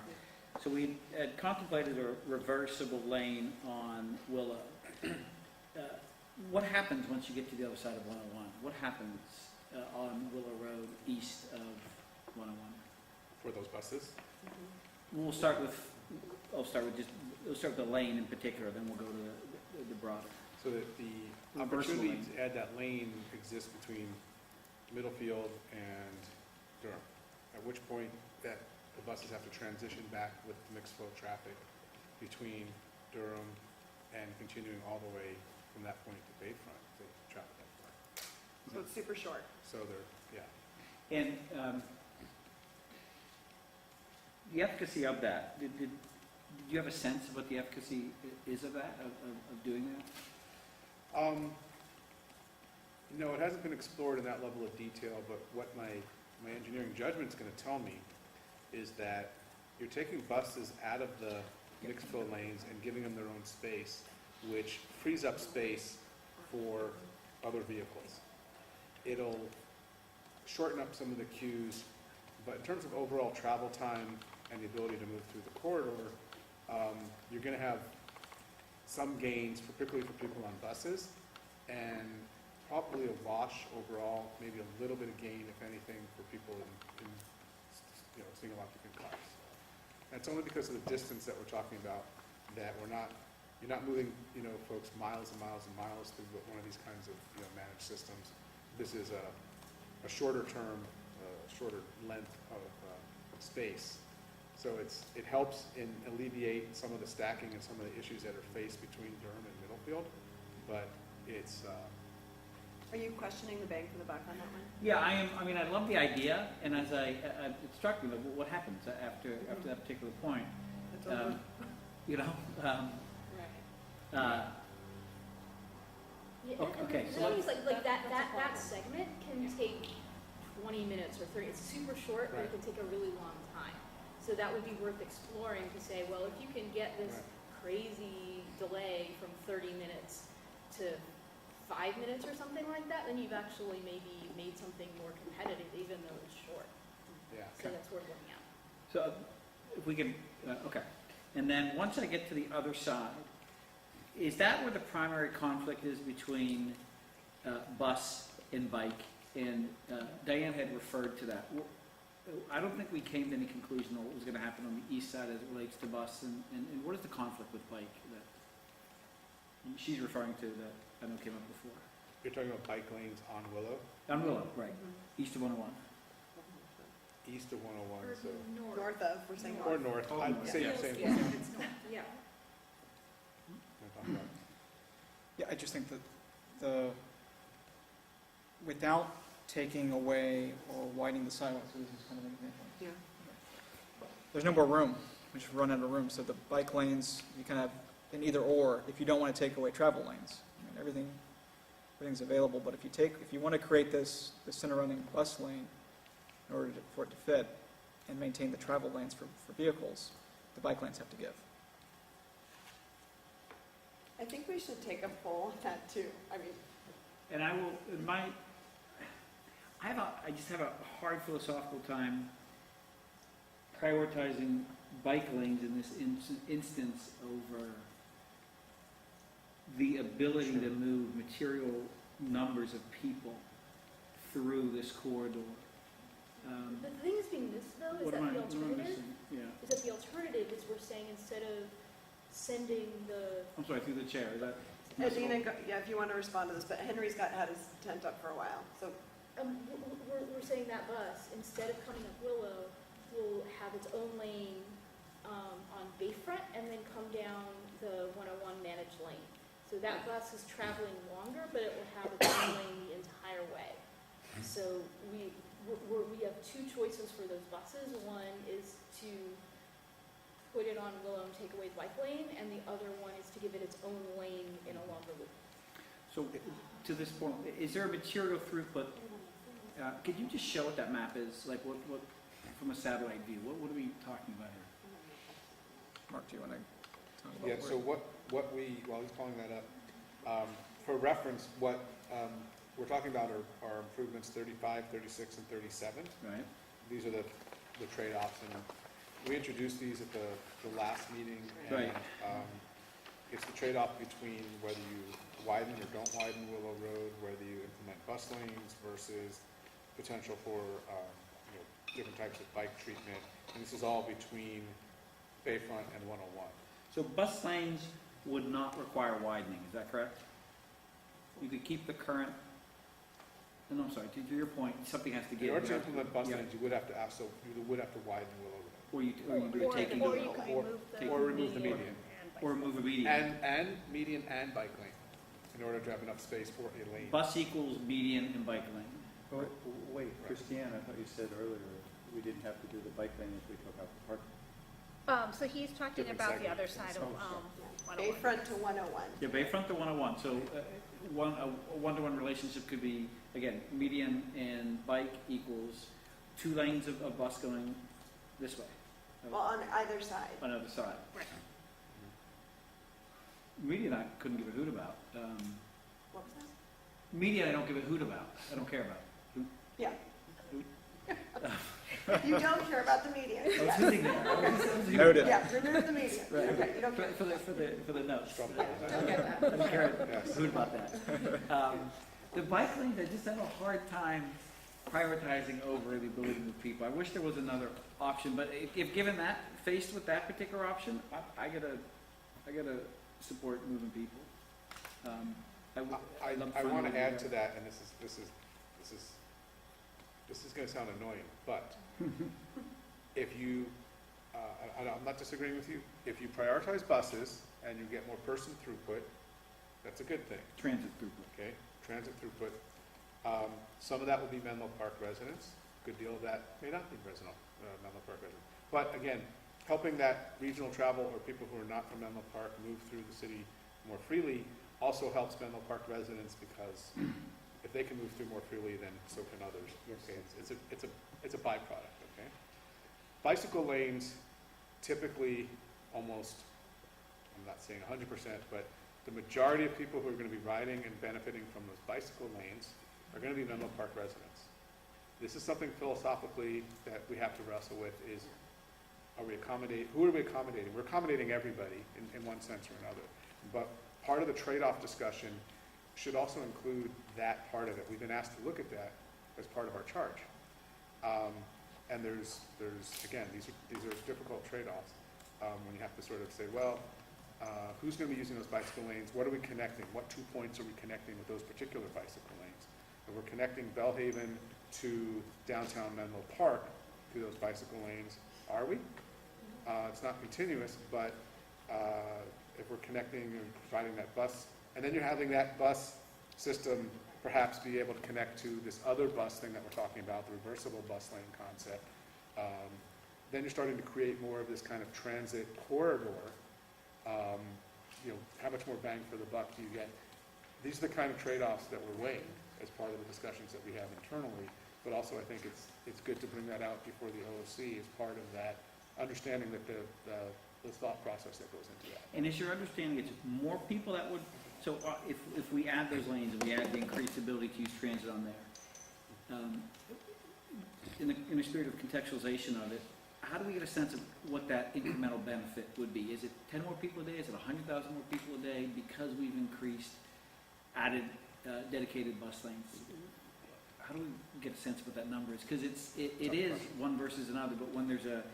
So we had contemplated a reversible lane on Willow. What happens once you get to the other side of 101? What happens on Willow Road east of 101? For those buses? We'll start with the lane in particular, then we'll go to the broader. So that the opportunity to add that lane exists between Middlefield and Durham, at which point that the buses have to transition back with mixed flow traffic between Durham and continuing all the way from that point to Bayfront to travel that far. So it's super short. So they're, yeah. And the efficacy of that, did you have a sense of what the efficacy is of that, of doing that? No, it hasn't been explored in that level of detail, but what my engineering judgment's going to tell me is that you're taking buses out of the mixed flow lanes and giving them their own space, which frees up space for other vehicles. It'll shorten up some of the queues, but in terms of overall travel time and the ability to move through the corridor, you're going to have some gains, particularly for people on buses, and probably a wash overall, maybe a little bit of gain, if anything, for people in single occupant cars. That's only because of the distance that we're talking about, that you're not moving, folks miles and miles and miles through one of these kinds of, managed systems. This is a shorter term, shorter length of space. So it helps in alleviate some of the stacking and some of the issues that are faced between Durham and Middlefield, but it's, Are you questioning the bang for the buck on that one? Yeah, I am. I mean, I love the idea, and as it struck me, like, what happens after that particular point? It's over. You know. Yeah, Okay, and so the thing let's- is, like that segment can take 20 minutes or 30. It's super short, but it can take a really long time. So that would be worth exploring to say, well, if you can get this crazy delay from 30 minutes to 5 minutes or something like that, then you've actually maybe made something more competitive, even though it's short. yeah. So that's worth looking at. So if we can, okay. And then once I get to the other side, is that where the primary conflict is between bus and bike? And Diane had referred to that. I don't think we came to any conclusion on what was going to happen on the east side as it relates to bus. And what is the conflict with bike that she's referring to that I know came up before? You're talking about bike lanes on Willow, On Willow, right, east of 101. east of 101, so, North of, we're saying or north. north, I'd say Yeah. same. Yeah. It's not, yeah. Yeah, I just think that without taking away or widening the sidewalks, so this is kind of an example. Yeah. There's no more room. We just run out of room. So the bike lanes, you can have an either or if you don't want to take away travel lanes. I mean, everything's available, but if you want to create this center running bus lane in order for it to fit and maintain the travel lanes for vehicles, the bike lanes have to give. I think we should take a poll on that too. I mean, And I will, I just have a hard philosophical time prioritizing bike lanes in this instance over the ability to move material numbers of people through this corridor. The thing that's being missed, though, is What that am I the alternative missing? Yeah. is that the alternative is we're saying instead of sending the I'm sorry, through the chair, is that? Adina, yeah, if you want to respond to this, but Henry's had his tent up for a while, so. we're saying that bus, instead of coming up Willow, will have its own lane on Bayfront and then come down the 101 managed lane. So that bus is traveling longer, but it will have its own lane the entire way. So we have two choices for those buses. One is to put it on Willow and take away the bike lane, and the other one is to give it its own lane in a longer loop. So to this point, is there a material throughput? Could you just show what that map is? Like what from a satellite view, what are we talking about here? Mark, do you want to talk about Yeah, so while he's pulling that up, for reference, what we're talking about are improvements 35, 36, and 37. Right. These are the trade-offs, and we introduced these at the last meeting. And, Right. it's the trade-off between whether you widen or don't widen Willow Road, whether you implement bus lanes versus potential for different types of bike treatment. And this is all between Bayfront and 101. So bus lanes would not require widening, is that correct? You could keep the current, no, I'm sorry, to your point, something has to In give. order to implement bus Yeah. lanes, you would have to widen Willow Road. Or you taking or the, you could Or- remove the or remove the median. or remove a median. And median and bike lane, in order to have enough space for a lane. Bus equals median and bike lane. Oh, wait, Christiane, I thought you said earlier we didn't have to do the bike lane if we took out the parking. So he's talking Different about the segment. other side of, Oh, 101. Bayfront to 101. Yeah, Bayfront to 101, so a one-to-one relationship could be, again, median and bike equals 2 lanes of bus going this way. Well, on either side. On the other side. Right. Median I couldn't give a hoot about. What was that? Median I don't give a hoot about. I don't care about. Yeah. You don't care about the median. I was Yes. sitting there. Noted. Yeah, remove the median. Right. Okay, you don't care. For the notes. Stop I don't care Yes. a hoot about that. The bike lanes, I just have a hard time prioritizing over the ability to move people. I wish there was another option, but if given that, faced with that particular option, I gotta support moving people. I want to add to that, and this is going to sound annoying, but if you, I'm not disagreeing with you, if you prioritize buses and you get more person throughput, that's a good thing. Transit throughput. Okay, transit throughput. Some of that will be Menlo Park residents. Good deal of that may not be Menlo Park residents. But again, helping that regional travel or people who are not from Menlo Park move through the city more freely also helps Menlo Park residents, because if they can move through more freely, then so can others. Okay, it's a byproduct. Okay, bicycle lanes typically almost, I'm not saying 100%, but the majority of people who are going to be riding and benefiting from those bicycle lanes are going to be Menlo Park residents. This is something philosophically that we have to wrestle with: is who are we accommodating? We're accommodating everybody in one sense or another. But part of the trade-off discussion should also include that part of it. We've been asked to look at that as part of our charge. And there's again, these are difficult trade-offs when you have to sort of say, well, who's going to be using those bicycle lanes? What are we connecting? What 2 points are we connecting with those particular bicycle lanes? If we're connecting Bellhaven to downtown Menlo Park through those bicycle lanes, are we? It's not continuous, but if we're connecting and providing that bus, and then you're having that bus system perhaps be able to connect to this other bus thing that we're talking about, the reversible bus lane concept, then you're starting to create more of this kind of transit corridor. How much more bang for the buck do you get? These are the kind of trade-offs that we're weighing as part of the discussions that we have internally, but also I think it's good to bring that out before the OOC as part of that understanding that the thought process that goes into that. And is your understanding it's more people that would, so if we add those lanes and we add the increased ability to use transit on there, in the spirit of contextualization of it, how do we get a sense of what that incremental benefit would be? Is it 10 more people a day? Is it 100,000 more people a day because we've added dedicated bus lanes? How do we get a sense of what that number is? Because it is one versus another, but when there's a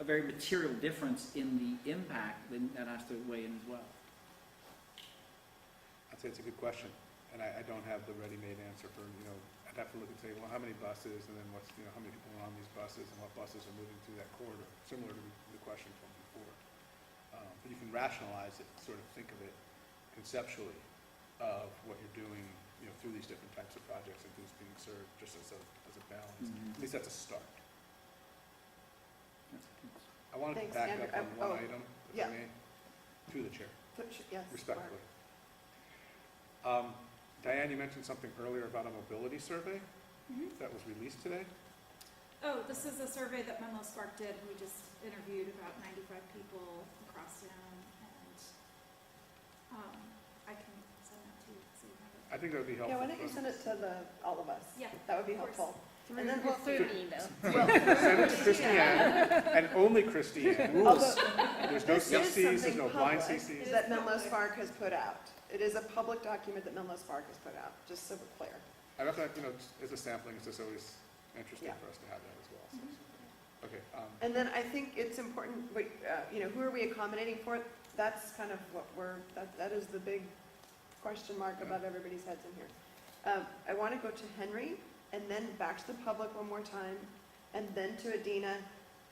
very material difference in the impact, then that has to weigh in as well. I'd say it's a good question, and I don't have the ready-made answer for, I'd have to look and say, well, how many buses, and then what's, how many people are on these buses, and what buses are moving through that corridor, similar to the question from before. But you can rationalize it, sort of think of it conceptually of what you're doing, through these different types of projects and who's being served, just as a balance. At least that's a start. I wanted to Thanks, back Andrew. up on one item, if yeah. I may, through the chair, Yes. respectfully. Diane, you mentioned something earlier about a mobility survey that was released today. Oh, this is a survey that Menlo Spark did. We just interviewed about 95 people across town, and I can send that to you so you have it. I think that would be helpful. Yeah, why don't you send it to all of us? Yeah, That would be of course. helpful. Through, And then through the email. Send it to Christiane, and only Christiane. Rules. There's no This is CCs, there's no something blind public CCs. that Menlo Spark has put out. It is a public document that Menlo Spark has put out, just so we're clear. I thought, as a sampling, it's just always interesting Yeah. for us to have that as well. So. Okay. And then I think it's important, who are we accommodating for? That's kind of what that is the big question mark above everybody's heads in here. I want to go to Henry, and then back to the public one more time, and then to Adina,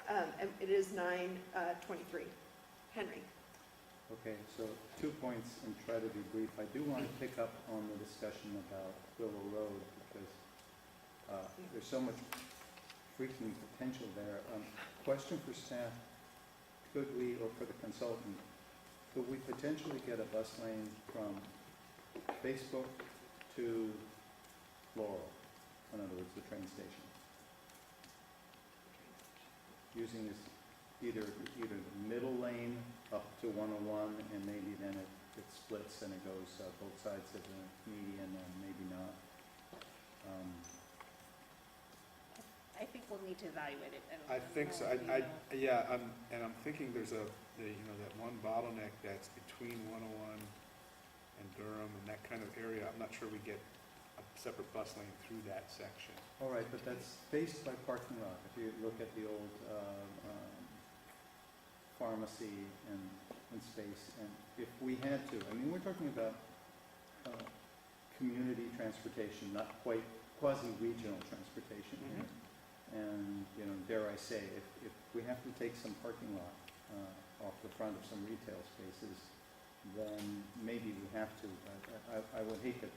and it is 9:23. Henry. Okay, so 2 points and try to be brief. I do want to pick up on the discussion about Willow Road because there's so much freaking potential there. Question for staff, could we, or for the consultant, could we potentially get a bus lane from Facebook to Laurel? In other words, the train station. Using this either the middle lane up to 101, and maybe then it splits and it goes both sides of the median, and maybe not. I think we'll need to evaluate it. I think so. I'm thinking there's that one bottleneck that's between 101 and Durham and that kind of area. I'm not sure we get a separate bus lane through that section. All right, but that's faced by parking lot. If you look at the old pharmacy and space, and if we had to, I mean, we're talking about community transportation, not quite quasi-regional transportation here. And, you know, dare I say, if we have to take some parking lot off the front of some retail spaces, then maybe we have to. But I would hate to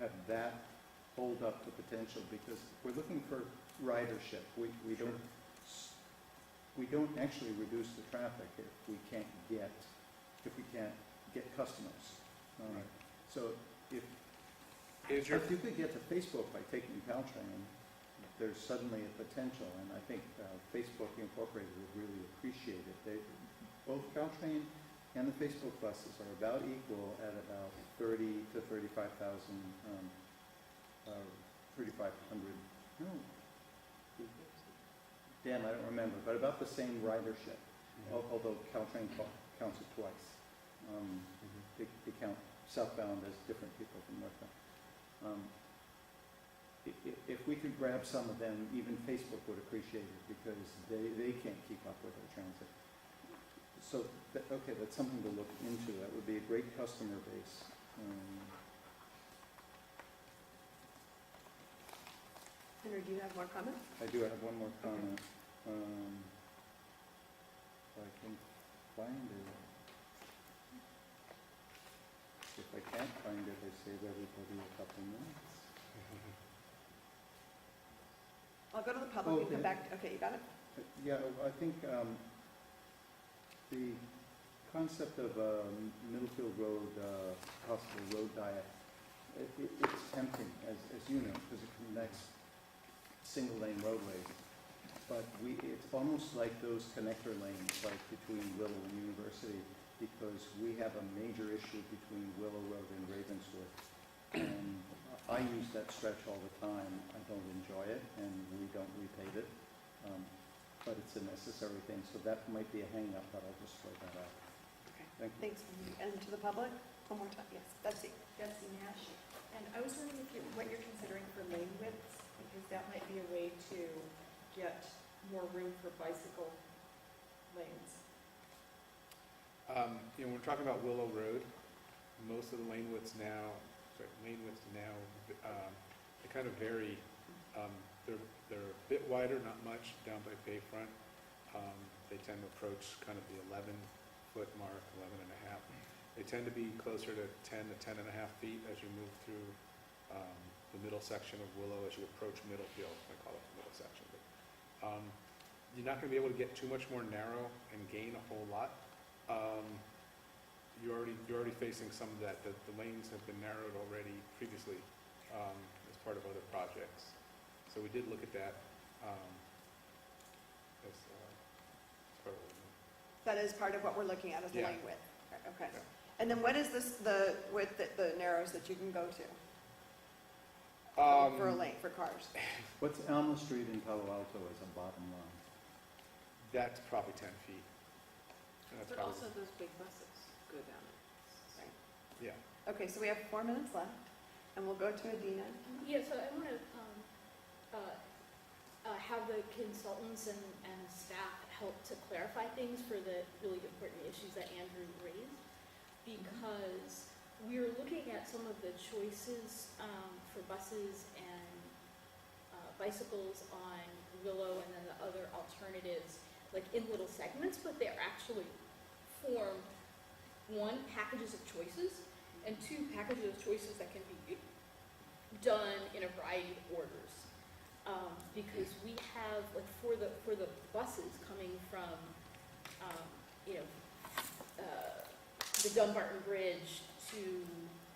have that hold up the potential, because we're looking for ridership. We don't actually reduce the traffic if we can't get customers. Right. So if Is your, you could get to Facebook by taking Caltrain, there's suddenly a potential, and I think Facebook Incorporated would really appreciate it. Both Caltrain and the Facebook buses are about equal at about 30 to 35,000, 3,500. No, Dan, I don't remember, but about the same ridership. Although Caltrain counts it twice. They count southbound as different people from northbound. If we could grab some of them, even Facebook would appreciate it, because they can't keep up with their transit. So, okay, that's something to look into. That would be a great customer base. Henry, do you have more comments? I do have one more comment. If I can find it. If I can't find it, I save everybody a couple minutes. I'll go to the public and come back. Okay, you got it? Yeah, I think the concept of Middlefield Road, possible road diet, it's tempting, as you know, because it connects single-lane roadways. But it's almost like those connector lanes, like between Willow and University, because we have a major issue between Willow Road and Ravenswood. And I use that stretch all the time. I don't enjoy it, and we don't repave it. But it's a necessary thing, so that might be a hang-up, but I'll just throw that out. Okay. Thank you. Thanks. And to the public, one more time. Yes, Betsy. Betsy Nash. And I was wondering what you're considering for lane widths, because that might be a way to get more room for bicycle lanes. you know, when we're talking about Willow Road, most of the lane widths now, they kind of vary. They're a bit wider, not much, down by Bayfront. They tend to approach kind of the 11-foot mark, 11 and a half. They tend to be closer to 10 to 10 and a half feet as you move through the middle section of Willow, as you approach Middlefield. I call it the middle section. But, you're not going to be able to get too much more narrow and gain a whole lot. You're already facing some of that. The lanes have been narrowed already previously as part of other projects. So we did look at that as part of what we did. That is part of what we're looking at, is the Yeah. lane width. Okay. Yeah. And then what is the width, the narrows that you can go to for a lane, for cars? What's Alma Street in Palo Alto as a bottom line? That's probably 10 feet. And that's But probably, also those big buses go down it. Right. yeah. Okay, so we have 4 minutes left, and we'll go to Adina. Yeah, so I want to have the consultants and staff help to clarify things for the really important issues that Andrew raised, because we're looking at some of the choices for buses and bicycles on Willow, and then the other alternatives, like in little segments, but they're actually form, 1, packages of choices, and 2, packages of choices that can be done in a variety of orders. Because we have, like, for the buses coming from, the Dumbarton Bridge to,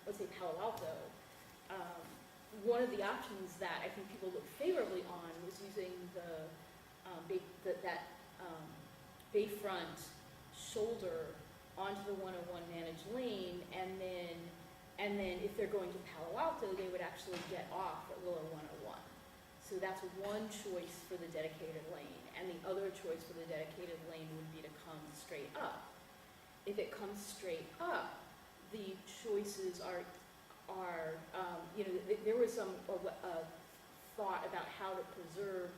let's say, Palo Alto, one of the options that I think people look favorably on was using that Bayfront shoulder onto the 101 managed lane, and then if they're going to Palo Alto, they would actually get off at Willow 101. So that's one choice for the dedicated lane, and the other choice for the dedicated lane would be to come straight up. If it comes straight up, the choices are are, there was some thought about how to preserve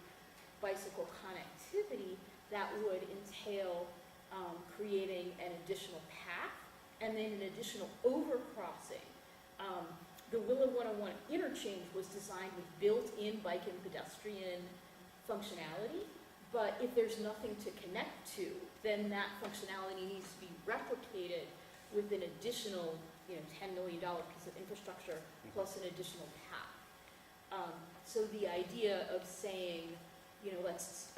bicycle connectivity that would entail creating an additional path and then an additional overcrossing. The Willow 101 interchange was designed with built-in bike and pedestrian functionality, but if there's nothing to connect to, then that functionality needs to be replicated with an additional, $10 million piece of infrastructure plus an additional path. So the idea of saying, let's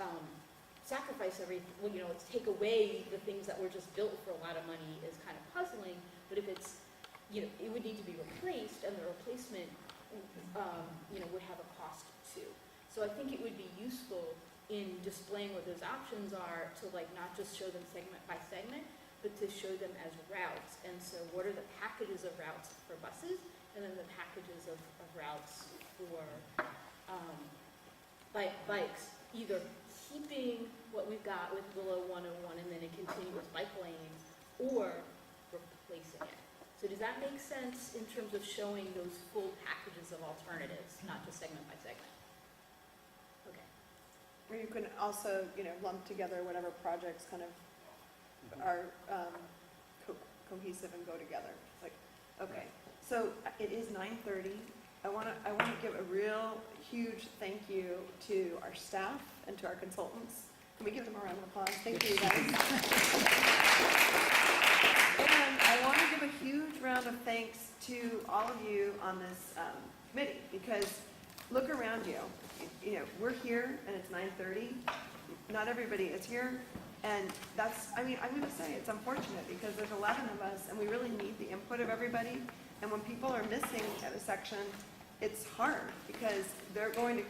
sacrifice everything, let's take away the things that were just built for a lot of money is kind of puzzling, but if it's, it would need to be replaced, and the replacement, would have a cost too. So I think it would be useful in displaying what those options are to not just show them segment by segment, but to show them as routes. And so what are the packages of routes for buses, and then the packages of routes for bikes, either keeping what we've got with Willow 101 and then a continuous bike lane, or replacing it. So does that make sense in terms of showing those full packages of alternatives, not just segment by segment? Okay. Or you can also, lump together whatever projects kind of are cohesive and go together. Okay. So it is 9:30. I want to give a real huge thank you to our staff and to our consultants. Can we give them a round of applause? Thank you, guys. And I want to give a huge round of thanks to all of you on this committee, because look around you. We're here and it's 9:30. Not everybody is here. And that's, I'm going to say it's unfortunate because there's 11 of us and we really need the input of everybody. And when people are missing at a section, it's hard because they're going to,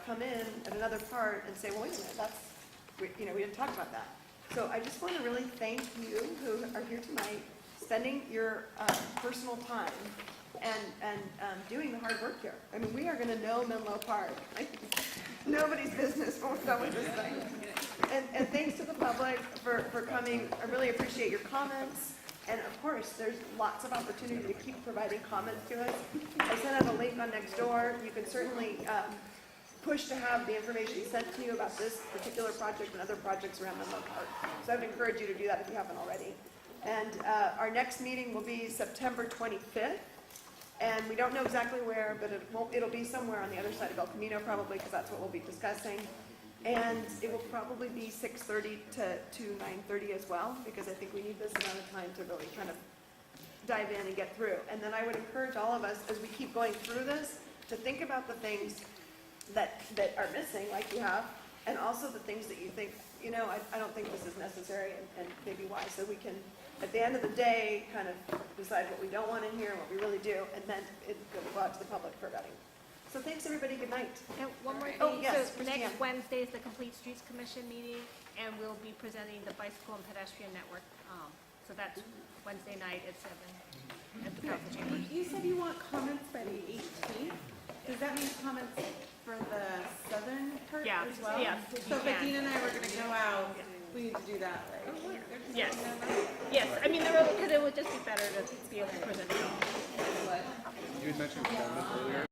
come in at another part and say, well, wait a minute, we didn't talk about that. So I just want to really thank you who are here tonight, spending your personal time and doing the hard work here. We are going to know Menlo Park. Nobody's business when we're done with this thing. And thanks to the public for coming. I really appreciate your comments. And of course, there's lots of opportunity to keep providing comments to us. I sent out a link on Nextdoor. You can certainly push to have the information sent to you about this particular project and other projects around Menlo Park. So I would encourage you to do that if you haven't already. And our next meeting will be September 25th. And we don't know exactly where, but it'll be somewhere on the other side of El Camino probably, because that's what we'll be discussing. And it will probably be 6:30 to 9:30 as well, because I think we need this amount of time to really kind of dive in and get through. And then I would encourage all of us, as we keep going through this, to think about the things that are missing, like you have, and also the things that you think, I don't think this is necessary, and maybe why. So we can, at the end of the day, kind of decide what we don't want in here, and what we really do, and then it will go out to the public for vetting. So thanks, everybody. Good night. And one more thing. Oh, yes, So Christiane. next Wednesday is the Complete Streets Commission meeting, and we'll be presenting the Bicycle and Pedestrian Network. So that's Wednesday night at 7 at the council chambers. You said you want comments by the 18th. Does that mean comments for the southern part Yeah, as well? yeah, So you if can. Dean and I were going to go out, we need to do that. Yes. Yes. Because it would just be better to be able to present it all. You had mentioned comments earlier.